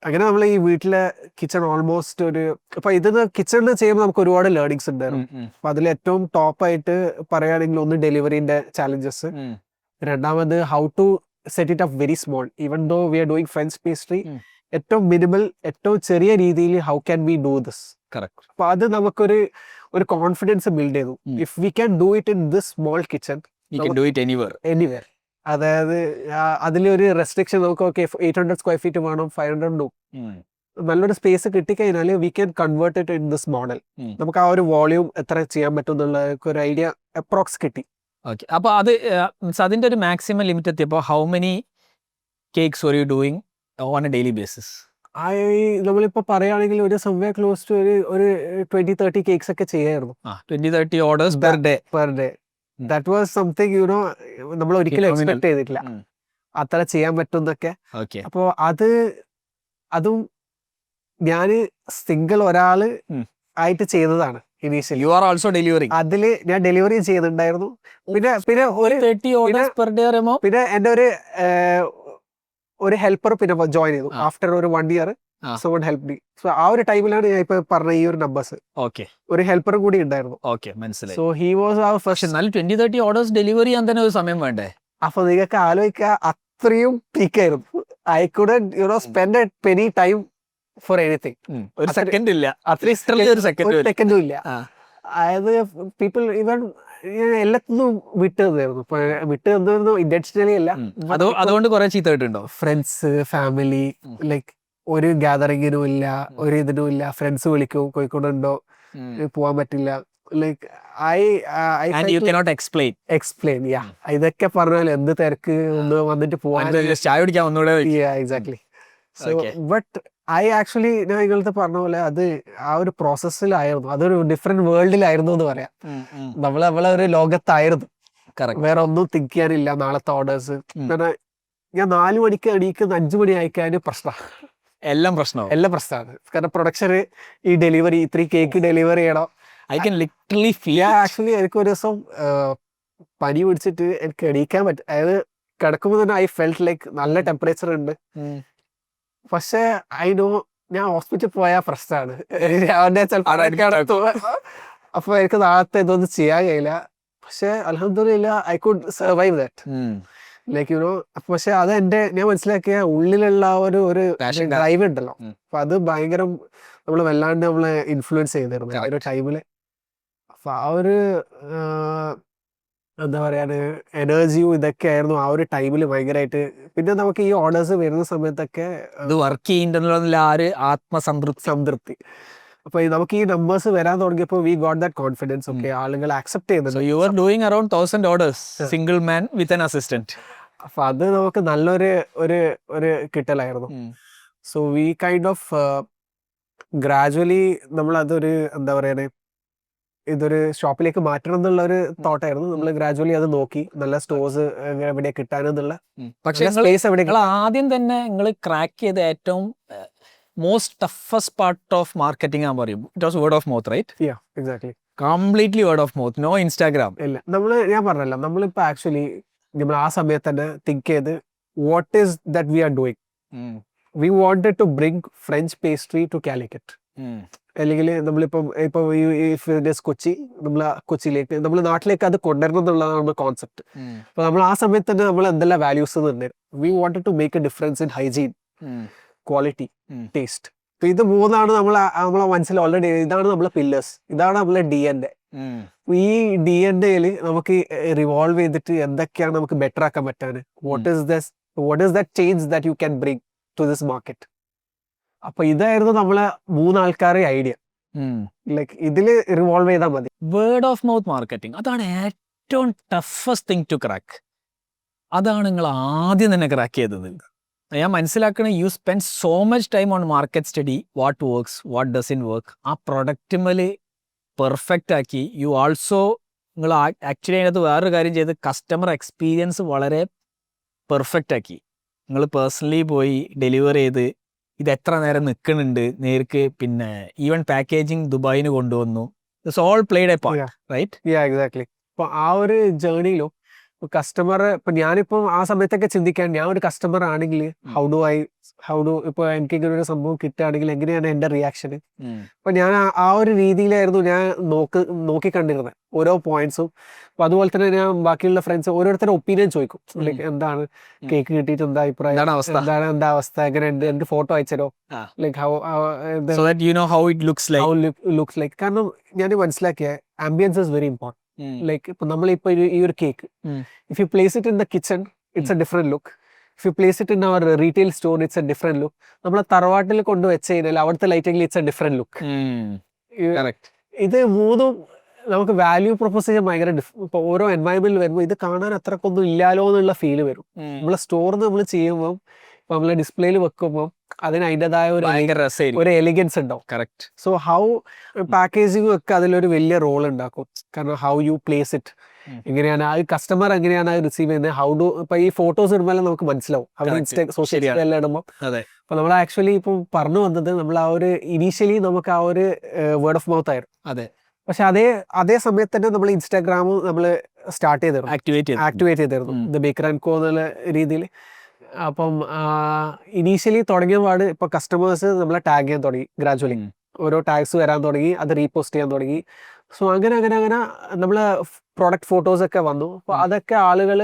അങ്ങനെ നമ്മൾ ഈ വീട്ടിലെ കിച്ചൺ ഓൾമോസ്റ്റ് ഒരു, ഇപ്പൊ ഇതിന് കിച്ചണിൽ ചെയ്യുമ്പോൾ നമുക്ക് ഒരുപാട് ലേണിങ്സ് ഉണ്ടായിരുന്നു. അപ്പൊ അതിൽ ഏറ്റവും ടോപ്പായിട്ട് പറയുകയാണെങ്കിൽ ഒന്ന് ഡെലിവറിന്റെ ചാലഞ്ചസ്, രണ്ടാമത് how to set it up very small, even though we are doing French pastry, ഏറ്റവും മിനിമൽ, ഏറ്റവും ചെറിയ രീതിയിൽ how can we do this. Correct. അപ്പൊ അത് നമുക്കൊരു കോൺഫിഡൻസ് ബിൽഡ് ചെയ്തു. If we can do it in this small kitchen, you can do it anywhere. അതായത് അതിലൊരു റെസ്ട്രിക്ഷൻ നമുക്ക് ഓക്കെ 800 സ്ക്വയർ ഫീറ്റ് വേണം, 500 നല്ലൊരു സ്പേസ് കിട്ടിക്കഴിഞ്ഞാൽ we can convert it in this model. നമുക്ക് ആ ഒരു വോളിയൂം എത്ര ചെയ്യാൻ പറ്റും എന്നുള്ള ഒരു ഐഡിയ അപ്രോക്സ് കിട്ടി. ഓക്കെ, അപ്പൊ അത് അതിന്റെ ഒരു മാക്സിമം ലിമിറ്റ് എത്തിയപ്പോൾ how many cakes were you doing on a daily basis? നമ്മളിപ്പോ പറയുകയാണെങ്കിൽ ഒരു സംവേ ക്ലോസ് ടു ഒരു 20-30 കേക്ക്സ് ഒക്കെ ചെയ്യായിരുന്നു. 20-30 orders per day. That was something you know, നമ്മൾ ഒരിക്കലും എക്സ്പെക്ട് ചെയ്തിട്ടില്ല അത്ര ചെയ്യാൻ പറ്റുന്നൊക്കെ. അപ്പോ അതും ഞാന് സിംഗിൾ ഒരാള് ആയിട്ട് ചെയ്തതാണ് initially. You are also delivering. അതില് ഞാൻ ഡെലിവറി ചെയ്തിട്ടുണ്ടായിരുന്നു. പിന്നെ ഒരു 30 ഓർഡേഴ്സ് പെർ ഡേ പറയുമ്പോൾ പിന്നെ എന്റെ ഒരു ഹെൽപ്പർ പിന്നെ ജോയിൻ ചെയ്തു ആഫ്റ്റർ ഒരു 1 year. someone helped me. So ആ ഒരു ടൈമിലാണ് ഞാൻ ഇപ്പൊ പറഞ്ഞ ഈ ഒരു നമ്പേഴ്സ്. ഓക്കെ, ഒരു ഹെൽപ്പറും കൂടി ഉണ്ടായിരുന്നു. ഓക്കെ, മനസ്സിലായി. So he was our first. എന്നാലും 20-30 ഓർഡേഴ്സ് ഡെലിവറി ചെയ്യാൻ തന്നെ ഒരു സമയം വേണ്ടേ? അപ്പൊ നിങ്ങൾക്ക് ആലോചിക്കുക, അത്രയും പീക്കായിരുന്നു. I couldn't you know spend a penny time for anything. ഒരു സെക്കൻഡ് ഇല്ല, അത്രയും ഒരു സെക്കൻഡും ഇല്ല. അതായത് പീപ്പിൾ ഈവൻ എല്ലാത്തിനും വിട്ട് തന്നായിരുന്നു. വിട്ട് തന്നിരുന്നു ഇന്റൻഷനലി അല്ല. അതുകൊണ്ട് കുറെ ചീത്ത കിട്ടുണ്ടോ? ഫ്രണ്ട്സ്, ഫാമിലി, ലൈക്ക് ഒരു ഗ്യാതറിങ്ങിനും ഇല്ല, ഒരു ഇതിനും ഇല്ല. ഫ്രണ്ട്സ് വിളിക്കും, കോഴിക്കോടുണ്ടോ, പോവാൻ പറ്റില്ല. ലൈക്ക് എക്സ്പ്ലെയിൻ ഇതൊക്കെ പറഞ്ഞാൽ എന്ത് തിരക്ക്, ഒന്ന് വന്നിട്ട് പോവാൻ, ചായ കുടിക്കാൻ ഒന്നുകൂടെ. Exactly. So but I actually ഞാൻ നിങ്ങളടുത്ത് പറഞ്ഞ പോലെ അത് ആ ഒരു പ്രോസസ്സിലായിരുന്നു. അതൊരു ഡിഫറെന്റ് വേൾഡിലായിരുന്നു എന്ന് പറയാം. നമ്മളെ ഒരു ലോകത്തായിരുന്നു. വേറെ ഒന്നും തിങ്ക് ചെയ്യാനില്ല. നാളത്തെ ഓർഡേഴ്സ്, ഞാൻ 4 മണിക്ക് എണീക്കുന്ന 5 മണി അയക്കാനും പ്രശ്നമാണ്. എല്ലാം പ്രശ്നമാണ്. കാരണം പ്രൊഡക്ഷൻ, ഈ ഡെലിവറി, 3 കേക്ക് ഡെലിവറി ചെയ്യണം. I can literally feel. Actually എനിക്ക് ഒരു ദിവസം പനി പിടിച്ചിട്ട് എനിക്ക് എണീക്കാൻ പറ്റും. അതായത് കിടക്കുമ്പോൾ തന്നെ ഐ ഫെൽറ്റ് ലൈക്ക് നല്ല ടെമ്പറേച്ചർ ഉണ്ട്. പക്ഷെ ഐ നോ ഞാൻ ഹോസ്പിറ്റലിൽ പോയാൽ പ്രശ്നമാണ്. അപ്പൊ എനിക്ക് നാളത്തെ ഇതൊന്നും ചെയ്യാൻ കഴിയില്ല. പക്ഷെ അൽഹംദുലില്ലാ I could survive that. Like you know. പക്ഷെ അത് ഞാൻ മനസ്സിലാക്കിയ ഉള്ളിലുള്ള ഒരു ഡ്രൈവ് ഉണ്ടല്ലോ, അപ്പൊ അത് ഭയങ്കര നമ്മള് വല്ലാണ്ട് നമ്മളെ ഇൻഫ്ലുവൻസ് ചെയ്തിരുന്നു ആ ഒരു ടൈമില്. അപ്പൊ ആ ഒരു എന്താ പറയാന് എനർജിയും ഇതൊക്കെ ആയിരുന്നു ആ ഒരു ടൈമിൽ ഭയങ്കരമായിട്ട്. പിന്നെ നമുക്ക് ഈ ഓർഡേഴ്സ് വരുന്ന സമയത്തൊക്കെ വർക്ക് ചെയ്യുന്ന ആത്മസംതൃപ്തി. അപ്പൊ നമുക്ക് ഈ നമ്പേഴ്സ് വരാൻ തുടങ്ങിയപ്പോൾ we got that confidence. Okay, ആളുകൾ അക്സെപ്റ്റ് So ചെയ്യുന്നുണ്ട്. you are doing around 1,000 orders, single man with an assistant. അപ്പൊ അത് നമുക്ക് നല്ലൊരു ഒരു ഒരു കിട്ടലായിരുന്നു. So we kind of gradually നമ്മൾ അതൊരു എന്താ പറയുക, ഇതൊരു ഷോപ്പിലേക്ക് മാറ്റണം എന്നുള്ള ഒരു തോട്ടായിരുന്നു. നമ്മൾ ഗ്രാജുവലി അത് നോക്കി, നല്ല സ്റ്റോഴ്സ് എവിടെ കിട്ടാനെന്നുള്ള, പക്ഷേ സ്പേസ് എവിടെ നിങ്ങൾ ആദ്യം തന്നെ നിങ്ങൾ ക്രാക്ക് ചെയ്ത ഏറ്റവും most toughest part of marketing ആണെന്ന് പറയും. It was word of mouth, right? Exactly, completely word of mouth, no Instagram. ഇല്ല, ഞാൻ പറഞ്ഞല്ലോ, നമ്മളിപ്പോ ആക്ച്വലി നമ്മൾ ആ സമയത്ത് തന്നെ തിങ്ക് ചെയ്ത് what is that we are doing. We wanted to bring French pastry to Calicut. അല്ലെങ്കിൽ നമ്മളിപ്പം കൊച്ചി, നമ്മൾ കൊച്ചിയിലേക്ക്, നമ്മൾ നാട്ടിലേക്ക് അത് കൊണ്ടുവരണം എന്നുള്ളതാണ് കോൺസെപ്റ്റ്. അപ്പൊ നമ്മൾ ആ സമയത്ത് തന്നെ നമ്മൾ എന്തെല്ലാം വാല്യൂസ് തന്നെ, we wanted to make a difference in hygiene, quality, taste. അപ്പൊ ഇത് മൂന്നാണ് നമ്മളെ മനസ്സിൽ ഓൾറെഡി, ഇതാണ് നമ്മളെ പില്ലേഴ്സ്, ഇതാണ് നമ്മളെ DNA. ഈ DNAയിൽ നമുക്ക് റിവോൾവ് ചെയ്തിട്ട് എന്തൊക്കെയാണ് നമുക്ക് ബെറ്റർ ആക്കാൻ പറ്റാൻ, what is that change that you can bring to this market. അപ്പൊ ഇതായിരുന്നു നമ്മളെ മൂന്നാൾക്കാരെ ഐഡിയ. ലൈക്ക് ഇതില് റിവോൾവ് ചെയ്താൽ മതി. വേർഡ് ഓഫ് മൗത്ത് മാർക്കറ്റിംഗ്, അതാണ് ഏറ്റവും ടഫസ്റ്റ് തിങ് ടു ക്രാക്ക്. അതാണ് നിങ്ങൾ ആദ്യം തന്നെ ക്രാക്ക് ചെയ്തത്. ഞാൻ മനസ്സിലാക്കണ, you spend so much time on market study, what works, what doesn't work. ആ പ്രൊഡക്റ്റ് മേല് പെർഫെക്റ്റ് ആക്കി. യു ആൾസോ, നിങ്ങൾ ആക്ച്വലി അതിനകത്ത് വേറൊരു കാര്യം ചെയ്ത്, കസ്റ്റമർ എക്സ്പീരിയൻസ് വളരെ പെർഫെക്റ്റ് ആക്കി. നിങ്ങൾ പേഴ്സണലി പോയി ഡെലിവർ ചെയ്ത് ഇത് എത്ര നേരം നിൽക്കുന്നുണ്ട് നേർക്ക്, പിന്നെ ഈവൻ പാക്കേജിങ് ദുബായിന് കൊണ്ടുവന്നു. It's all played a part, right? Exactly. അപ്പൊ ആ ഒരു ജേർണിയിലും കസ്റ്റമർ, ഇപ്പൊ ഞാനിപ്പം ആ സമയത്തൊക്കെ ചിന്തിക്കാൻ, ഞാൻ ഒരു കസ്റ്റമർ ആണെങ്കിൽ ഹൗ ഡു ഇപ്പൊ എനിക്ക് ഇങ്ങനെ ഒരു സംഭവം കിട്ടുകയാണെങ്കിൽ എങ്ങനെയാണ് എന്റെ റിയാക്ഷൻ. അപ്പൊ ഞാൻ ആ ഒരു രീതിയിലായിരുന്നു ഞാൻ നോക്കിക്കണ്ടിരുന്നത് ഓരോ പോയിന്റ്സും. അപ്പൊ അതുപോലെ തന്നെ ഞാൻ ബാക്കിയുള്ള ഫ്രണ്ട്സ് ഓരോരുത്തരുടെ ഒപ്പീനിയൻ ചോദിക്കും. ലൈക്ക് എന്താണ് കേക്ക് കിട്ടിയിട്ട് എന്താ അഭിപ്രായം, എന്താ അവസ്ഥ, എങ്ങനെ ഉണ്ട്, എനിക്ക് ഫോട്ടോ അയച്ചോ, like how it looks like. കാരണം ഞാൻ മനസ്സിലാക്കിയ ambience is very important. Like ഇപ്പൊ നമ്മളിപ്പോ ഈ ഒരു cake, if you place it in the kitchen, it's a different look. If you place it in our retail store, it's a different look. നമ്മളെ തറവാട്ടിൽ കൊണ്ട് വെച്ച് കഴിഞ്ഞാൽ അവിടുത്തെ ലൈറ്റിംഗിൽ ഇറ്റ്സ് എ ഡിഫറെന്റ് ലുക്ക്. ഇത് മൂന്നും നമുക്ക് വാല്യൂ പ്രൊപ്പോസിഷൻ ഭയങ്കര ഇപ്പൊ ഓരോ എൻവയൺമെന്റിൽ വരുമ്പോൾ ഇത് കാണാൻ അത്രക്കൊന്നും ഇല്ലാലോ എന്നുള്ള ഫീല് വരും. നമ്മളെ സ്റ്റോറിൽ നമ്മൾ ചെയ്യുമ്പോൾ, ഇപ്പൊ നമ്മളെ ഡിസ്പ്ലേയിൽ വെക്കുമ്പോൾ അതിന് അതിൻ്റെതായ ഒരു എലിഗൻസ് ഉണ്ടാവും. കറക്റ്റ്. സോ ഹൗ പാക്കേജിംഗ് ഒക്കെ അതിലൊരു വലിയ റോൾ ഉണ്ടാക്കും. കാരണം ഹൗ യു പ്ലേസ് ഇറ്റ്, എങ്ങനെയാണ് ആ കസ്റ്റമർ എങ്ങനെയാണ് അത് റിസീവ് ചെയ്യുന്നത്, ഹൗ ഡു, ഇപ്പൊ ഈ ഫോട്ടോസ് ഇടുമ്പോൾ നമുക്ക് മനസ്സിലാവും അവർ സോഷ്യൽ മീഡിയയിൽ ഇടുമ്പോൾ. അപ്പൊ നമ്മൾ ആക്ച്വലി ഇപ്പം പറഞ്ഞു വന്നത്, നമ്മൾ ആ ഒരു ഇനീഷ്യലി നമുക്ക് ആ ഒരു വേർഡ് ഓഫ് മൗത്ത് ആയിരുന്നു. അതെ. പക്ഷെ അതേ സമയത്ത് തന്നെ നമ്മൾ ഇൻസ്റ്റാഗ്രാം നമ്മൾ സ്റ്റാർട്ട് ചെയ്തിരുന്നു, ആക്ടിവേറ്റ് ചെയ്തിരുന്നു, ദ ബേക്കർ ആൻഡ് കോ എന്നുള്ള രീതിയിൽ. അപ്പം ഇനീഷ്യലി തുടങ്ങിയ പാട് ഇപ്പൊ കസ്റ്റമേഴ്സ് നമ്മളെ ടാഗ് ചെയ്യാൻ തുടങ്ങി. ഗ്രാജുവലി ഓരോ ടാഗ്സ് വരാൻ തുടങ്ങി, അത് റീപോസ്റ്റ് ചെയ്യാൻ തുടങ്ങി. സോ അങ്ങനെ നമ്മള് പ്രൊഡക്റ്റ് ഫോട്ടോസ് ഒക്കെ വന്നു. അപ്പൊ അതൊക്കെ ആളുകൾ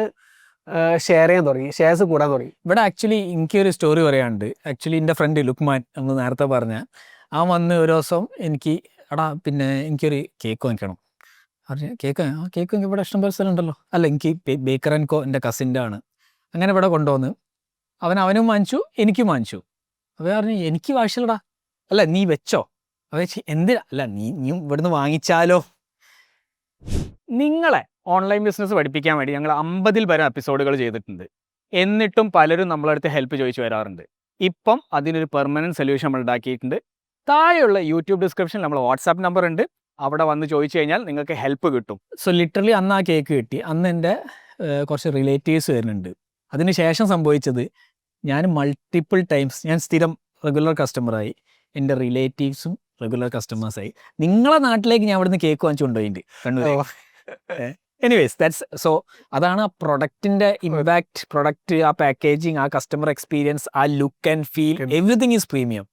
ഷെയർ ചെയ്യാൻ തുടങ്ങി, ഷെയർസ് കൂടാൻ തുടങ്ങി. ഇവിടെ ആക്ച്വലി എനിക്കൊരു സ്റ്റോറി പറയാനുണ്ട്. ആക്ച്വലി എൻ്റെ ഫ്രണ്ട് ലുക്മാൻ എന്ന് നേരത്തെ പറഞ്ഞ ആ വന്ന് ഒരു ദിവസം എനിക്ക്, എടാ പിന്നെ എനിക്കൊരു കേക്ക് വാങ്ങിക്കണം പറഞ്ഞു. കേക്ക് എനിക്ക് ഇവിടെ ഇഷ്ടംപോലെ സ്ഥലം ഉണ്ടല്ലോ. അല്ല, എനിക്ക് ബേക്കർ ആൻഡ് കോ എൻ്റെ കസിൻ്റെ ആണ്. അങ്ങനെ ഇവിടെ കൊണ്ടുവന്ന് അവനും വാങ്ങിച്ചു, എനിക്കും വാങ്ങിച്ചു. അപ്പോൾ പറഞ്ഞു എനിക്ക് ആവശ്യമില്ലടാ. അല്ല നീ വെച്ചോ. അപ്പോൾ എന്തിനാ, അല്ല നീ ഇവിടുന്ന് വാങ്ങിച്ചാലോ. നിങ്ങളെ ഓൺലൈൻ ബിസിനസ് പഠിപ്പിക്കാൻ വേണ്ടി ഞങ്ങൾ 50-ൽ പരം എപ്പിസോഡുകൾ ചെയ്തിട്ടുണ്ട്. എന്നിട്ടും പലരും നമ്മളടുത്ത് ഹെൽപ്പ് ചോദിച്ചു വരാറുണ്ട്. ഇപ്പം അതിനൊരു പെർമനൻറ്റ് സൊല്യൂഷൻ നമ്മൾ ഉണ്ടാക്കിയിട്ടുണ്ട്. താഴെയുള്ള യൂട്യൂബ് ഡിസ്ക്രിപ്ഷനിൽ നമ്മൾ വാട്സാപ്പ് നമ്പർ ഉണ്ട്. അവിടെ വന്ന് ചോദിച്ചു കഴിഞ്ഞാൽ നിങ്ങൾക്ക് ഹെൽപ്പ് കിട്ടും. സോ ലിറ്ററലി അന്ന് ആ കേക്ക് കിട്ടി. അന്ന് എൻ്റെ കുറച്ച് റിലേറ്റീവ്സ് വരുന്നുണ്ട്. അതിന് ശേഷം സംഭവിച്ചത്, ഞാൻ മൾട്ടിപ്പിൾ ടൈംസ്, ഞാൻ സ്ഥിരം റെഗുലർ കസ്റ്റമറായി, എൻ്റെ റിലേറ്റീവ്സും റെഗുലർ കസ്റ്റമേഴ്സായി. നിങ്ങളെ നാട്ടിലേക്ക് ഞാൻ അവിടുന്ന് കേക്ക് വാങ്ങിച്ചു കൊണ്ടുപോയിട്ടുണ്ട് കണ്ണൂർ. എനിവേസ് ദാറ്റ്സ് സോ അതാണ് ആ പ്രൊഡക്റ്റിൻ്റെ ഇമ്പാക്റ്റ്. പ്രൊഡക്റ്റ്, ആ പാക്കേജിങ്, ആ കസ്റ്റമർ എക്സ്പീരിയൻസ്, ആ look and feel, everything is premium.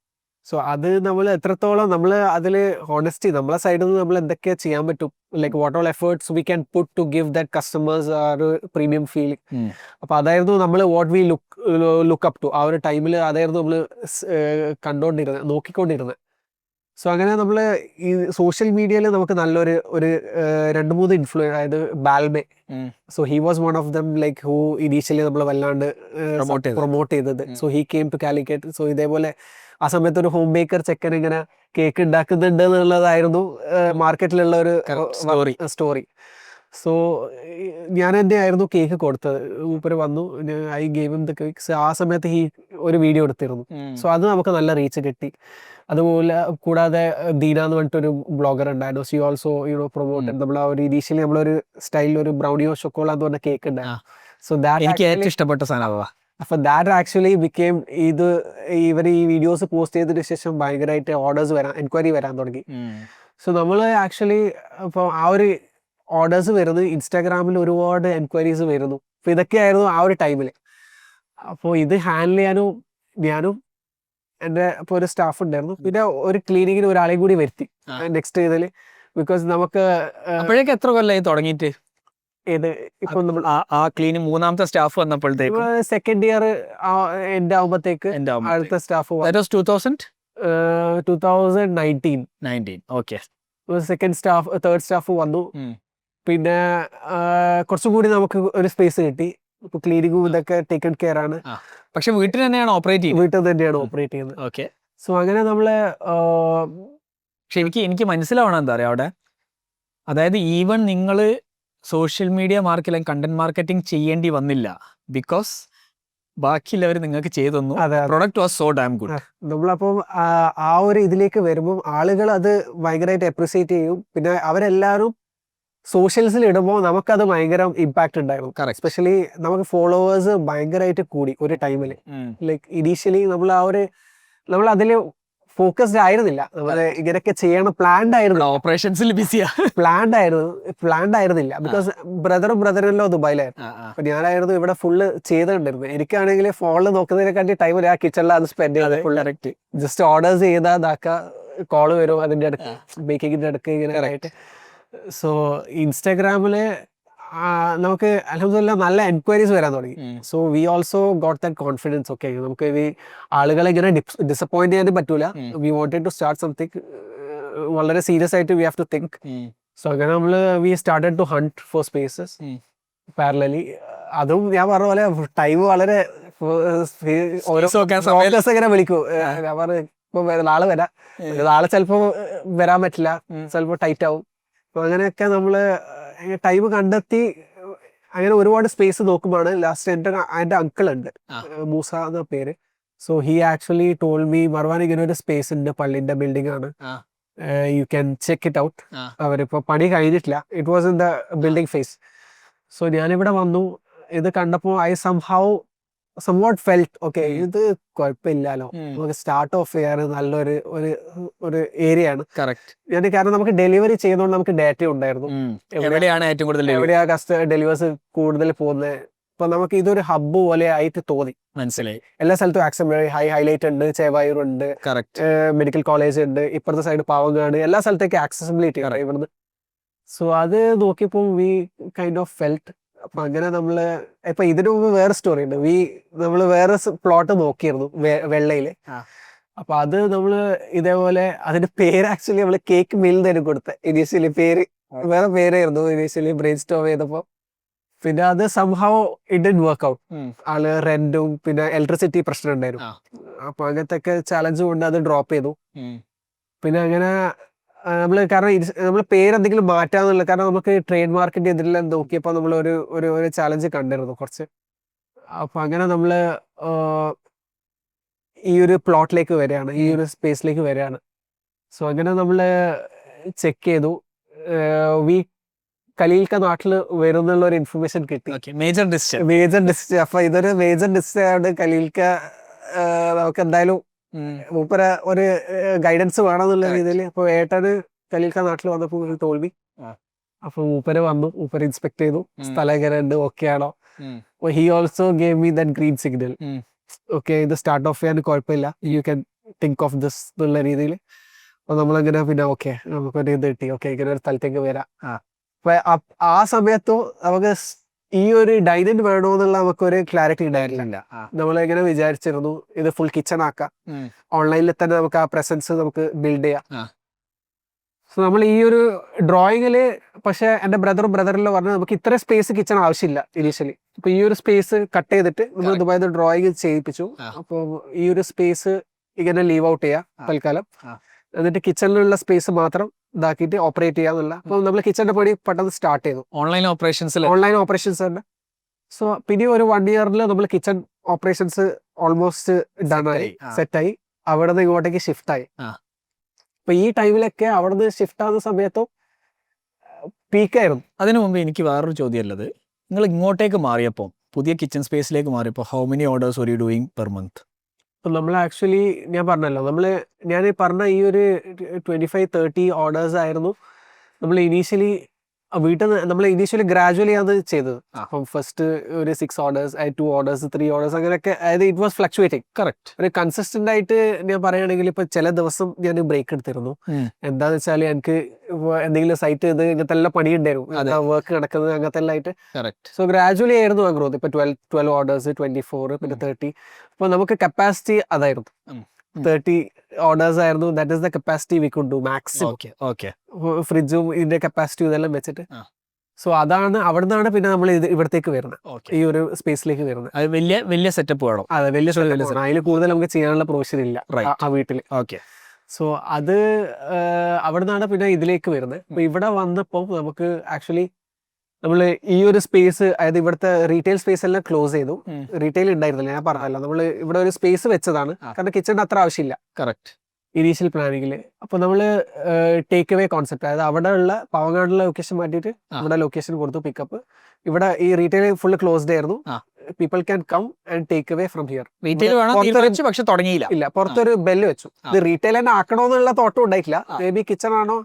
So അത് നമ്മൾ എത്രത്തോളം നമ്മൾ അതിൽ ഹോണസ്റ്റി നമ്മളെ സൈഡിൽ നിന്ന് നമ്മൾ എന്തൊക്കെ ചെയ്യാൻ പറ്റും, like what all efforts we can put to give that customers ആ ഒരു പ്രീമിയം ഫീലിംഗ്. അപ്പൊ അതായിരുന്നു നമ്മൾ what we look up to. ആ ഒരു ടൈമിൽ അതായിരുന്നു നമ്മൾ നോക്കിക്കൊണ്ടിരുന്നത്. സോ അങ്ങനെ നമ്മൾ ഈ സോഷ്യൽ മീഡിയയിൽ നമുക്ക് നല്ലൊരു 2-3 ഇൻഫ്ലുവൻസ്, അതായത് ബാൽമെ. So he was one of them, like who initially നമ്മൾ വല്ലാണ്ട് പ്രൊമോട്ട് ചെയ്തത്. So he came to Calicut. So ഇതേപോലെ ആ സമയത്ത് ഒരു ഹോം ബേക്കർ ചെക്കൻ ഇങ്ങനെ കേക്ക് ഉണ്ടാക്കുന്നുണ്ട് എന്നുള്ളതായിരുന്നു മാർക്കറ്റിലുള്ള ഒരു സ്റ്റോറി. സോ ഞാൻ തന്നെയായിരുന്നു കേക്ക് കൊടുത്തത്. മൂപ്പര് വന്നു, I gave him the cakes. ആ സമയത്ത് ഈ ഒരു വീഡിയോ എടുത്തിരുന്നു. സോ അത് നമുക്ക് നല്ല റീച്ച് കിട്ടി. അതുപോലെ കൂടാതെ ദീന എന്ന് പറഞ്ഞിട്ടൊരു ബ്ലോഗർ ഉണ്ടായിരുന്നു. She also promoted. നമ്മൾ ആ ഒരു ഇനീഷ്യലി നമ്മളൊരു സ്റ്റൈലിൽ ഒരു ബ്രൗണിയോ ഷൊക്കോള എന്ന് പറഞ്ഞ കേക്ക് ഉണ്ടായിരുന്നു. സോ എനിക്ക് ഏറ്റവും ഇഷ്ടപ്പെട്ട സാധനം. അപ്പൊ ദാറ്റ് ആക്ച്വലി ബിക്കെയിം ഇവർ ഈ വീഡിയോസ് പോസ്റ്റ് ചെയ്തതിനു ശേഷം ഭയങ്കരമായിട്ട് എൻക്വയറി വരാൻ തുടങ്ങി. സോ നമ്മൾ ആക്ച്വലി ഇപ്പോൾ ആ ഒരു ഓർഡേഴ്സ് വരുന്നത് ഇൻസ്റ്റാഗ്രാമിൽ ഒരുപാട് എൻക്വയറീസ് വരുന്നു. അപ്പൊ ഇതൊക്കെയായിരുന്നു ആ ഒരു ടൈമിൽ. അപ്പോൾ ഇത് ഹാൻഡിൽ ചെയ്യാനും ഞാനും എൻ്റെ ഇപ്പോൾ ഒരു സ്റ്റാഫ് ഉണ്ടായിരുന്നു. പിന്നെ ഒരു ക്ലീനിങ്ങിന് ഒരാളെയും കൂടി വരുത്തി നെക്സ്റ്റ് ഇതിൽ. ബിക്കോസ് നമുക്ക് അപ്പോഴേക്ക് എത്ര കൊല്ലമായി തുടങ്ങിയിട്ട്? ഇത് ഇപ്പൊ നമ്മൾ ആ ക്ലീനിങ് മൂന്നാമത്തെ സ്റ്റാഫ് വന്നപ്പോഴത്തേക്ക് സെക്കൻഡ് ഇയർ എൻ്റെ ആകുമ്പോഴത്തേക്ക് അടുത്ത staff 2019. Okay. Second staff third staff വന്നു. പിന്നെ കുറച്ചും കൂടി നമുക്ക് ഒരു സ്പേസ് കിട്ടി. ഇപ്പൊ ക്ലീനിങ്ങും ഇതൊക്കെ ടേക്കൺ കെയർ ആണ്. പക്ഷെ വീട്ടിൽ തന്നെയാണ് ഓപ്പറേറ്റ് ചെയ്യുന്നത്? വീട്ടിൽ തന്നെയാണ് ഓപ്പറേറ്റ് ചെയ്യുന്നത്. ഓക്കെ. സോ അങ്ങനെ നമ്മള് പക്ഷെ എനിക്ക് മനസ്സിലാവണം എന്താ പറയാ അവിടെ, അതായത് ഈവൻ നിങ്ങൾ social media marketing content marketing ചെയ്യേണ്ടി വന്നില്ല, ബിക്കോസ് ബാക്കിയുള്ളവർ നിങ്ങൾക്ക് ചെയ്തു തന്നു. Product was so damn good. നമ്മളപ്പം ആ ഒരു ഇതിലേക്ക് വരുമ്പോൾ ആളുകൾ അത് ഭയങ്കരമായിട്ട് അപ്രിസിയേറ്റ് ചെയ്യും. പിന്നെ അവരെല്ലാവരും സോഷ്യൽസിൽ ഇടുമ്പോൾ നമുക്കത് ഭയങ്കര ഇമ്പാക്ട് ഉണ്ടായിരുന്നു. എസ്പെഷ്യലി നമുക്ക് ഫോളോവേഴ്സ് ഭയങ്കരമായിട്ട് കൂടി ഒരു ടൈമിൽ. ലൈക്ക് ഇനീഷ്യലി നമ്മൾ അതിൽ ഫോക്കസ്ഡ് ആയിരുന്നില്ല. നമ്മൾ ഇങ്ങനെയൊക്കെ ചെയ്യണം പ്ലാൻഡ് ആയിരുന്നു. ഓപ്പറേഷൻസിൽ ബിസിയാ. പ്ലാൻഡ് ആയിരുന്നില്ല. ബിക്കോസ് ബ്രദറെല്ലാം ദുബായിലായിരുന്നു. അപ്പൊ ഞാനായിരുന്നു ഇവിടെ ഫുള്ള് ചെയ്തിട്ടുണ്ടായിരുന്നു. എനിക്കാണെങ്കിൽ ഫോണിൽ നോക്കുന്നതിനെക്കാട്ടി ടൈമിൽ ആ കിച്ചണിൽ അത് സ്പെൻഡ് ചെയ്ത് ജസ്റ്റ് ഓർഡേഴ്സ് ചെയ്താൽ ഇതാക്കുക, കോള് വരും അതിന്റെ അടുത്ത്, ബേക്കിങ്ങിന്റെ അടുത്ത് ഇങ്ങനെ ആയിട്ട്. സോ ഇൻസ്റ്റാഗ്രാമില് നമുക്ക് അൽഹംദുലില്ലാഹ് നല്ല എൻക്വയറീസ് വരാൻ തുടങ്ങി. So we also got that confidence. Okay, നമുക്ക് ഈ ആളുകളെ ഇങ്ങനെ ഡിസപ്പോയിന്റ് ചെയ്യാനും പറ്റൂല. We wanted to start something വളരെ സീരിയസ് ആയിട്ട് we have to think. So അങ്ങനെ നമ്മള് we started to hunt for spaces parallelly. അതും ഞാൻ പറഞ്ഞ പോലെ ടൈം വളരെ ഇങ്ങനെ വിളിക്കൂ. ഞാൻ പറഞ്ഞു ഇപ്പൊ നാളെ വരാം, നാളെ ചിലപ്പോ വരാൻ പറ്റില്ല, ചിലപ്പോ ടൈറ്റ് ആവും. അപ്പൊ അങ്ങനെയൊക്കെ നമ്മള് ടൈം കണ്ടെത്തി അങ്ങനെ ഒരുപാട് സ്പേസ് നോക്കുമ്പോഴാണ് ലാസ്റ്റ് എൻ്റെ അങ്കിൾ ഉണ്ട്, മൂസ എന്ന പേര്. So he actually told me, Marwan ഇങ്ങനെ ഒരു സ്പേസ് ഉണ്ട്, പള്ളിന്റെ ബിൽഡിംഗ് ആണ്, you can check it out. അവരിപ്പോ പണി കഴിഞ്ഞിട്ടില്ല, it was in the building phase. So ഞാനിവിടെ വന്നു, ഇത് കണ്ടപ്പോ ഐ സംവാട്ട് ഫെൽറ്റ് ഓക്കെ, ഇത് കുഴപ്പമില്ലല്ലോ, നമുക്ക് സ്റ്റാർട്ട് ഓഫ് ചെയ്യാൻ നല്ലൊരു ഒരു ഏരിയ ആണ്. കാരണം നമുക്ക് ഡെലിവറി ചെയ്യുന്നതുകൊണ്ട് നമുക്ക് ഡാറ്റ ഉണ്ടായിരുന്നു, എവിടെയാ ഡെലിവേഴ്സ് കൂടുതൽ പോകുന്നത്. അപ്പൊ നമുക്ക് ഇതൊരു ഹബ്ബ് പോലെ ആയിട്ട് തോന്നി. മനസ്സിലായി. എല്ലാ സ്ഥലത്തും ഹൈലൈറ്റ് ഉണ്ട്, ചേവായൂർ ഉണ്ട്, മെഡിക്കൽ കോളേജ് ഉണ്ട്, ഇപ്പുറത്തെ സൈഡ് പാവങ്ങാട്, എല്ലാ സ്ഥലത്തേക്കും ആക്സസിബിലിറ്റി ആണ് ഇവിടുന്ന്. സോ അത് നോക്കിയപ്പോ വി കൈൻഡ് ഓഫ് ഫെൽറ്റ്. അപ്പൊ അങ്ങനെ നമ്മള് ഇപ്പൊ ഇതിനു മുമ്പ് വേറെ സ്റ്റോറി ഉണ്ട്. നമ്മള് വേറെ പ്ലോട്ട് നോക്കിയിരുന്നു വെള്ളയില്. അപ്പൊ അത് നമ്മള് ഇതേപോലെ അതിന്റെ പേര് ആക്ച്വലി നമ്മള് കേക്ക് മിൽ തന്നെ കൊടുത്ത. ഇനീഷ്യലി വേറെ പേരായിരുന്നു ഇനീഷ്യലി ബ്രെയിൻ സ്റ്റോം ചെയ്തപ്പോ. പിന്നെ അത് സംഭവം ഇറ്റ് ഡിഡ്ന്റ് വർക്ക് ഔട്ട്. ആള് റെന്റും പിന്നെ ഇലക്ട്രിസിറ്റി പ്രശ്നം ഉണ്ടായിരുന്നു. അപ്പൊ അങ്ങനത്തെ ഒക്കെ ചാലഞ്ച് കൊണ്ട് അത് ഡ്രോപ്പ് ചെയ്തു. പിന്നെ അങ്ങനെ നമ്മൾ പേരെന്തെങ്കിലും മാറ്റാന്നുള്ള, കാരണം നമുക്ക് ട്രേഡ് മാർക്കിന്റെ എതിരെല്ലാം നോക്കിയപ്പോൾ നമ്മൾ ഒരു ചാലഞ്ച് കണ്ടിരുന്നു കുറച്ച്. അപ്പൊ അങ്ങനെ നമ്മള് ഈ ഒരു പ്ലോട്ടിലേക്ക് വരികയാണ്, ഈ ഒരു സ്പേസിലേക്ക് വരികയാണ്. സോ അങ്ങനെ നമ്മള് ചെക്ക് ചെയ്തു. ഖലീൽക്ക നാട്ടില് വരുന്നുള്ള ഒരു ഇൻഫർമേഷൻ കിട്ടി. Major decision. അപ്പൊ ഇതൊരു മേജർ ഡിസിഷൻ ആയതുകൊണ്ട് ഖലീൽക്ക നമുക്ക് എന്തായാലും മൂപ്പര ഒരു ഗൈഡൻസ് വേണമെന്നുള്ള രീതിയിൽ. അപ്പൊ ഏട്ടന് ഖലീൽക്ക നാട്ടിൽ വന്നപ്പോ തോൽവി. അപ്പൊ മൂപ്പര് വന്നു, മൂപ്പര് ഇൻസ്പെക്ട് ചെയ്തു, സ്ഥലം എങ്ങനെ ഉണ്ട്, ഓക്കെ ആണോ. He also gave me that green signal. Okay, ഇത് സ്റ്റാർട്ട് ഓഫ് ചെയ്യാൻ കുഴപ്പമില്ല, you can think of this എന്നുള്ള രീതിയിൽ. അപ്പൊ നമ്മളങ്ങനെ പിന്നെ ഓക്കെ നമുക്കൊരു ഇത് കിട്ടി, ഓക്കെ ഇങ്ങനെ ഒരു സ്ഥലത്തേക്ക് വരാം. അപ്പൊ ആ സമയത്തും നമുക്ക് ഈ ഒരു ഡൈനിങ് വേണോ എന്നുള്ള നമുക്കൊരു ക്ലാരിറ്റി ഉണ്ടായിരുന്നില്ല. നമ്മളെങ്ങനെ വിചാരിച്ചിരുന്നു ഇത് ഫുൾ കിച്ചൺ ആക്കാം, ഓൺലൈനിൽ തന്നെ നമുക്ക് ആ പ്രസൻസ് നമുക്ക് ബിൽഡ് ചെയ്യാം. സോ നമ്മൾ ഈ ഒരു ഡ്രോയിങ്ങില് പക്ഷെ എന്റെ ബ്രദറിലോ പറഞ്ഞു നമുക്ക് ഇത്ര സ്പേസ് കിച്ചൺ ആവശ്യമില്ല ഇനീഷ്യലി. അപ്പൊ ഈ ഒരു സ്പേസ് കട്ട് ചെയ്തിട്ട് നമ്മൾ ദുബായിൽ ഡ്രോയിങ് ചെയ്യിപ്പിച്ചു. അപ്പൊ ഈ ഒരു സ്പേസ് ഇങ്ങനെ ലീവ് ഔട്ട് ചെയ്യാം തൽക്കാലം. എന്നിട്ട് കിച്ചണിലുള്ള സ്പേസ് മാത്രം ഇതാക്കിയിട്ട് ഓപ്പറേറ്റ് ചെയ്യാന്നുള്ള. അപ്പോൾ നമ്മൾ കിച്ചണിന്റെ പണി പെട്ടെന്ന് സ്റ്റാർട്ട് ചെയ്തു. ഓൺലൈൻ ഓപ്പറേഷൻസിൽ ഓൺലൈൻ ഓപ്പറേഷൻസ് തന്നെ. സോ പിന്നെ ഒരു 1 ഇയറിൽ നമ്മൾ കിച്ചൺ ഓപ്പറേഷൻസ് ഓൾമോസ്റ്റ് ഡൺ ആയി, സെറ്റായി. അവിടെ നിന്ന് ഇങ്ങോട്ടേക്ക് ഷിഫ്റ്റ് ആയി. അപ്പൊ ഈ ടൈമിലൊക്കെ അവിടെ നിന്ന് ഷിഫ്റ്റ് ആവുന്ന സമയത്തും പീക്കായിരുന്നു. അതിനു മുമ്പ് എനിക്ക് വേറൊരു ചോദ്യം ഉള്ളത്, നിങ്ങൾ ഇങ്ങോട്ടേക്ക് മാറിയപ്പോൾ, പുതിയ കിച്ചൺ സ്പേസിലേക്ക് മാറിയപ്പോൾ how many orders are you doing per month? അപ്പം നമ്മൾ ആക്ച്വലി ഞാൻ പറഞ്ഞല്ലോ, ഞാൻ പറഞ്ഞ ഈ ഒരു 25-30 ഓർഡേഴ്സ് ആയിരുന്നു നമ്മൾ ഇനീഷ്യലി വീട്ടിൽ നിന്ന്. നമ്മൾ ഇനീഷ്യലി ഗ്രാജുവലി ആണ് ചെയ്തത്. അപ്പം ഫസ്റ്റ് ഒരു 6 ഓർഡേഴ്സ്, 2 ഓർഡേഴ്സ്, 3 ഓർഡേഴ്സ്, അങ്ങനെയൊക്കെ. അതായത് ഇറ്റ് വാസ് ഫ്ലക്ച്വേറ്റിംഗ്. കറക്റ്റ്. ഒരു കൺസിസ്റ്റന്റ് ആയിട്ട് ഞാൻ പറയുകയാണെങ്കിൽ ഇപ്പൊ ചില ദിവസം ഞാൻ ബ്രേക്ക് എടുത്തിരുന്നു. എന്താന്ന് വെച്ചാൽ എനിക്ക് എന്തെങ്കിലും സൈറ്റ് ഇത് ഇങ്ങനത്തെ എല്ലാം പണി ഉണ്ടായിരുന്നു, വർക്ക് നടക്കുന്നത് അങ്ങനത്തെ എല്ലാം ആയിട്ട്. സോ ഗ്രാജുവലി ആയിരുന്നു ആ ഗ്രോത്ത്. ഇപ്പൊ 12 ഓർഡേഴ്സ്, 24, പിന്നെ 30. അപ്പൊ നമുക്ക് കപ്പാസിറ്റി അതായിരുന്നു 30 ഓർഡേഴ്സ് ആയിരുന്നു. That is the capacity we could do maximum. ഫ്രിഡ്ജും ഇതിന്റെ കപ്പാസിറ്റിയും ഇതെല്ലാം വെച്ചിട്ട്. സോ അതാണ്, അവിടെ നിന്നാണ് പിന്നെ നമ്മൾ ഇവിടത്തേക്ക് വരുന്നത്, ഈ ഒരു സ്പേസിലേക്ക് വരുന്നത്. അത് വലിയ സെറ്റപ്പ് വേണം. അതെ, വലിയ അതിൽ കൂടുതൽ നമുക്ക് ചെയ്യാനുള്ള പ്രൊവിഷൻ ഇല്ല ആ വീട്ടിൽ. സോ അത് അവിടെ നിന്നാണ് പിന്നെ ഇതിലേക്ക് വരുന്നത്. അപ്പൊ ഇവിടെ വന്നപ്പോൾ നമുക്ക് ആക്ച്വലി നമ്മൾ ഈ ഒരു സ്പേസ്, അതായത് ഇവിടുത്തെ റീറ്റെയിൽ സ്പേസ് എല്ലാം ക്ലോസ് ചെയ്തു. റീറ്റെയിൽ ഉണ്ടായിരുന്നില്ല, ഞാൻ പറഞ്ഞല്ലോ. നമ്മൾ ഇവിടെ ഒരു സ്പേസ് വെച്ചതാണ്, കാരണം കിച്ചണിന് അത്ര ആവശ്യമില്ല കറക്റ്റ് ഇനീഷ്യൽ പ്ലാനിങ്ങിൽ. അപ്പൊ നമ്മള് ടേക്ക് അവേ കോൺസെപ്റ്റ്, അതായത് അവിടെ ഉള്ള പാവങ്ങാടുള്ള ലൊക്കേഷൻ മാറ്റിയിട്ട് ഇവിടെ ലൊക്കേഷൻ കൊടുത്തു പിക്കപ്പ്. ഇവിടെ ഈ റീറ്റെയിൽ ഫുള്ള് ക്ലോസ്ഡ് ആയിരുന്നു. People can come and take away from here. പക്ഷെ തുടങ്ങിയില്ല. ഇല്ല, പുറത്തൊരു ബെല്ല് വെച്ചു. ഇത് റീറ്റെയിൽ തന്നെ ആക്കണോന്നുള്ള തോട്ടം ഉണ്ടായിട്ടില്ല. മേ ബി കിച്ചൺ ആണോ,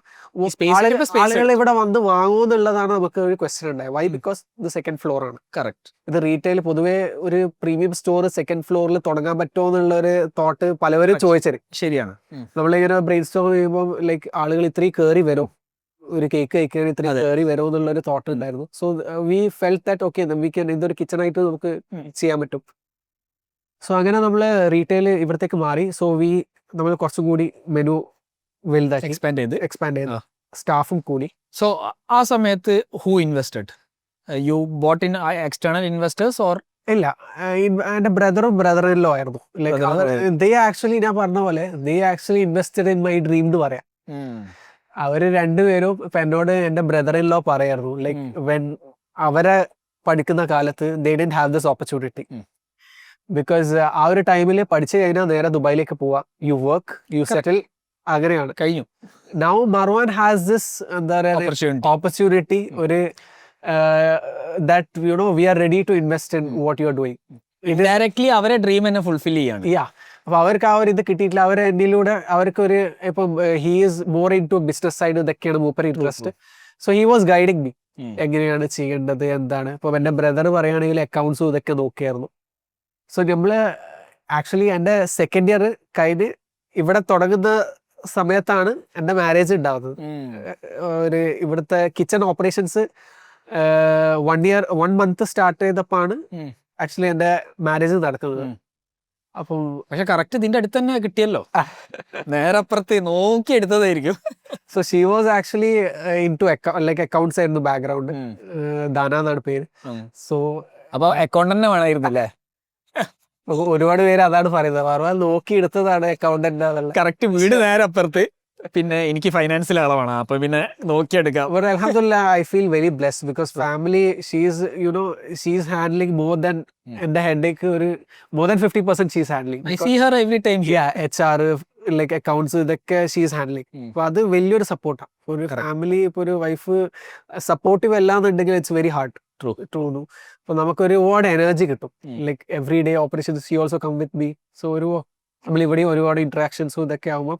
ആളുകൾ ഇവിടെ വന്ന് വാങ്ങുമെന്നുള്ളതാണ് നമുക്ക് ഒരു ക്വസ്റ്റ്യൻ ഉണ്ടായത്. വൈ? ബിക്കോസ് ഇത് സെക്കൻഡ് ഫ്ലോർ ആണ്. കറക്റ്റ്. ഇത് റീറ്റെയിൽ പൊതുവേ ഒരു പ്രീമിയം സ്റ്റോർ സെക്കൻഡ് ഫ്ലോറിൽ തുടങ്ങാൻ പറ്റുമോ എന്നുള്ള ഒരു തോട്ട് പലവരും ചോദിച്ചത്. ശരിയാണ്. നമ്മളിങ്ങനെ ബ്രെയിൻ സ്റ്റോം ചെയ്യുമ്പോൾ ലൈക്ക് ആളുകൾ ഇത്രയും കയറി വരും, ഒരു കേക്ക് കഴിക്കാൻ ഇത്രയും കയറി വരും എന്നുള്ള ഒരു തോട്ട് ഉണ്ടായിരുന്നു. So we felt that okay, ഇതൊരു കിച്ചൺ ആയിട്ട് നമുക്ക് ചെയ്യാൻ പറ്റും. സോ അങ്ങനെ നമ്മൾ റീറ്റെയിൽ ഇവിടത്തേക്ക് മാറി. സോ നമ്മൾ കുറച്ചും കൂടി മെനു വലുതാക്കി എക്സ്പാൻഡ് ചെയ്ത് സ്റ്റാഫും കൂടി. സോ ആ സമയത്ത് who invested? You bought in external investors or? ഇല്ല, എന്റെ ബ്രദറിലോ ആയിരുന്നു. ലൈക്ക് ദേ ആക്ച്വലി, ഞാൻ പറഞ്ഞ പോലെ ദേ actually invested in my dream എന്ന് പറയാം. അവര് രണ്ടുപേരും ഇപ്പൊ എന്നോട് എന്റെ ബ്രദറിലോ പറയായിരുന്നു, ലൈക്ക് വെൻ അവരെ പഠിക്കുന്ന കാലത്ത് ദേ didn't have this opportunity. Because ആ ഒരു ടൈമിൽ പഠിച്ചു കഴിഞ്ഞാൽ നേരെ ദുബായിലേക്ക് പോവാം, യു വർക്ക്, യു സെറ്റിൽ, അങ്ങനെയാണ് കഴിഞ്ഞു. നൗ മർവാൻ ഹാസ് ദിസ് എന്താ പറയുക ഓപ്പർച്യൂണിറ്റി, ഒരു that you know we are ready to invest in what you are doing. Directly അവരെ ഡ്രീം തന്നെ ഫുൾഫിൽ ചെയ്യാണ്. അപ്പൊ അവർക്ക് ആ ഒരു ഇത് കിട്ടിയിട്ടില്ല. അവർ എന്നിലൂടെ അവർക്ക് ഒരു ഇപ്പം he is more in to business side, ഇതൊക്കെയാണ് മൂപ്പർ interest. So he was guiding me, എങ്ങനെയാണ് ചെയ്യേണ്ടത്, എന്താണ്. ഇപ്പൊ എന്റെ ബ്രദർ പറയുകയാണെങ്കിൽ അക്കൗണ്ട്സും ഇതൊക്കെ നോക്കിയായിരുന്നു. സോ നമ്മള് ആക്ച്വലി എന്റെ സെക്കൻഡ് ഇയർ കഴിഞ്ഞ് ഇവിടെ തുടങ്ങുന്ന സമയത്താണ് എന്റെ മാരേജ് ഉണ്ടാവുന്നത്. ഒരു ഇവിടുത്തെ കിച്ചൺ ഓപ്പറേഷൻസ് 1 മന്ത് സ്റ്റാർട്ട് ചെയ്തപ്പോഴാണ് ആക്ച്വലി എന്റെ മാരേജ് നടക്കുന്നത്. അപ്പം പക്ഷെ കറക്റ്റ് ഇതിന്റെ അടുത്ത് തന്നെ കിട്ടിയല്ലോ, നേരെ അപ്പുറത്ത് നോക്കി എടുത്തതായിരിക്കും. So she was actually in to like accounts ആയിരുന്നു ബാക്ക്ഗ്രൗണ്ട്. ദാന എന്നാണ് പേര്. സോ അപ്പൊ അക്കൗണ്ട് തന്നെ വേണമായിരുന്നില്ലേ? ഒരുപാട് പേര് അതാണ് പറയുന്നത്, പറഞ്ഞാൽ നോക്കി എടുത്തതാണ് അക്കൗണ്ടന്റ്. കറക്റ്റ്, വീട് നേരെ അപ്പുറത്ത്, പിന്നെ എനിക്ക് ഫൈനാൻസിൽ ആളാണ്, അപ്പൊ പിന്നെ നോക്കിയെടുക്കാം. But alhamdulillah, I feel very blessed because family, she's handling more than എന്റെ ഹെഡേക്ക് ഒരു more than 50% she's handling. I see her every time. Yeah, HR, like accounts, ഇതൊക്കെ she's handling. അപ്പൊ അത് വലിയൊരു സപ്പോർട്ടാണ് ഒരു ഫാമിലി. ഇപ്പൊ ഒരു വൈഫ് സപ്പോർട്ടീവ് അല്ലാന്നുണ്ടെങ്കിൽ ഇറ്റ്സ് വെരി ഹാർഡ്. ട്രൂ. അപ്പൊ നമുക്ക് ഒരുപാട് എനർജി കിട്ടും. Like every day operations she also come with me. So നമ്മൾ ഇവിടെയും ഒരുപാട് ഇന്ററാക്ഷൻസും ഇതൊക്കെ ആകുമ്പോൾ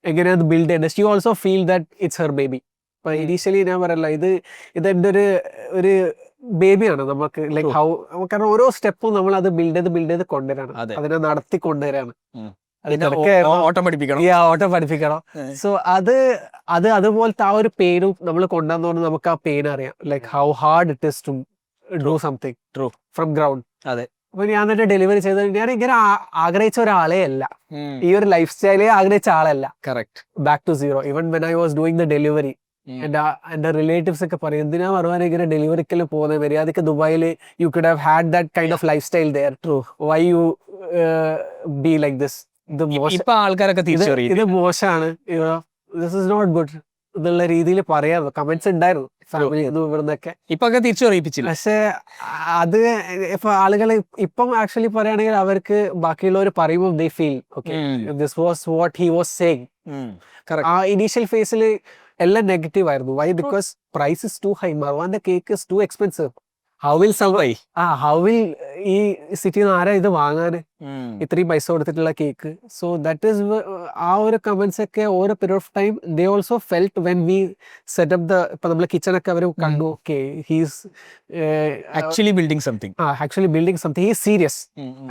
എങ്ങനെയാണ് ബിൽഡ് ചെയ്യുന്നത്. She also feel that it's her baby. അപ്പൊ ഇനീഷ്യലി ഞാൻ പറയല്ല, ഇത് എൻ്റെ ഒരു ബേബിയാണ് നമുക്ക്. ലൈക്ക് ഹൗ, കാരണം ഓരോ സ്റ്റെപ്പും നമ്മൾ അത് ബിൽഡ് ചെയ്ത് കൊണ്ടുവരാണ്, അതിനെ നടത്തി കൊണ്ടുവരാണ്. ഓട്ടം പഠിപ്പിക്കണം. സോ അതുപോലത്തെ ആ ഒരു പെയിനും നമ്മൾ കൊണ്ടുവന്നോണ്ട് നമുക്ക് ആ പെയിൻ അറിയാം. Like how hard it is to do something from ground. അതെ. അപ്പൊ ഞാൻ തന്നെ ഡെലിവറി ചെയ്തത് ഞാൻ ഇങ്ങനെ ആഗ്രഹിച്ച ഒരാളെ അല്ല, ഈ ഒരു ലൈഫ് സ്റ്റൈലേ ആഗ്രഹിച്ച ആളല്ല. Correct. Back to zero. Even when I was doing the delivery, എന്റെ റിലേറ്റീവ്സ് ഒക്കെ പറയും, എന്തിനാ പറഞ്ഞാൽ ഇങ്ങനെ ഡെലിവറിക്കെല്ലാം പോകുന്നത്, മര്യാദക്ക് ദുബായിൽ you could have had that kind of life style there. Why you be like this? ഇത് മോശം, ഇപ്പൊ ആൾക്കാരൊക്കെ ഇത് തിരിച്ചറിയും. ഇത് മോശമാണ്, ദിസ് ഇസ് നോട്ട് ഗുഡ് എന്നുള്ള രീതിയിൽ പറയാറ് കമന്റ്സ് ഉണ്ടായിരുന്നു ഫാമിലി ഇവിടുന്നൊക്കെ. ഇപ്പൊ ഒക്കെ തിരിച്ചറിയിപ്പിച്ചില്ല. പക്ഷെ അത് ഇപ്പൊ ആളുകൾ ഇപ്പം ആക്ച്വലി പറയുകയാണെങ്കിൽ അവർക്ക് ബാക്കിയുള്ളവർ പറയുമ്പോൾ they feel okay this was what he was saying. ആ ഇനീഷ്യൽ ഫേസിൽ എല്ലാം നെഗറ്റീവ് ആയിരുന്നു. Why? Because price is too high. മർവാന്റെ cake is too expensive. How will ഈ സിറ്റിയിൽ നിന്ന് ആരാ ഇത് വാങ്ങാന് ഇത്രയും പൈസ കൊടുത്തിട്ടുള്ള കേക്ക്? സോ ദാറ്റ് ഈസ് ആ ഒരു കമന്റ്സ് ഒക്കെ ഓരോ period of time they also felt when we setup the ഇപ്പൊ നമ്മളെ കിച്ചൺ ഒക്കെ അവർ കണ്ടു. Okay he's actually building something. Actually building something. He's serious.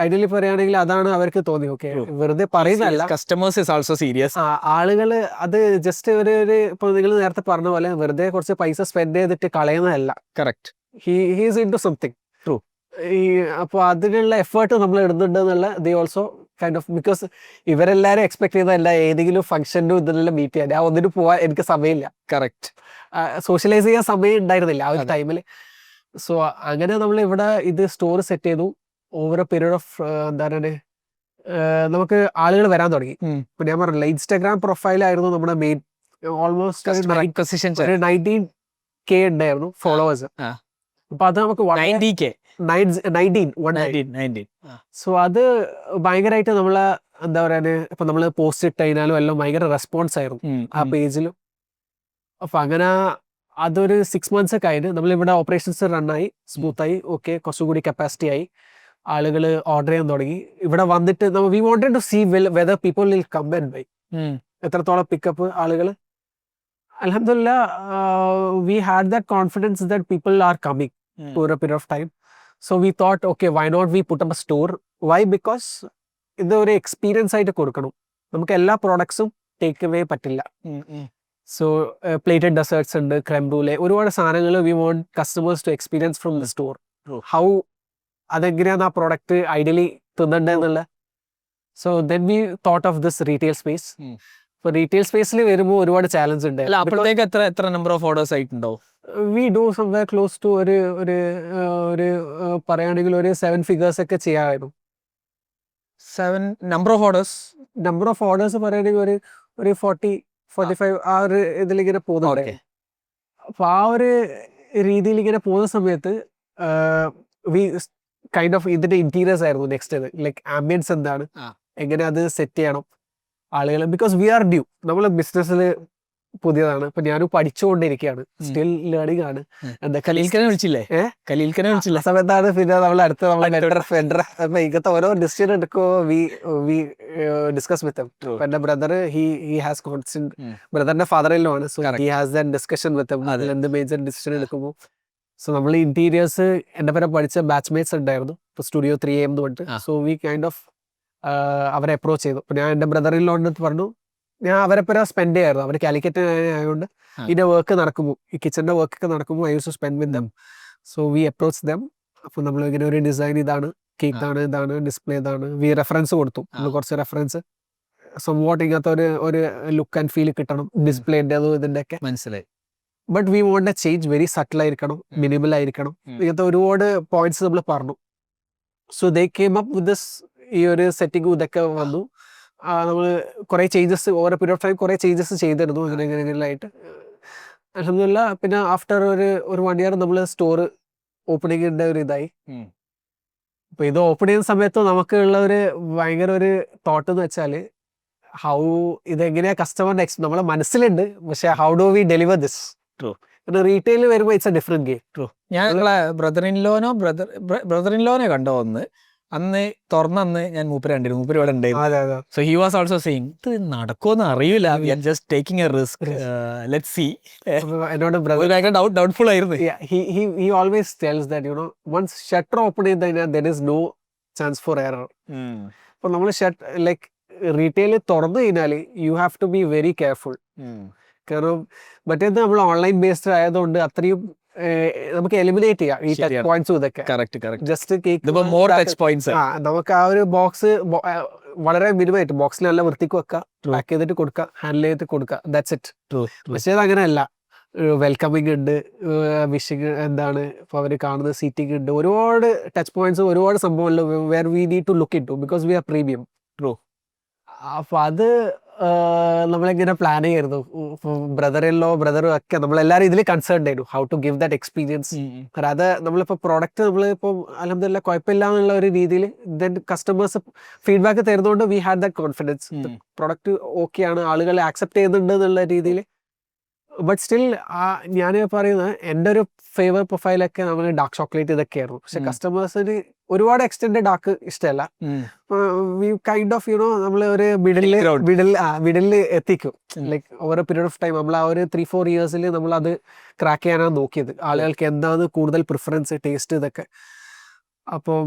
Ideally പറയുകയാണെങ്കിൽ അതാണ് അവർക്ക് തോന്നി. ഓക്കെ വെറുതെ പറയുന്നതല്ല, കസ്റ്റമേഴ്സ് ഇസ് ആൾസോ സീരിയസ്. ആളുകള് അത് ജസ്റ്റ് ഒരു ഇപ്പൊ നിങ്ങൾ നേരത്തെ പറഞ്ഞ പോലെ വെറുതെ കുറച്ച് പൈസ സ്പെൻഡ് ചെയ്തിട്ട് കളയുന്നതല്ല. Correct. He's in to something. True. അപ്പോൾ അതിനുള്ള എഫേർട്ട് നമ്മൾ ഇടുന്നുണ്ട് എന്നുള്ള they also kind of, because ഇവരെല്ലാരും എക്സ്പെക്ട് ചെയ്തതല്ല ഏതെങ്കിലും ഫംഗ്ഷനും ഇതിനെല്ലാം മീറ്റ് ചെയ്യാൻ. ഒന്നിനും പോവാൻ എനിക്ക് സമയമില്ല. കറക്റ്റ്. സോഷ്യലൈസ് ചെയ്യാൻ സമയം ഉണ്ടായിരുന്നില്ല ആ ഒരു ടൈമിൽ. സോ അങ്ങനെ നമ്മൾ ഇവിടെ ഇത് സ്റ്റോർ സെറ്റ് ചെയ്തു. ഓവർ എ പീരീഡ് ഓഫ് എന്താണ് നമുക്ക് ആളുകൾ വരാൻ തുടങ്ങി. ഇപ്പൊ ഞാൻ പറഞ്ഞില്ല, ഇൻസ്റ്റാഗ്രാം പ്രൊഫൈലായിരുന്നു നമ്മുടെ മെയിൻ. ഓൾമോസ്റ്റ് 19K ഉണ്ടായിരുന്നു ഫോളോവേഴ്സ്. അപ്പൊ അത് നമുക്ക് 19. സോ അത് ഭയങ്കരമായിട്ട് നമ്മളെ എന്താ പറയാ, ഇപ്പൊ നമ്മള് പോസ്റ്റ് ഇട്ട് കഴിഞ്ഞാലും എല്ലാം ഭയങ്കര റെസ്പോൺസ് ആയിരുന്നു ആ പേജിലും. അപ്പൊ അങ്ങനെ അതൊരു 6 months ഒക്കെ ആയിട്ട് നമ്മളിവിടെ ഓപ്പറേഷൻസ് റണ്ണായി സ്മൂത്തായി. ഓക്കെ കുറച്ചുകൂടി കപ്പാസിറ്റി ആയി, ആളുകൾ ഓർഡർ ചെയ്യാൻ തുടങ്ങി. ഇവിടെ വന്നിട്ട് we wanted to see whether people will come and buy. എത്രത്തോളം പിക്കപ്പ് ആളുകൾ. Alhamdulillah, we had that confidence that people are coming for a period of time. So we thought, okay, why not we put up a store? Why? Because ഇത് ഒരു experience ആയിട്ട് കൊടുക്കണം. നമുക്ക് എല്ലാ പ്രോഡക്ട്സും take away പറ്റില്ല. So plated desserts ഉണ്ട്, creme brulee, ഒരുപാട് സാധനങ്ങൾ we want customers to experience from the store. How അതെങ്ങനെയാണ് ആ പ്രോഡക്റ്റ് ഐഡിയലി തിന്നണ്ടെന്നുള്ള. So then we thought of this retail space. ഇപ്പൊ റീറ്റെയിൽ സ്പേസിൽ വരുമ്പോൾ ഒരുപാട് ചാലഞ്ച് ഉണ്ട്. അപ്പോഴത്തേക്ക് എത്ര നമ്പർ ഓഫ് ഓർഡേഴ്സ് ആയിട്ടുണ്ടാവും? We do somewhere close to ഒരു പറയുകയാണെങ്കിൽ ഒരു 7 figures ഒക്കെ ചെയ്യാമായിരുന്നു. 7 നമ്പർ ഓഫ് ഓർഡേഴ്സ് പറയുകയാണെങ്കിൽ ഒരു 40-45 ആ ഒരു ഇതിലിങ്ങനെ പോകുന്നുണ്ട്. അപ്പൊ ആ ഒരു രീതിയിൽ ഇങ്ങനെ പോകുന്ന സമയത്ത് വി കൈൻഡ് ഓഫ് ഇതിന്റെ ഇന്റീരിയേഴ്സ് ആയിരുന്നു നെക്സ്റ്റ്. ലൈക്ക് ആംബിയൻസ് എന്താണ്, എങ്ങനെ അത് സെറ്റ് ചെയ്യണം ആളുകൾ. ബിക്കോസ് വി ആർ ഡ്യൂ, നമ്മള് ബിസിനസ്സിൽ പുതിയതാണ്. ഇപ്പൊ ഞാനും പഠിച്ചുകൊണ്ടിരിക്കുകയാണ്, സ്റ്റിൽ ലേണിംഗ് ആണ്. വിളിച്ചില്ലേ? സമയത്താണ് പിന്നെ നമ്മൾ അടുത്ത ഇങ്ങനത്തെ ഓരോ ഡിസിഷൻ എടുക്കുമ്പോൾ വി ഡിസ്കസ് വിത്ത് ഹിം. എന്റെ ബ്രദർ ഹി ഹാസ് കോൺസ്റ്റന്റ്, ബ്രദറിന്റെ ഫാദറിലോ ആണ്. So he has that discussion with him എന്ത് മേജർ ഡിസിഷൻ എടുക്കുമ്പോൾ. സോ നമ്മൾ ഇന്റീരിയേഴ്സ് എന്റെ പേരെ പഠിച്ച ബാച്ച്മേറ്റ്സ് ഉണ്ടായിരുന്നു ഇപ്പൊ സ്റ്റുഡിയോ 3AM എന്ന് പറഞ്ഞിട്ട്. സോ വി കൈൻഡ് ഓഫ് അവരെ അപ്രോച്ച് ചെയ്തു. അപ്പൊ ഞാൻ എന്റെ ബ്രദറിലോണ്ട് പറഞ്ഞു, ഞാൻ അവരെ പേരെ സ്പെൻഡ് ചെയ്യായിരുന്നു. അവർ കാലിക്കറ്റ് ആയതുകൊണ്ട് ഇതിന്റെ വർക്ക് നടക്കുമ്പോൾ, ഈ കിച്ചന്റെ വർക്ക് ഒക്കെ നടക്കുമ്പോൾ I use to spend with them. So we approach them. അപ്പൊ നമ്മൾ ഇങ്ങനെ ഒരു ഡിസൈൻ ഇതാണ്, കേക്ക് ആണ്, ഇതാണ് ഡിസ്പ്ലേ, ഇതാണ്. വി റെഫറൻസ് കൊടുത്തു. നമ്മൾ കുറച്ച് റെഫറൻസ് സംവാട്ട് ഇങ്ങനത്തെ ഒരു ലുക്ക് ആൻഡ് ഫീൽ കിട്ടണം ഡിസ്പ്ലേന്റെ ഇതിന്റെ ഒക്കെ മനസ്സിലായി. But we won't A change, very subtle ആയിരിക്കണം, മിനിമൽ ആയിരിക്കണം. ഇങ്ങനത്തെ ഒരുപാട് പോയിന്റ്സ് നമ്മൾ പറഞ്ഞു. So they came up with this. ഈ ഒരു സെറ്റിംഗ് ഇതൊക്കെ വന്നു. നമ്മൾ കുറെ ചേഞ്ചസ് ഓരോ പീരിയഡ് ഓഫ് ടൈം കുറെ ചേഞ്ചസ് ചെയ്തിരുന്നു ഇങ്ങനെയായിട്ട്. അൽഹംദുലില്ലാ പിന്നെ ആഫ്റ്റർ ഒരു 1 year നമ്മൾ സ്റ്റോർ ഓപ്പണിങ്ങിന്റെ ഒരു ഇതായി. അപ്പൊ ഇത് ഓപ്പൺ ചെയ്യുന്ന സമയത്ത് നമുക്കുള്ള ഒരു ഭയങ്കര ഒരു തോട്ട് എന്ന് വെച്ചാല് ഹൗ ഇതെങ്ങനെയാ കസ്റ്റമറിന്റെ നമ്മളെ മനസ്സിലുണ്ട്, പക്ഷെ how do we deliver this. Retail വരുമ്പോൾ ഇറ്റ്സ് എ ഡിഫറെന്റ് ഗെയിം. ഞാൻ നിങ്ങളെ ബ്രദർ ഇൻ ലോനെ കണ്ടോ അന്ന് തുറന്നന്ന് ഞാൻ മൂപ്പര് കണ്ടിരുന്നു. മൂപ്പര് ഇവിടെ ഉണ്ടായിരുന്നു. So he was also saying ഇത് നടക്കുമെന്ന് അറിയില്ല, we are just taking a risk, let's see. എന്നോട് ഡൗട്ട്ഫുൾ ആയിരുന്നു. He always tells that, you know, once shutter open ചെയ്ത് കഴിഞ്ഞാൽ there is no chance for error. അപ്പൊ നമ്മൾ ലൈക്ക് റീറ്റെയിൽ തുറന്നു കഴിഞ്ഞാല് you have to be very careful. കാരണം മറ്റേത് നമ്മൾ ഓൺലൈൻ ബേസ്ഡ് ആയതുകൊണ്ട് അത്രയും നമുക്ക് എലിമിനേറ്റ് ചെയ്യാം ഈ ടച്ച് പോയിന്റ്സും ഇതൊക്കെ. ജസ്റ്റ് നമുക്ക് ആ ഒരു ബോക്സ് വളരെ മിനിമമായിട്ട് ബോക്സിൽ നല്ല വൃത്തിക്ക് വെക്കാം, പാക്ക് ചെയ്തിട്ട് കൊടുക്കാം, ഹാൻഡിൽ ചെയ്തിട്ട് കൊടുക്കാം, ദാറ്റ്സ് ഇറ്റ്. പക്ഷേ അത് അങ്ങനെയല്ല. വെൽക്കമിങ് ഉണ്ട്, വിഷിങ് എന്താണ്, ഇപ്പൊ അവര് കാണുന്ന സീറ്റിംഗ് ഉണ്ട്, ഒരുപാട് ടച്ച് പോയിന്റ്സ്, ഒരുപാട് സംഭവങ്ങൾ where we need to look in to because we are premium. അപ്പൊ അത് നമ്മളിങ്ങനെ പ്ലാൻ ചെയ്യായിരുന്നു. ബ്രദറും ഒക്കെ നമ്മളെല്ലാവരും ഇതിൽ കൺസേൺഡ് ആയിരുന്നു, how to give that experience. കാരണം അത് നമ്മളിപ്പോൾ പ്രോഡക്റ്റ് നമ്മളിപ്പോൾ അൽഹംദുലില്ലാ കുഴപ്പമില്ല എന്നുള്ള ഒരു രീതിയിൽ ദെൻ കസ്റ്റമേഴ്സ് ഫീഡ്ബാക്ക് തരുന്നതുകൊണ്ട് we had that confidence. Product okay ആണ്, ആളുകൾ ആക്സെപ്റ്റ് ചെയ്യുന്നുണ്ട് എന്നുള്ള രീതിയിൽ. ബട്ട് സ്റ്റിൽ ഞാൻ പറയുന്നത് എൻ്റെ ഒരു ഫേവർ പ്രൊഫൈലൊക്കെ നമ്മൾ ഡാർക്ക് ചോക്ലേറ്റ് ഇതൊക്കെയായിരുന്നു. പക്ഷെ കസ്റ്റമേഴ്സിന് ഒരുപാട് എക്സ്റ്റെൻഡ് ഡാർക്ക് ഇഷ്ടമല്ല. കൈൻഡ് ഓഫ് നമ്മൾ ഒരു മിഡിൽ എത്തിക്കും. Like over period of time നമ്മൾ ആ ഒരു 3-4 ഇയേഴ്സിൽ നമ്മൾ അത് ക്രാക്ക് ചെയ്യാനാണ് നോക്കിയത്. ആളുകൾക്ക് എന്താണ് കൂടുതൽ പ്രിഫറൻസ്, ടേസ്റ്റ് ഇതൊക്കെ. അപ്പോൾ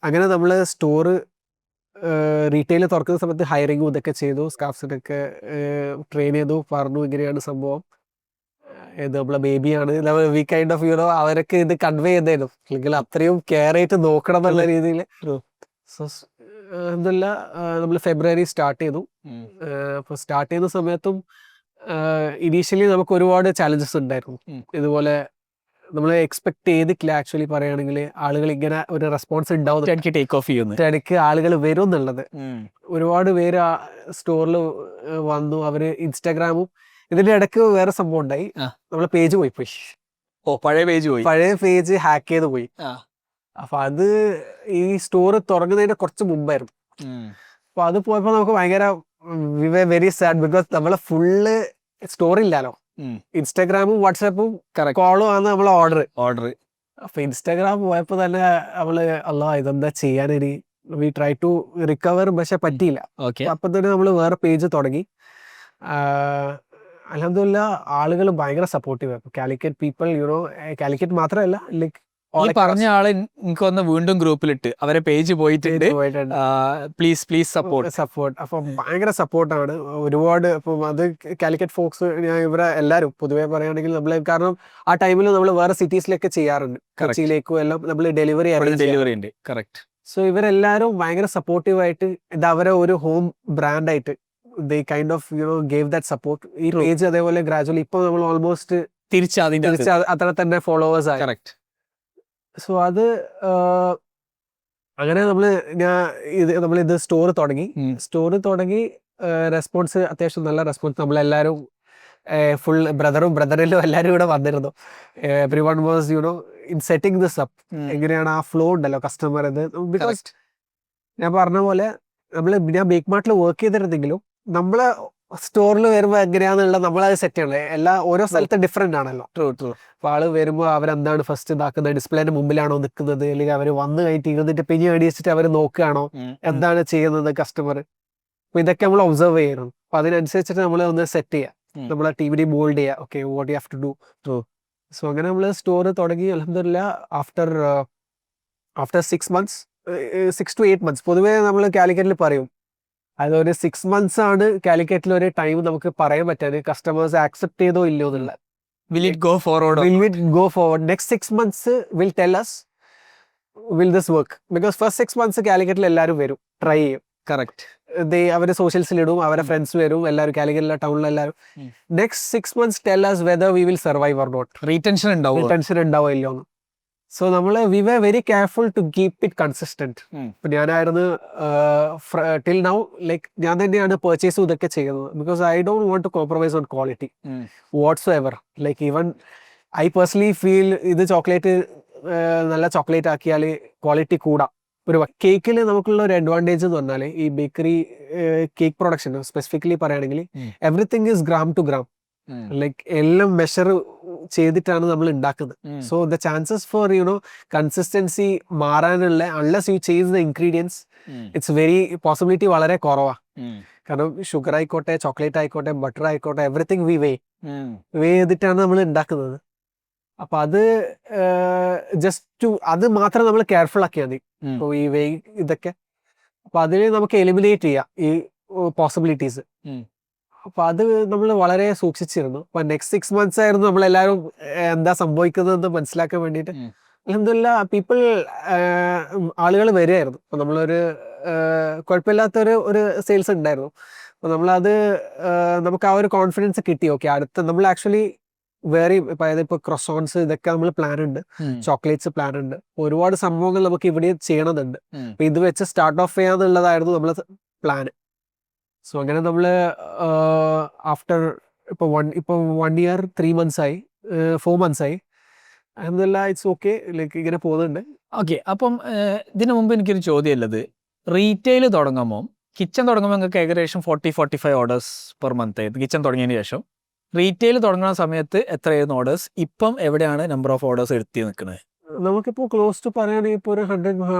അങ്ങനെ നമ്മൾ സ്റ്റോറ് റീറ്റെയിൽ തുറക്കുന്ന സമയത്ത് ഹയറിങ്ങും ഇതൊക്കെ ചെയ്തു, സ്റ്റാഫ്സിനൊക്കെ ട്രെയിൻ ചെയ്തു, പറഞ്ഞു ഇങ്ങനെയാണ് സംഭവം, ഇത് നമ്മളെ ബേബിയാണ്, വി കൈൻഡ് ഓഫ് അവരൊക്കെ ഇത് കൺവേ ചെയ്തായിരുന്നു. അല്ലെങ്കിൽ അത്രയും കെയർ ആയിട്ട് നോക്കണം എന്നുള്ള രീതിയിൽ. സോ അൽഹംദുലില്ലാ നമ്മൾ ഫെബ്രുവരി സ്റ്റാർട്ട് ചെയ്തു. അപ്പോൾ സ്റ്റാർട്ട് ചെയ്യുന്ന സമയത്തും ഇനീഷ്യലി നമുക്ക് ഒരുപാട് ചാലഞ്ചസ് ഉണ്ടായിരുന്നു. ഇതുപോലെ നമ്മൾ എക്സ്പെക്ട് ചെയ്തിട്ടില്ല ആക്ച്വലി പറയുകയാണെങ്കിൽ ആളുകൾ ഇങ്ങനെ ഒരു റെസ്പോൺസ് ഉണ്ടാവും, ടേക്ക് ഓഫ് ചെയ്യുന്നു, ഇടയ്ക്ക് ആളുകൾ വരും എന്നുള്ളത്. ഒരുപാട് പേര് സ്റ്റോറിൽ വന്നു. അവര് ഇൻസ്റ്റാഗ്രാമും ഇതിന്റെ ഇടയ്ക്ക് വേറെ സംഭവം ഉണ്ടായി, നമ്മളെ പേജ് പോയി. പഴയ പേജ് ഹാക്ക് ചെയ്ത് പോയി. അപ്പൊ അത് ഈ സ്റ്റോർ തുടങ്ങുന്നതിന്റെ കുറച്ച് മുമ്പായിരുന്നു. അപ്പൊ അത് പോയപ്പോ നമുക്ക് ഭയങ്കര we were very sad, because നമ്മളെ ഫുള്ള് സ്റ്റോറില്ലാലോ. ഇൻസ്റ്റാഗ്രാമും വാട്സാപ്പും കോളും ആണ് നമ്മളെ ഓർഡർ. അപ്പൊ ഇൻസ്റ്റാഗ്രാം പോയപ്പോ തന്നെ നമ്മള് ഇതെന്താ ചെയ്യാനിനി, വി ട്രൈ ടു റിക്കവർ, പക്ഷെ പറ്റിയില്ല. അപ്പൊ തന്നെ നമ്മള് വേറെ പേജ് തുടങ്ങി. അൽഹംദുലില്ലാ ആളുകൾ ഭയങ്കര സപ്പോർട്ടീവ് ആയിരുന്നു. കാലിക്കറ്റ് പീപ്പിൾ, കാലിക്കറ്റ് മാത്രമല്ല, ലൈക്ക് പറഞ്ഞ ആള് എനിക്ക് വന്ന് വീണ്ടും ഗ്രൂപ്പിലിട്ട് അവരെ പേജ് പോയിട്ടുണ്ട്, പ്ലീസ് സപ്പോർട്ട്. അപ്പം ഭയങ്കര സപ്പോർട്ടാണ് ഒരുപാട്. അപ്പം അത് കാലിക്കറ്റ് ഫോക്സ്, ഞാൻ ഇവരെ എല്ലാവരും പൊതുവെ പറയുകയാണെങ്കിൽ നമ്മൾ, കാരണം ആ ടൈമിൽ നമ്മൾ വേറെ സിറ്റീസിലൊക്കെ ചെയ്യാറുണ്ട്, കൊച്ചിയിലേക്കും എല്ലാം നമ്മൾ ഡെലിവറി ഉണ്ട്. കറക്റ്റ്. സോ ഇവരെല്ലാവരും ഭയങ്കര സപ്പോർട്ടീവായിട്ട് ഇത് അവരെ ഒരു ഹോം ബ്രാൻഡായിട്ട് they kind of gave that support. ഈ പേജ് അതേപോലെ ഗ്രാജുവലി ഇപ്പൊ നമ്മൾ ഓൾമോസ്റ്റ് തിരിച്ച് അത്ര തന്നെ ഫോളോവേഴ്സ് ആയി. കറക്റ്റ്. സോ അത് അങ്ങനെ നമ്മളിത് സ്റ്റോർ തുടങ്ങി. റെസ്പോൺസ് അത്യാവശ്യം നല്ല റെസ്പോൺസ്. നമ്മളെല്ലാവരും ഫുൾ ബ്രദറിലും എല്ലാവരും ഇവിടെ വന്നിരുന്നു. Every one was in setting this up. എങ്ങനെയാണ് ആ ഫ്ലോ ഉണ്ടല്ലോ കസ്റ്റമർ ഇത്. ബിക്കോസ് ഞാൻ പറഞ്ഞ പോലെ ഞാൻ ബേക്ക് മാർട്ടിൽ വർക്ക് ചെയ്തിരുന്നെങ്കിലും നമ്മളെ സ്റ്റോറിൽ വരുമ്പോൾ എങ്ങനെയാണെന്നുള്ള നമ്മളത് സെറ്റ് ചെയ്യണേ. ഓരോ സ്ഥലത്ത് ഡിഫറെന്റ് ആണല്ലോ. അപ്പൊ ആള് വരുമ്പോൾ അവരെന്താണ് ഫസ്റ്റ് ഇതാക്കുന്നത്, ഡിസ്പ്ലേന്റെ മുമ്പിലാണോ നിൽക്കുന്നത്, അല്ലെങ്കിൽ അവർ വന്ന് കഴിഞ്ഞിട്ട് ഇരുന്നിട്ട് പിഞ്ഞ് അടിച്ചിട്ട് അവർ നോക്കുകയാണോ, എന്താണ് ചെയ്യുന്നത് കസ്റ്റമർ. അപ്പൊ ഇതൊക്കെ നമ്മൾ ഒബ്സർവ് ചെയ്യണം. അപ്പൊ അതിനനുസരിച്ചിട്ട് നമ്മൾ ഒന്ന് സെറ്റ് ചെയ്യാം, നമ്മളെ ടീമിനെ മോൾഡ് ചെയ്യാം. Okay, what you have to do. So അങ്ങനെ നമ്മൾ സ്റ്റോർ തുടങ്ങി. അൽഹംദുലില്ലാ ആഫ്റ്റർ 6 to 8 months, പൊതുവേ നമ്മൾ കാലിക്കറ്റിൽ പറയും അതൊരു 6 months ആണ് കാലിക്കറ്റിൽ ഒരു ടൈം നമുക്ക് പറയാൻ പറ്റാൻ, കസ്റ്റമേഴ്സ് ആക്സെപ്റ്റ് ചെയ്തോ ഇല്ലയോ എന്നുള്ള. Will it go forward? Next 6 months will tell us will this work, because first 6 months കാലിക്കറ്റിൽ എല്ലാവരും വരും, ട്രൈ ചെയ്യും. കറക്റ്റ്. അവര് സോഷ്യൽസിൽ ഇടും, അവരെ ഫ്രണ്ട്സ് വരും, എല്ലാവരും കാലിക്കറ്റിലെ ടൗണിൽ എല്ലാവരും. Next 6 months tell us whether we will survive or not. Retention ഉണ്ടാവോ ഇല്ലയോ. സോ നമ്മൾ we were very careful to keep it consistent. ഇപ്പൊ ഞാനായിരുന്നു ടിൽ നൗ, ലൈക്ക് ഞാൻ തന്നെയാണ് പർച്ചേസും ഇതൊക്കെ ചെയ്യുന്നത്, because I don't want to compromise on quality whatsoever. Like even I personally feel ഇത് ചോക്ലേറ്റ് നല്ല ചോക്ലേറ്റ് ആക്കിയാൽ ക്വാളിറ്റി കൂടാം. ഒരു കേക്കിൽ നമുക്കുള്ള ഒരു അഡ്വാൻറ്റേജ് എന്ന് പറഞ്ഞാൽ ഈ ബേക്കറി കേക്ക് പ്രൊഡക്ഷൻ സ്പെസിഫിക്കലി പറയുകയാണെങ്കിൽ everything is gram to gram. Like എല്ലാം മെഷർ ചെയ്തിട്ടാണ് നമ്മൾ ഉണ്ടാക്കുന്നത്. So the chances for consistency മാറാനുള്ള, unless you change the ingredients, it's very possibility വളരെ കുറവാണ്. കാരണം ഷുഗർ ആയിക്കോട്ടെ, ചോക്ലേറ്റ് ആയിക്കോട്ടെ, ബട്ടർ ആയിക്കോട്ടെ, എവറിത്തിങ് വേ ചെയ്തിട്ടാണ് നമ്മൾ ഉണ്ടാക്കുന്നത്. അപ്പൊ അത് അത് മാത്രം നമ്മൾ കെയർഫുൾ ആക്കിയാൽ മതി. ഇപ്പൊ ഈ വേ ഇതൊക്കെ, അപ്പൊ അതിൽ നമുക്ക് എലിമിനേറ്റ് ചെയ്യാം ഈ പോസിബിലിറ്റീസ്. അപ്പൊ അത് നമ്മൾ വളരെ സൂക്ഷിച്ചിരുന്നു. അപ്പൊ നെക്സ്റ്റ് 6 months ആയിരുന്നു നമ്മളെല്ലാവരും എന്താ സംഭവിക്കുന്നതെന്ന് മനസ്സിലാക്കാൻ വേണ്ടിയിട്ട്. അൽഹംദുലില്ലാ പീപ്പിൾ, ആളുകൾ വരികയായിരുന്നു. അപ്പൊ നമ്മളൊരു കുഴപ്പമില്ലാത്തൊരു സെയിൽസ് ഉണ്ടായിരുന്നു. അപ്പൊ നമ്മളത് നമുക്ക് ആ ഒരു കോൺഫിഡൻസ് കിട്ടി. ഓക്കെ, അടുത്ത നമ്മൾ ആക്ച്വലി വേറെ അതായത് ഇപ്പോൾ ക്രൊസോൺസ് ഇതൊക്കെ നമ്മൾ പ്ലാൻ ഉണ്ട്, ചോക്ലേറ്റ്സ് പ്ലാൻ ഉണ്ട്, ഒരുപാട് സംഭവങ്ങൾ നമുക്ക് ഇവിടെ ചെയ്യണമെന്നുണ്ട്. അപ്പൊ ഇത് വെച്ച് സ്റ്റാർട്ട് ഓഫ് ചെയ്യാന്നുള്ളതായിരുന്നു നമ്മളെ പ്ലാന്. സോ അങ്ങനെ നമ്മൾ ആഫ്റ്റർ ഇപ്പോൾ 1 year 3 months ആയി, 4 months ആയി. അൽഹംദുലില്ലാ ഇറ്റ്സ് ഓക്കെ, ലൈക്ക് ഇങ്ങനെ പോകുന്നുണ്ട്. ഓക്കെ. അപ്പം ഇതിനു മുമ്പ് എനിക്കൊരു ചോദ്യം ഉള്ളത്, റീറ്റെയിൽ തുടങ്ങുമ്പോൾ കിച്ചൺ തുടങ്ങുമ്പോൾ നിങ്ങൾക്ക് ഏകദേശം 40-45 ഓർഡേഴ്സ് പെർ മന്ത് ആയിരുന്നു കിച്ചൺ തുടങ്ങിയതിന് ശേഷം. റീറ്റെയിൽ തുടങ്ങുന്ന സമയത്ത് എത്രയായിരുന്നു ഓർഡേഴ്സ്? ഇപ്പം എവിടെയാണ് നമ്പർ ഓഫ് ഓർഡേഴ്സ് എടുത്തി നിൽക്കുന്നത്? നമുക്കിപ്പോൾ ക്ലോസ് ടു പറയുകയാണെങ്കിൽ ഇപ്പോൾ ഒരു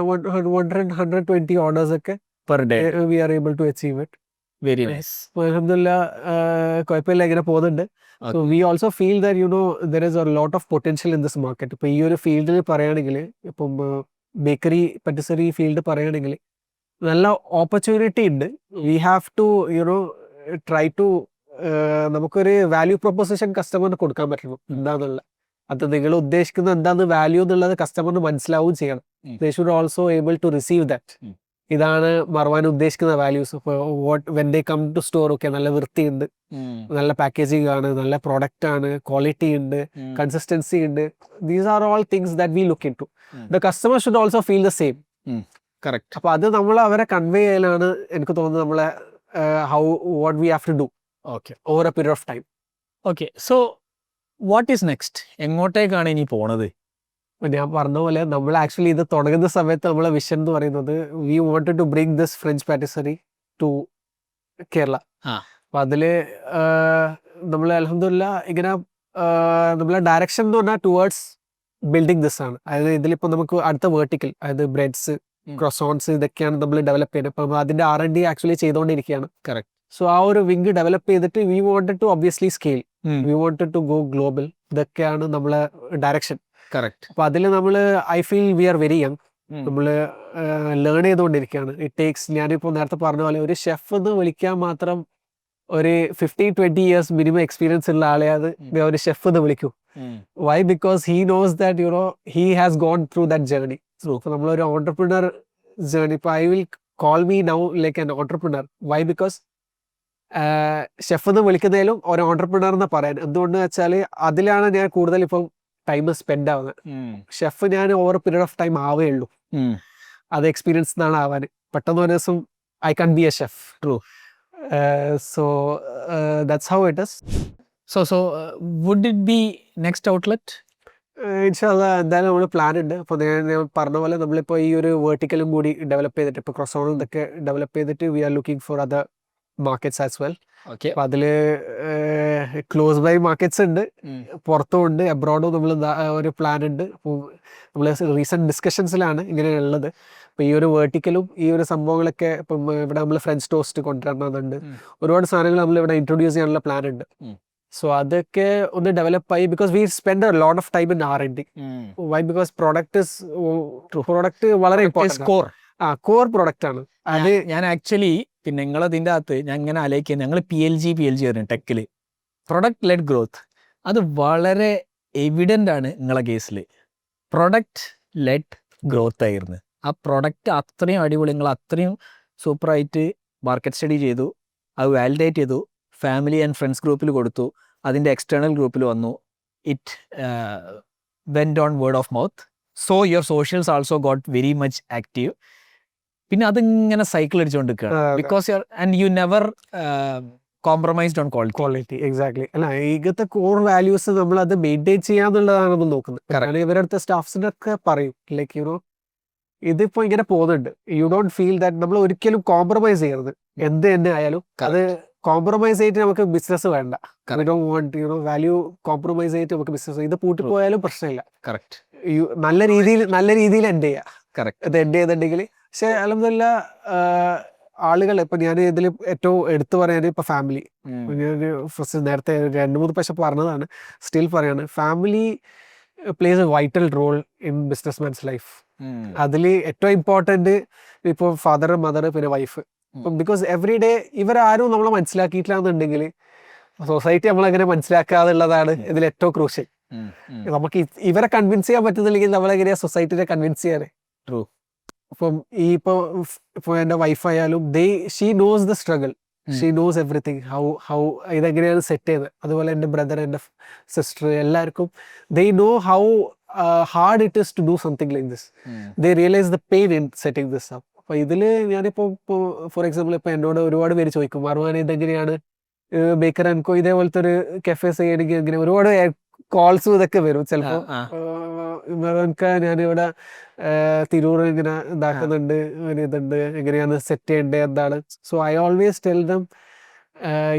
120 ഓർഡേഴ്സ് ഒക്കെ per day we are able to achieve it. Very nice. അൽഹംദുലില്ലാ കുഴപ്പമില്ല, ഇങ്ങനെ പോകുന്നുണ്ട്. So we also feel that you know there is a lot of potential in this market. ഇപ്പോൾ ഈ ഒരു ഫീൽഡിൽ പറയുകയാണെങ്കിൽ, ഇപ്പം ബേക്കറി പറ്റിസറി ഫീൽഡ് പറയുകയാണെങ്കിൽ നല്ല ഓപ്പർച്യൂണിറ്റി ഉണ്ട്. We have to you know try to നമുക്കൊരു വാല്യൂ പ്രൊപ്പോസിഷൻ കസ്റ്റമറിന് കൊടുക്കാൻ പറ്റണം എന്താന്നുള്ള. അത് നിങ്ങൾ ഉദ്ദേശിക്കുന്നത് എന്താന്ന് വാല്യൂ എന്നുള്ളത് കസ്റ്റമറിന് മനസ്സിലാവുകയും ചെയ്യണം. They should also able to receive that. ഇതാണ് മർവാൻ ഉദ്ദേശിക്കുന്ന വാല്യൂസ്. ഇപ്പോൾ when they come to store, okay നല്ല വൃത്തിയുണ്ട്, നല്ല പാക്കേജിംഗ് ആണ്, നല്ല പ്രോഡക്റ്റ് ആണ്, ക്വാളിറ്റി ഉണ്ട്, കൺസിസ്റ്റൻസി ഉണ്ട്. These are all things that we look in to. The customer should also feel the same. Correct. അപ്പൊ അത് നമ്മൾ അവരെ കൺവേ ചെയ്യലാണ് എനിക്ക് തോന്നുന്നത് നമ്മളെ what we have to do okay over a period of time. Okay. So what is next? എങ്ങോട്ടേക്കാണ് ഇനി പോണത്? ഞാൻ പറഞ്ഞ പോലെ നമ്മൾ ആക്ച്വലി ഇത് തുടങ്ങുന്ന സമയത്ത് നമ്മളെ വിഷൻ എന്ന് പറയുന്നത് we wanted to bring this French patisserie to Kerala. അപ്പൊ അതില് നമ്മൾ അൽഹംദുലില്ലാ ഇങ്ങനെ നമ്മളെ ഡയറക്ഷൻ എന്ന് പറഞ്ഞാൽ ടുവേർഡ്സ് ബിൽഡിംഗ് ദിസ് ആണ്. അതായത് ഇതിലിപ്പോൾ നമുക്ക് അടുത്ത വേർട്ടിക്കൽ, അതായത് ബ്രെഡ്സ്, ക്രൊസോൺസ് ഇതൊക്കെയാണ് നമ്മൾ ഡെവലപ്പ് ചെയ്യുന്നത്. അപ്പം അതിന്റെ R&D ആക്ച്വലി ചെയ്തുകൊണ്ടിരിക്കുകയാണ്. കറക്റ്റ്. സോ ആ ഒരു വിങ് ഡെവലപ്പ് ചെയ്തിട്ട് we wanted to obviously scale, we wanted to go global. ഇതൊക്കെയാണ് നമ്മളെ ഡയറക്ഷൻ. കറക്റ്റ്. അപ്പൊ അതിൽ നമ്മൾ I feel we are very young. നമ്മൾ ലേൺ ചെയ്തുകൊണ്ടിരിക്കുകയാണ്. ഇറ്റ് ടേക്സ്, ഞാനിപ്പോൾ നേരത്തെ പറഞ്ഞ പോലെ ഒരു ഷെഫ് എന്ന് വിളിക്കാൻ മാത്രം ഒരു 15-20 years മിനിമം എക്സ്പീരിയൻസ് ഉള്ള ആളെ അത് ഒരു ഷെഫ് എന്ന് വിളിക്കൂ. Why? Because he knows that you know he has gone through that journey. So നമ്മളൊരു ഓണ്ടർപ്രണർ ജേർണി, ഇപ്പോൾ I will call me now like an entrepreneur. Why? Because chef എന്ന് വിളിക്കുന്നതിലും ഒരു ഓണ്ടർപ്രണർ എന്ന് പറയാൻ എന്തുകൊണ്ട് വെച്ചാൽ അതിലാണ് ഞാൻ കൂടുതൽ ഇപ്പം ടൈം സ്പെൻഡ് ആവുന്നത്. ഷെഫ് ഞാൻ ഓവർ പീരിയഡ് ഓഫ് ടൈം ആവേ ഉള്ളൂ. അത് എക്സ്പീരിയൻസ് എന്നാണ് ആവാൻ. പെട്ടെന്ന് ഒരു ദിവസം I can be a chef. True. So that's how it is. So would it be next outlet? ഇൻഷാല്ലാ എന്തായാലും നമ്മൾ പ്ലാൻ ഉണ്ട്. അപ്പോൾ ഞാൻ പറഞ്ഞ പോലെ നമ്മളിപ്പോൾ ഈ ഒരു വേർട്ടിക്കലും കൂടി ഡെവലപ്പ് ചെയ്തിട്ട്, ഇപ്പോൾ ക്രോസോണും ഇതൊക്കെ ഡെവലപ്പ് ചെയ്തിട്ട് we are looking for other markets as well. Okay. അപ്പം അതിൽ ക്ലോസ് ബൈ മാർക്കറ്റ്സ് ഉണ്ട്, പുറത്തും ഉണ്ട്, അബ്രോഡും നമ്മൾ ഒരു പ്ലാൻ ഉണ്ട്. അപ്പോൾ നമ്മൾ റീസെൻറ്റ് ഡിസ്കഷൻസിലാണ് ഇങ്ങനെയുള്ളത്. അപ്പോൾ ഈ ഒരു വേർട്ടിക്കലും ഈ ഒരു സംഭവങ്ങളൊക്കെ ഇപ്പം ഇവിടെ നമ്മൾ ഫ്രഞ്ച് ടോസ്റ്റ് കൊണ്ടുവരണമെന്നുണ്ട്. ഒരുപാട് സാധനങ്ങൾ നമ്മൾ ഇവിടെ ഇൻട്രൊഡ്യൂസ് ചെയ്യാനുള്ള പ്ലാൻ ഉണ്ട്. സോ അതൊക്കെ ഒന്ന് ഡെവലപ്പായി, because we spend a lot of time in R&D. Why? Because product വളരെ ഇമ്പോർട്ടൻറ്റ്, കോർ പ്രോഡക്റ്റ് ആണ് അത്. ഞാൻ ആക്ച്വലി പിന്നെ നിങ്ങളതിൻ്റെ അകത്ത് ഞാൻ ഇങ്ങനെ ആലോചിക്കുന്നത്, ഞങ്ങൾ PLG പറയും ടെക്കിൽ, പ്രൊഡക്റ്റ് ലെഡ് ഗ്രോത്ത്. അത് വളരെ എവിഡൻ്റ് ആണ് നിങ്ങളെ കേസിൽ. പ്രൊഡക്റ്റ് ലെഡ് ഗ്രോത്ത് ആയിരുന്നു. ആ പ്രൊഡക്റ്റ് അത്രയും അടിപൊളി, നിങ്ങൾ അത്രയും സൂപ്പറായിട്ട് മാർക്കറ്റ് സ്റ്റഡി ചെയ്തു, അത് വാലിഡേറ്റ് ചെയ്തു, ഫാമിലി ആൻഡ് ഫ്രണ്ട്സ് ഗ്രൂപ്പിൽ കൊടുത്തു, അതിൻ്റെ എക്സ്റ്റേണൽ ഗ്രൂപ്പിൽ വന്നു. It went on word of mouth. So your socials also got very much active. പിന്നെ അതിങ്ങനെ സൈക്കിൾ അടിച്ചുകൊണ്ടിരിക്കുകയാണ്. Because you never compromised on quality. Exactly. അല്ല, ഇങ്ങനത്തെ കോർ വാല്യൂസ് നമ്മൾ അത് മെയിൻറ്റെയിൻ ചെയ്യാന്നുള്ളതാണ് നമ്മൾ നോക്കുന്നത്. കാരണം ഇവരടുത്ത സ്റ്റാഫ്സിനൊക്കെ പറയും ലൈക്ക് യുനോ ഇതിപ്പോ ഇങ്ങനെ പോകുന്നുണ്ട്, യു ഡോണ്ട് ഫീൽ ദാറ്റ് നമ്മൾ ഒരിക്കലും കോംപ്രമൈസ് ചെയ്യരുത്. എന്ത് തന്നെ ആയാലും അത് കോംപ്രമൈസ് ചെയ്തിട്ട് നമുക്ക് ബിസിനസ് വേണ്ട. We don't want you know value compromise ചെയ്തിട്ട് നമുക്ക് ബിസിനസ്, ഇത് പൂട്ടിപ്പോയാലും പ്രശ്നമില്ല. കറക്റ്റ്. നല്ല രീതിയിൽ എൻഡ് ചെയ്യാം. കറക്റ്റ്. ഇത് എൻഡ് ചെയ്തിട്ടുണ്ടെങ്കിൽ. പക്ഷെ അൽഹംദുലില്ലാ ആളുകൾ ഇപ്പൊ ഞാൻ ഇതിൽ ഏറ്റവും എടുത്തു പറയാൻ ഇപ്പൊ ഫാമിലി, ഞാൻ ഫസ്റ്റ് നേരത്തെ 2-3 പ്രാവശ്യം പറഞ്ഞതാണ്, സ്റ്റിൽ പറയാണ്, family plays a vital role in businessman's life. അതിൽ ഏറ്റവും ഇമ്പോർട്ടൻറ്റ് ഇപ്പോൾ ഫാദർ, മദർ, പിന്നെ വൈഫ്. ബിക്കോസ് എവറി ഡേ ഇവരാരും നമ്മളെ മനസ്സിലാക്കിയിട്ടില്ലാന്നുണ്ടെങ്കിൽ സൊസൈറ്റി നമ്മളെങ്ങനെ മനസ്സിലാക്കാതുള്ളതാണ് ഇതിൽ ഏറ്റവും ക്രൂഷ്യൽ. നമുക്ക് ഇവരെ കൺവിൻസ് ചെയ്യാൻ പറ്റുന്നില്ലെങ്കിൽ നമ്മളെങ്ങനെയാ സൊസൈറ്റിനെ കൺവിൻസ് ചെയ്യാനേ. ട്രൂ. അപ്പം ഇപ്പോൾ എൻ്റെ വൈഫായാലും she knows the struggle. She knows everything how ഇതെങ്ങനെയാണ് സെറ്റ് ചെയ്തത്. അതുപോലെ എൻ്റെ ബ്രദർ, എൻ്റെ സിസ്റ്റർ, എല്ലാവർക്കും they know how hard it is to do something like this. They realise the pain in setting this up. അപ്പോൾ ഇതിൽ ഞാനിപ്പോൾ ഫോർ എക്സാമ്പിൾ ഇപ്പോൾ എന്നോട് ഒരുപാട് പേര് ചോദിക്കും, മറുവാൻ ഇതെങ്ങനെയാണ് ബേക്കർ ആൻഡ് കോ ഇതേപോലത്തെ ഒരു കഫേസ് ചെയ്യണമെങ്കിൽ ഇങ്ങനെ ഒരുപാട് കോൾസും ഇതൊക്കെ വരും ചിലപ്പോൾ. ഞാനിവിടെ തിരൂർ ഇങ്ങനെ ഇതാക്കുന്നുണ്ട്, ഇതുണ്ട്, എങ്ങനെയാണ് സെറ്റ് ചെയ്യേണ്ടത് എന്താണ്. So I always tell them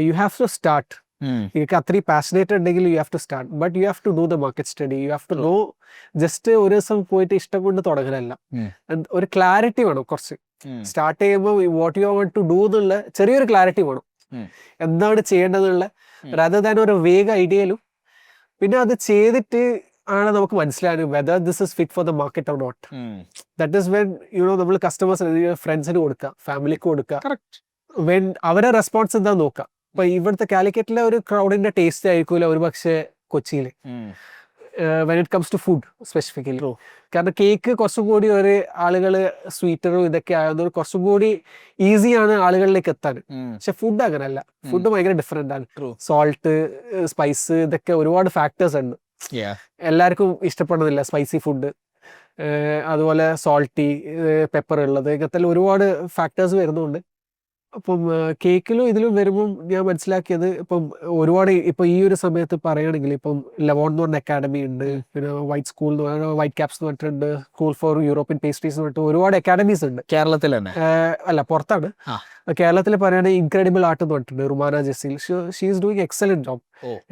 you have to start. നിങ്ങൾക്ക് അത്രയും പാഷനേറ്റ് ഉണ്ടെങ്കിൽ you have to start, but you have to do the market study. You have to know. Just ഒരു ദിവസം പോയിട്ട് ഇഷ്ടം കൊണ്ട് തുടങ്ങലല്ല, ഒരു ക്ലാരിറ്റി വേണം. കുറച്ച് സ്റ്റാർട്ട് ചെയ്യുമ്പോൾ what you want to do എന്നുള്ള ചെറിയൊരു ക്ലാരിറ്റി വേണം, എന്താണ് ചെയ്യേണ്ടതെന്നുള്ള, rather than ഒരു വേഗ ഐഡിയയിലും. പിന്നെ അത് ചെയ്തിട്ട് ആണ് നമുക്ക് മനസ്സിലാകും whether this is fit for the market or not. That is when നമ്മൾ കസ്റ്റമേഴ്സ് ഫ്രണ്ട്സിന് കൊടുക്കുക, ഫാമിലിക്ക് കൊടുക്കുക, വെൻ അവരെ റെസ്പോൺസ് എന്താ നോക്കുക. ഇപ്പൊ ഇവിടുത്തെ കാലിക്കറ്റിലെ ഒരു ക്രൗഡിന്റെ ടേസ്റ്റ് ആയിരിക്കൂല ഒരു പക്ഷേ കൊച്ചിയിൽ when it comes to food specifically. കാരണം കേക്ക് കുറച്ചും കൂടി ഒരു ആളുകൾ സ്വീറ്ററും ഇതൊക്കെ ആയതുകൊണ്ട് കുറച്ചും കൂടി ഈസിയാണ് ആളുകളിലേക്ക് എത്താൻ. പക്ഷെ ഫുഡ് അങ്ങനല്ല. ഫുഡ് ഭയങ്കര ഡിഫറെന്റ് ആണ്. സോൾട്ട്, സ്പൈസ്, ഇതൊക്കെ ഒരുപാട് ഫാക്ടേഴ്സ് ഉണ്ട്. എല്ലാവർക്കും ഇഷ്ടപ്പെടുന്നില്ല സ്പൈസി ഫുഡ്, അതുപോലെ സോൾട്ടി, പെപ്പർ ഉള്ളത്, ഇങ്ങനത്തെ ഒരുപാട് ഫാക്ടേഴ്സ് വരുന്നുണ്ട്. അപ്പം കേക്കിലും ഇതിലും വരുമ്പം ഞാൻ മനസ്സിലാക്കിയത് ഇപ്പം ഒരുപാട് ഇപ്പം ഈ ഒരു സമയത്ത് പറയുകയാണെങ്കിൽ ഇപ്പം ലെവോൺ എന്ന് പറഞ്ഞ അക്കാഡമി ഉണ്ട്, പിന്നെ വൈറ്റ് സ്കൂൾ എന്ന് പറഞ്ഞാൽ വൈറ്റ് ക്യാപ്സ് എന്ന് പറഞ്ഞിട്ടുണ്ട്, സ്കൂൾ ഫോർ യൂറോപ്യൻ പേസ്ട്രീസ് എന്ന് പറഞ്ഞിട്ട് ഒരുപാട് അക്കാഡമീസ് ഉണ്ട് കേരളത്തിൽ തന്നെ. അല്ല, പുറത്താണ്. കേരളത്തിൽ പറയുകയാണെങ്കിൽ ഇൻക്രെഡിബിൾ ആർട്ട് എന്ന് പറഞ്ഞിട്ടുണ്ട് Rumana Jaseel. She is doing excellent job.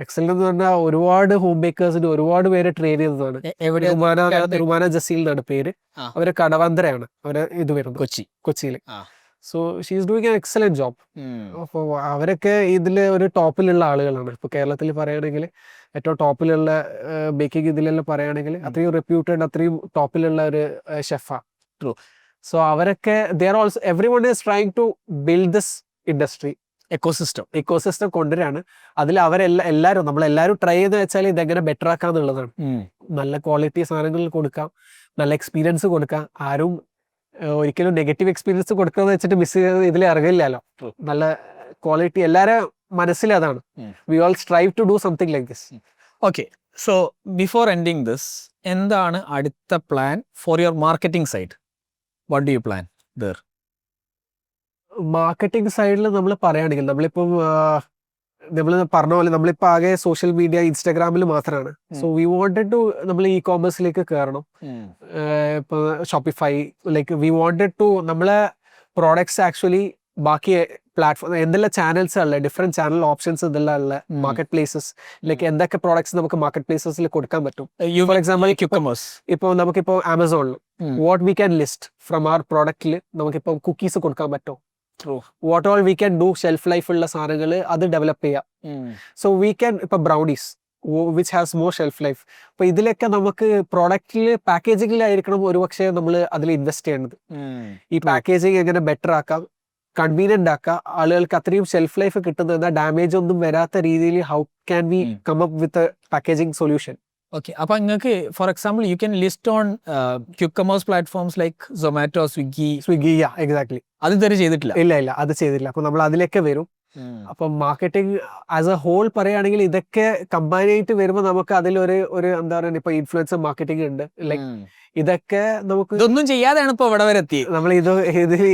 Excellent എന്ന് പറഞ്ഞാൽ ഒരുപാട് ഹോം ബേക്കേഴ്സിന് ഒരുപാട് പേരെ ട്രെയിൻ ചെയ്തതാണ്. റുമാന ജസീൽ എന്നാണ് പേര്. അവരെ കടവന്തരയാണ് അവരെ ഇത് വരുന്നത് കൊച്ചിയിൽ. So she is doing N excellent job. അപ്പോൾ അവരൊക്കെ ഇതിൽ ഒരു ടോപ്പിലുള്ള ആളുകളാണ്. ഇപ്പോൾ കേരളത്തിൽ പറയുകയാണെങ്കിൽ ഏറ്റവും ടോപ്പിലുള്ള ബേക്കിംഗ് ഇതിലെല്ലാം പറയുകയാണെങ്കിൽ അത്രയും റെപ്യൂട്ടഡ്, അത്രയും ടോപ്പിലുള്ള ഒരു ഷെഫാണ്. സോ അവരൊക്കെ everyone is trying to build this industry ecosystem കൊണ്ടുവരാണ്. അതിൽ എല്ലാവരും നമ്മളെല്ലാവരും ട്രൈ ചെയ്ത് വെച്ചാൽ ഇതെങ്ങനെ ബെറ്റർ ആക്കാന്നുള്ളതാണ്. നല്ല ക്വാളിറ്റി സാധനങ്ങൾ കൊടുക്കാം, നല്ല എക്സ്പീരിയൻസ് കൊടുക്കാം. ആരും ഒരിക്കലും നെഗറ്റീവ് എക്സ്പീരിയൻസ് കൊടുക്കാന്ന് വെച്ചിട്ട് മിസ് ചെയ്ത് ഇതിൽ ഇറങ്ങില്ലല്ലോ. നല്ല ക്വാളിറ്റി എല്ലാവരും മനസ്സിൽ അതാണ്. We all strive to do something like this. Okay, so before ending this, എന്താണ് അടുത്ത plan for your marketing side? What do you plan there? Marketing സൈഡിൽ നമ്മൾ പറയുകയാണെങ്കിൽ നമ്മളിപ്പം നമ്മൾ പറഞ്ഞ പോലെ നമ്മളിപ്പോൾ ആകെ സോഷ്യൽ മീഡിയ ഇൻസ്റ്റാഗ്രാമിൽ മാത്രമാണ്. സോ വി വാണ്ടഡ് ടു നമ്മൾ ഇ കോമേഴ്സിലേക്ക് കയറണം. ഇപ്പോൾ Shopify, like we wanted to നമ്മളെ പ്രോഡക്ട്സ് ആക്ച്വലി ബാക്കി പ്ലാറ്റ്ഫോം എന്തെല്ലാം ചാനൽസ് ഉള്ള ഡിഫറെന്റ് ചാനൽ ഓപ്ഷൻസ് ഇതെല്ലാം ഉള്ള മാർക്കറ്റ് പ്ലേസസ്, ലൈക്ക് എന്തൊക്കെ പ്രോഡക്ട്സ് നമുക്ക് മാർക്കറ്റ് പ്ലേസസിൽ കൊടുക്കാൻ പറ്റും. ഫോർ എക്സാമ്പിൾ ഇപ്പോൾ നമുക്കിപ്പോൾ ആമസോണിൽ what we can list from our പ്രോഡക്റ്റിൽ നമുക്കിപ്പോൾ കുക്കീസ് കൊടുക്കാൻ പറ്റും. What all we can do shelf life ഉള്ള സാധനങ്ങൾ അത് ഡെവലപ്പ് ചെയ്യാം. സോ വി ക്യാൻ ഇപ്പൊ brownies which has more shelf life. അപ്പൊ ഇതിലൊക്കെ നമുക്ക് പ്രോഡക്റ്റിൽ പാക്കേജിങ്ങിലായിരിക്കണം ഒരുപക്ഷെ നമ്മൾ അതിൽ ഇൻവെസ്റ്റ് ചെയ്യേണ്ടത്. ഈ പാക്കേജിങ് എങ്ങനെ ബെറ്റർ ആക്കാം, കൺവീനിയന്റ് ആക്കാം, ആളുകൾക്ക് അത്രയും ഷെൽഫ് ലൈഫ് കിട്ടുന്ന ഡാമേജ് ഒന്നും വരാത്ത രീതിയിൽ how can we come up with packaging solution. Okay, അപ്പൊ നിങ്ങൾക്ക് for example you can list on quick commerce platforms like Zomato, Swiggy. Exactly. അത് ഇതുവരെ ചെയ്തിട്ടില്ല? ഇല്ല, അത് ചെയ്തിട്ടില്ല. അപ്പൊ നമ്മൾ അതിലേക്ക് വരും. അപ്പൊ മാർക്കറ്റിംഗ് ആസ് എ ഹോൾ പറയുകയാണെങ്കിൽ ഇതൊക്കെ കമ്പൈൻ ആയിട്ട് വരുമ്പോൾ നമുക്ക് അതിലൊരു എന്താ പറയുക, ഇപ്പൊ ഇൻഫ്ലുവൻസർ മാർക്കറ്റിംഗ് ഉണ്ട്. ലൈക്ക് ഇതൊക്കെ നമുക്ക് ഇതൊന്നും ചെയ്യാതെയാണ് ഇപ്പൊ ഇവിടെ വരെ എത്തി. നമ്മൾ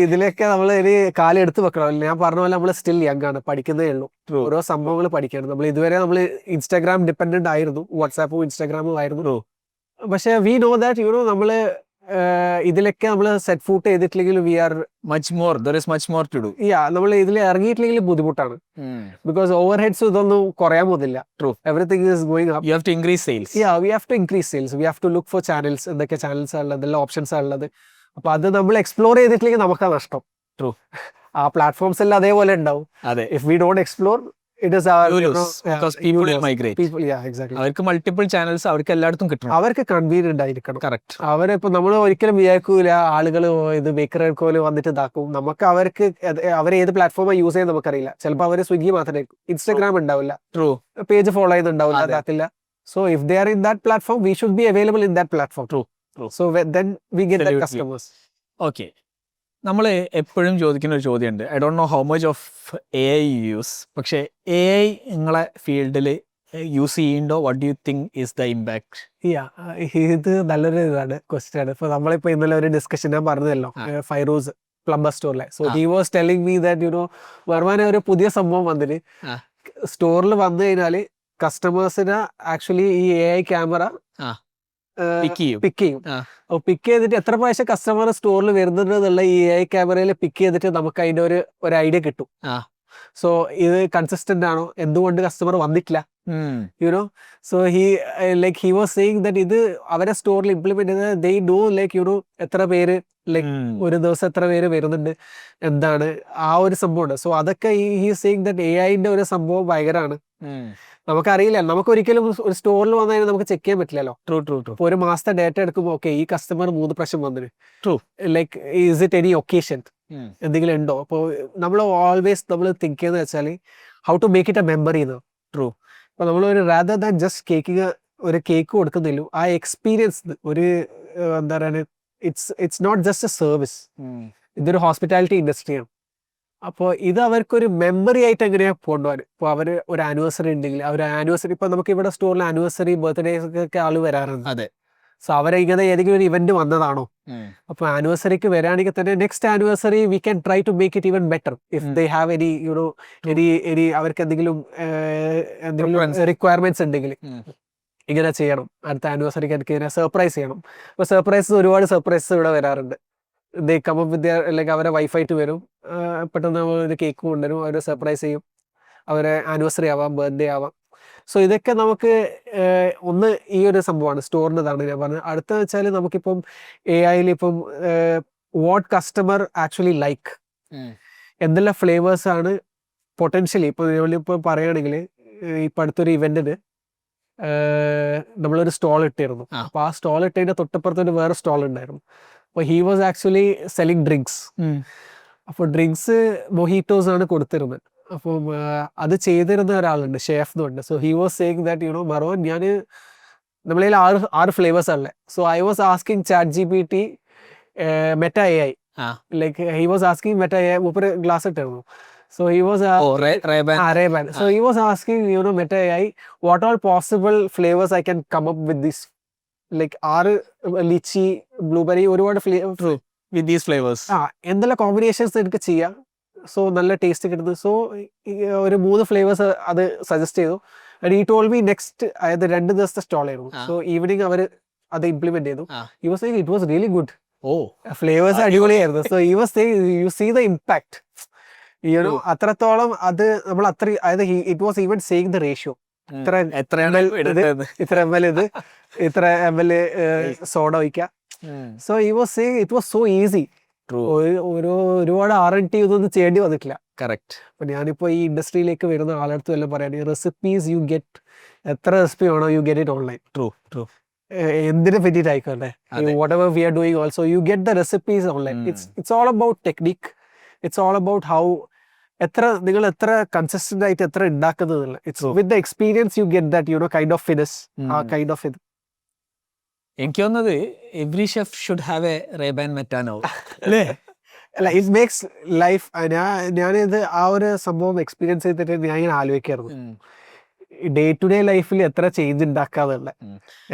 ഇതിലൊക്കെ നമ്മൾ ഒരു കാലം എടുത്ത് വെക്കണം. ഞാൻ പറഞ്ഞ പോലെ നമ്മൾ സ്റ്റിൽ യങ് ആണ്, പഠിക്കുന്നേ ഉള്ളൂ. ഓരോ സംഭവങ്ങൾ പഠിക്കണം. നമ്മൾ ഇതുവരെ നമ്മൾ ഇൻസ്റ്റാഗ്രാം ഡിപ്പെൻഡന്റ് ആയിരുന്നു, വാട്സാപ്പും ഇൻസ്റ്റാഗ്രാമും ആയിരുന്നു. പക്ഷെ വി നോ ദാറ്റ് നമ്മള് ഇതിലൊക്കെ നമ്മൾ സെറ്റ് ഫൂട്ട് ചെയ്തിട്ടില്ലെങ്കിൽ we are much more to do. നമ്മൾ ഇതിൽ ഇറങ്ങിയിട്ടില്ലെങ്കിൽ ബുദ്ധിമുട്ടാണ്. ബിക്കോസ് ഓവർ ഹെഡ്സ് ഇതൊന്നും കുറയാൻ പോകുന്നില്ല. Everything is going up. You have to increase sales. We have to increase sales. We have to look for channels. എന്തൊക്കെ channels ഉള്ളത്, എന്തെല്ലാം ഓപ്ഷൻസ് ഉള്ളത്. അപ്പൊ അത് നമ്മൾ എക്സ്പ്ലോർ ചെയ്തിട്ടില്ലെങ്കിൽ നമുക്കാ നഷ്ടം. ആ പ്ലാറ്റ്ഫോംസ് എല്ലാം അതേപോലെ ഉണ്ടാവും. If we don't explore it is our because people will migrate. Exactly. അവർക്ക് മൾട്ടിപ്പിൾ ചാനൽസ് അവർക്ക് എല്ലായിടത്തും കിട്ടണം. അവർക്ക് കൺവീനിയന്റ് ആയിരിക്കണം. കറക്റ്റ്. അവരിപ്പോ നമ്മൾ ഒരിക്കലും വിചാരിക്കൂല ആളുകൾ ഇത് ബേക്കറിക്കോല് വന്നിട്ട് ഇതാക്കും. നമുക്ക് അവർക്ക് അവർ ഏത് പ്ലാറ്റ്ഫോമാണ് യൂസ് ചെയ്യാൻ നമുക്കറിയില്ല. ചിലപ്പോൾ അവർ സ്വിഗ്ഗി മാത്രമേ, ഇൻസ്റ്റാഗ്രാം ഉണ്ടാവില്ല, പേജ് ഫോളോ ചെയ്യുന്നുണ്ടാവില്ല, അതാക്കില്ല. So if they are in that platform we should be available in that platform. So then we get the customers. Okay. നമ്മൾ എപ്പോഴും ചോദിക്കുന്ന ഒരു ചോദ്യമുണ്ട്. I don't know how much of AI use. പക്ഷേ AI നിങ്ങളെ ഫീൽഡിൽ യൂസ് ചെയ്യുന്നുണ്ടോ? What do you think is the impact? ഇത് നല്ലൊരു ഇതാണ് ക്വസ്റ്റ്യൻ ആണ്. ഇപ്പൊ നമ്മളിപ്പോ ഇന്നലെ ഒരു ഡിസ്കഷൻ ഞാൻ പറഞ്ഞല്ലോ, ഫൈറൂസ് പ്ലംബർ സ്റ്റോറിലെ. So he was telling me that വർമാനെ ഒരു പുതിയ സംഭവം വന്നിട്ട് സ്റ്റോറിൽ വന്നു കഴിഞ്ഞാല് കസ്റ്റമേഴ്സിന് ആക്ച്വലി ഈ AI ക്യാമറ പിക്ക് ചെയ്യും. അപ്പോൾ പിക്ക് ചെയ്തിട്ട് എത്ര പ്രാവശ്യം കസ്റ്റമർ സ്റ്റോറിൽ വരുന്നുണ്ട് എന്നുള്ള ഈ AI ക്യാമറയിൽ പിക്ക് ചെയ്തിട്ട് നമുക്ക് അതിന്റെ ഒരു ഐഡിയ കിട്ടും. സോ ഇത് കൺസിസ്റ്റന്റ് ആണോ, എന്തുകൊണ്ട് കസ്റ്റമർ വന്നിട്ടില്ല, you know. So he was saying that ഇത് അവരെ സ്റ്റോറിൽ ഇംപ്ലിമെന്റ് ചെയ്ത് ദേ നോ എത്ര പേര് ഒരു ദിവസം എത്ര പേര് വരുന്നുണ്ട്, എന്താണ് ആ ഒരു സംഭവം ഉണ്ട്. സോ അതൊക്കെ ഹി സേയിങ് ദാറ്റ് AIന്റെ ഒരു സംഭവം ഭയങ്കരമാണ്. നമുക്കറിയില്ല, നമുക്ക് ഒരിക്കലും ഒരു സ്റ്റോറിൽ വന്നു കഴിഞ്ഞാൽ നമുക്ക് ചെക്ക് ചെയ്യാൻ പറ്റില്ലല്ലോ. ഇപ്പൊ ഒരു മാസത്തെ ഡേറ്റ എടുക്കുമ്പോൾ ഓക്കെ ഈ കസ്റ്റമർ 3 പ്രാവശ്യം വന്നിട്ട് ഈസ് ഇറ്റ് എനി ഒക്കേഷൻ, എന്തെങ്കിലും ഉണ്ടോ. അപ്പോൾ നമ്മൾ ഓൾവേസ് നമ്മൾ തിങ്ക് ചെയ്യുന്നത് വെച്ചാൽ how to make it a memory എന്ന്. അപ്പൊ നമ്മൾ ഒരു റാദർ ദാൻ ജസ്റ്റ് ഒരു കേക്ക് കൊടുക്കുന്നില്ല, ആ എക്സ്പീരിയൻസ് ഒരു എന്താ പറയുക, it's not just a service, ഇതൊരു ഹോസ്പിറ്റാലിറ്റി ഇൻഡസ്ട്രിയാണ്. അപ്പോൾ ഇത് അവർക്കൊരു മെമ്മറി ആയിട്ട് എങ്ങനെയാ കൊണ്ടുപോകാൻ. ഇപ്പോൾ അവർ ഒരു ആനിവേഴ്സറി ഉണ്ടെങ്കിൽ ആനിവേഴ്സറി, ഇപ്പൊ നമുക്ക് ഇവിടെ സ്റ്റോറിൽ ആനിവേഴ്സറി ബർത്ത്ഡേസ് ഒക്കെ ആള് വരാറുണ്ട്. അതെ. സോ അവരെ ഇങ്ങനെ ഏതെങ്കിലും ഒരു ഇവന്റ് വന്നതാണോ, അപ്പൊ ആനിവേഴ്സറിക്ക് വരാണെങ്കിൽ തന്നെ next anniversary we can try to make it even better if they have any അവർക്ക് എന്തെങ്കിലും റിക്വയർമെന്റ്സ് ഉണ്ടെങ്കിൽ ഇങ്ങനെ ചെയ്യണം, അടുത്ത ആനിവേഴ്സറിക്ക് എനിക്ക് ഇങ്ങനെ സർപ്രൈസ് ചെയ്യണം. അപ്പൊ ഒരുപാട് സർപ്രൈസസ് ഇവിടെ വരാറുണ്ട്. ദേ കം അപ്പ് വിത്ത് അല്ലെങ്കിൽ അവരെ വൈഫായിട്ട് വരും, പെട്ടെന്ന് ഒരു കേക്ക് കൊണ്ടുവരും, അവരെ സർപ്രൈസ് ചെയ്യും, അവരെ ആനിവേഴ്സറി ആവാം, ബർത്ത്ഡേ ആവാം. സോ ഇതൊക്കെ നമുക്ക് ഒന്ന് ഈ ഒരു സംഭവമാണ് സ്റ്റോറിൻ്റെതാണ് ഞാൻ പറഞ്ഞത്. അടുത്തത് വെച്ചാൽ നമുക്കിപ്പം AI ഇപ്പം വാട്ട് കസ്റ്റമർ ആക്ച്വലി ലൈക്ക്, എന്തെല്ലാം ഫ്ലേവേഴ്സ് ആണ് പൊട്ടൻഷ്യലി. ഇപ്പോൾ നമ്മളിപ്പോൾ പറയുകയാണെങ്കിൽ ഇപ്പം അടുത്തൊരു ഇവന്റിന് നമ്മളൊരു സ്റ്റോൾ ഇട്ടിരുന്നു. അപ്പോൾ ആ സ്റ്റോൾ ഇട്ടതിൻ്റെ തൊട്ടപ്പുറത്തൊരു വേറെ സ്റ്റോൾ ഉണ്ടായിരുന്നു. അപ്പോൾ he was actually selling drinks. അപ്പോൾ ഡ്രിങ്ക്സ് മൊഹീറ്റോസ് ആണ് കൊടുത്തിരുന്നത്. അപ്പം അത് ചെയ്തിരുന്ന ഒരാളുണ്ട്, ഷെഫ് എന്നുണ്ട്. So he was saying that മറോൻ ഞാൻ നമ്മളതിൽ 6 ഫ്ലേവേഴ്സ് ആണല്ലേ. So I was asking ChatGPT Meta AI, like he was asking Meta AI, മൂപ്പര് ഗ്ലാസ് ഇട്ടിരുന്നു. So he was Ray-Ban. So he was asking Meta AI what all possible flavors I can come up with this, like lychee, blueberry, ഒരുപാട് flavor with these flavors. എന്തെല്ലാം combinations എനിക്ക് ചെയ്യാം, so നല്ല taste കിട്ടുന്നത്. So ഒരു 3 flavours അത് suggest ചെയ്തു. And he told me next, അതായത് 2 ദിവസത്തെ സ്റ്റോൾ ആയിരുന്നു. സോ ഈവനിങ് അവർ അത് ഇംപ്ലിമെന്റ് ചെയ്തു. he was saying it was really good. Flavours അടിപൊളിയായിരുന്നു. So he was saying you see the impact, അത്രത്തോളം അത് നമ്മൾ അതായത് it was even saying the ratio, ഇത്ര ml ഇത്, ഇത്ര ml സോഡ ഒഴിക്കാം. So he was saying it was so easy. ഒരുപാട് R&D ഇതൊന്നും ചെയ്യേണ്ടി വന്നിട്ടില്ല. കറക്റ്റ്. അപ്പൊ ഞാനിപ്പോ ഈ ഇൻഡസ്ട്രിയിലേക്ക് വരുന്ന ആളടുത്തും എല്ലാം പറയാൻ, റെസിപ്പീസ് യു ഗെറ്റ്, എത്ര റെസിപ്പി വേണോ യു ഗെറ്റ് ഇറ്റ് ഓൺലൈൻ. എന്തിനെ പറ്റിയിട്ട് ആയിക്കോട്ടെ, whatever we are doing also you get the recipes online. It's all about technique, it's all about how നിങ്ങൾ എത്ര കൺസിസ്റ്റന്റ് ആയിട്ട് എത്ര ഉണ്ടാക്കുന്നതല്ല. It's with the experience you get that kind of finish, ആ kind of ഇത്. എനിക്ക് തോന്നുന്നത് every chef should have a Ray-Ban Meta now, അല്ലേ? അല്ല, ഇറ്റ് മേക്സ് ലൈഫ്. ഞാനിത് ആ ഒരു സംഭവം എക്സ്പീരിയൻസ് ചെയ്തിട്ട് ഞാൻ ഇങ്ങനെ ആലോചിക്കായിരുന്നു, ഡേ ടു ഡേ ലൈഫിൽ എത്ര ചേഞ്ച് ഉണ്ടാക്കാന്നുള്ള,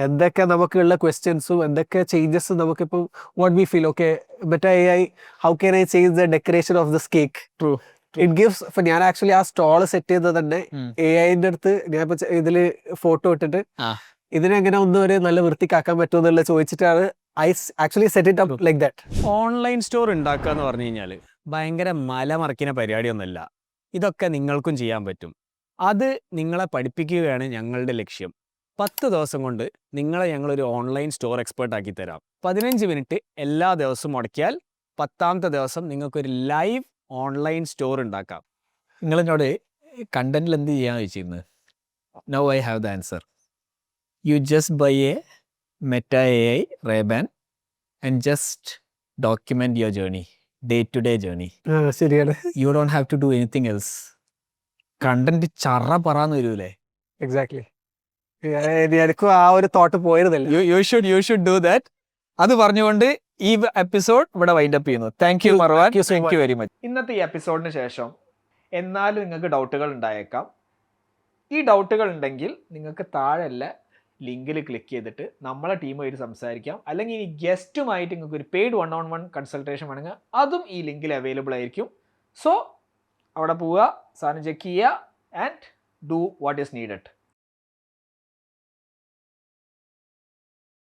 എന്തൊക്കെ നമുക്കുള്ള ക്വസ്റ്റ്യൻസും എന്തൊക്കെ ചേഞ്ചസ് നമുക്കിപ്പം what we feel okay Meta AI how can I change the decoration of this cake. It gives. ഇപ്പൊ ഞാൻ ആക്ച്വലി ആ സ്റ്റോള് സെറ്റ് ചെയ്തത് തന്നെ AI-ന്റെ അടുത്ത് ഞാൻ ഇപ്പൊ ഇതില് ഫോട്ടോ ഇട്ടിട്ട് ഇതിനെങ്ങനെ ഒന്നും ഒരു നല്ല വൃത്തിക്കാക്കാൻ പറ്റുമോ എന്നുള്ള ചോദിച്ചിട്ടാണ് I actually set it up like that. Online store ഉണ്ടാക്കുക എന്ന് പറഞ്ഞു കഴിഞ്ഞാൽ ഭയങ്കര മലമറിക്കുന്ന പരിപാടിയൊന്നുമല്ല. ഇതൊക്കെ നിങ്ങൾക്കും ചെയ്യാൻ പറ്റും. അത് നിങ്ങളെ പഠിപ്പിക്കുകയാണ് ഞങ്ങളുടെ ലക്ഷ്യം. 10 ദിവസം കൊണ്ട് നിങ്ങളെ ഞങ്ങളൊരു ഓൺലൈൻ സ്റ്റോർ എക്സ്പേർട്ട് ആക്കി തരാം. 15 മിനിറ്റ് എല്ലാ ദിവസവും മുടക്കിയാൽ 10ാമത്തെ ദിവസം നിങ്ങൾക്കൊരു ലൈവ് ഓൺലൈൻ സ്റ്റോർ ഉണ്ടാക്കാം. നിങ്ങളെന്നോട് കണ്ടന്റിൽ എന്ത് ചെയ്യാൻ ചോദിച്ചിരുന്നത്? Now I have the answer. You just buy a Meta AI Ray-Ban and just document your journey, day-to-day journey. ശരിയാണ്. You don't have to do anything else. Content ചറ പറയാന്ന് വരൂലേ? എക്സാക്ട്ലി. എനിക്കും ആ ഒരു തോട്ട് പോയിരുന്നില്ല. You should do that. അത് പറഞ്ഞുകൊണ്ട് ഈ എപ്പിസോഡ് ഇവിടെ വൈൻഡ് അപ്പ് ചെയ്യുന്നു. Thank you Marwan, Thank you so thank you much. Very much. ഇന്നത്തെ ഈ എപ്പിസോഡിന് ശേഷം എന്നാലും നിങ്ങൾക്ക് ഡൗട്ടുകൾ ഉണ്ടായേക്കാം. ഈ ഡൗട്ടുകൾ ഉണ്ടെങ്കിൽ നിങ്ങൾക്ക് താഴെയുള്ള ലിങ്കിൽ ക്ലിക്ക് ചെയ്തിട്ട് നമ്മളെ ടീമായിട്ട് സംസാരിക്കാം. അല്ലെങ്കിൽ ഈ ഗസ്റ്റുമായിട്ട് നിങ്ങൾക്ക് ഒരു പെയ്ഡ് 1-on-1 കൺസൾട്ടേഷൻ വേണമെങ്കിൽ അതും ഈ ലിങ്കിൽ അവൈലബിൾ ആയിരിക്കും. സോ അവിടെ പോവുക, സാധനം ചെക്ക് ചെയ്യുക and do what is needed.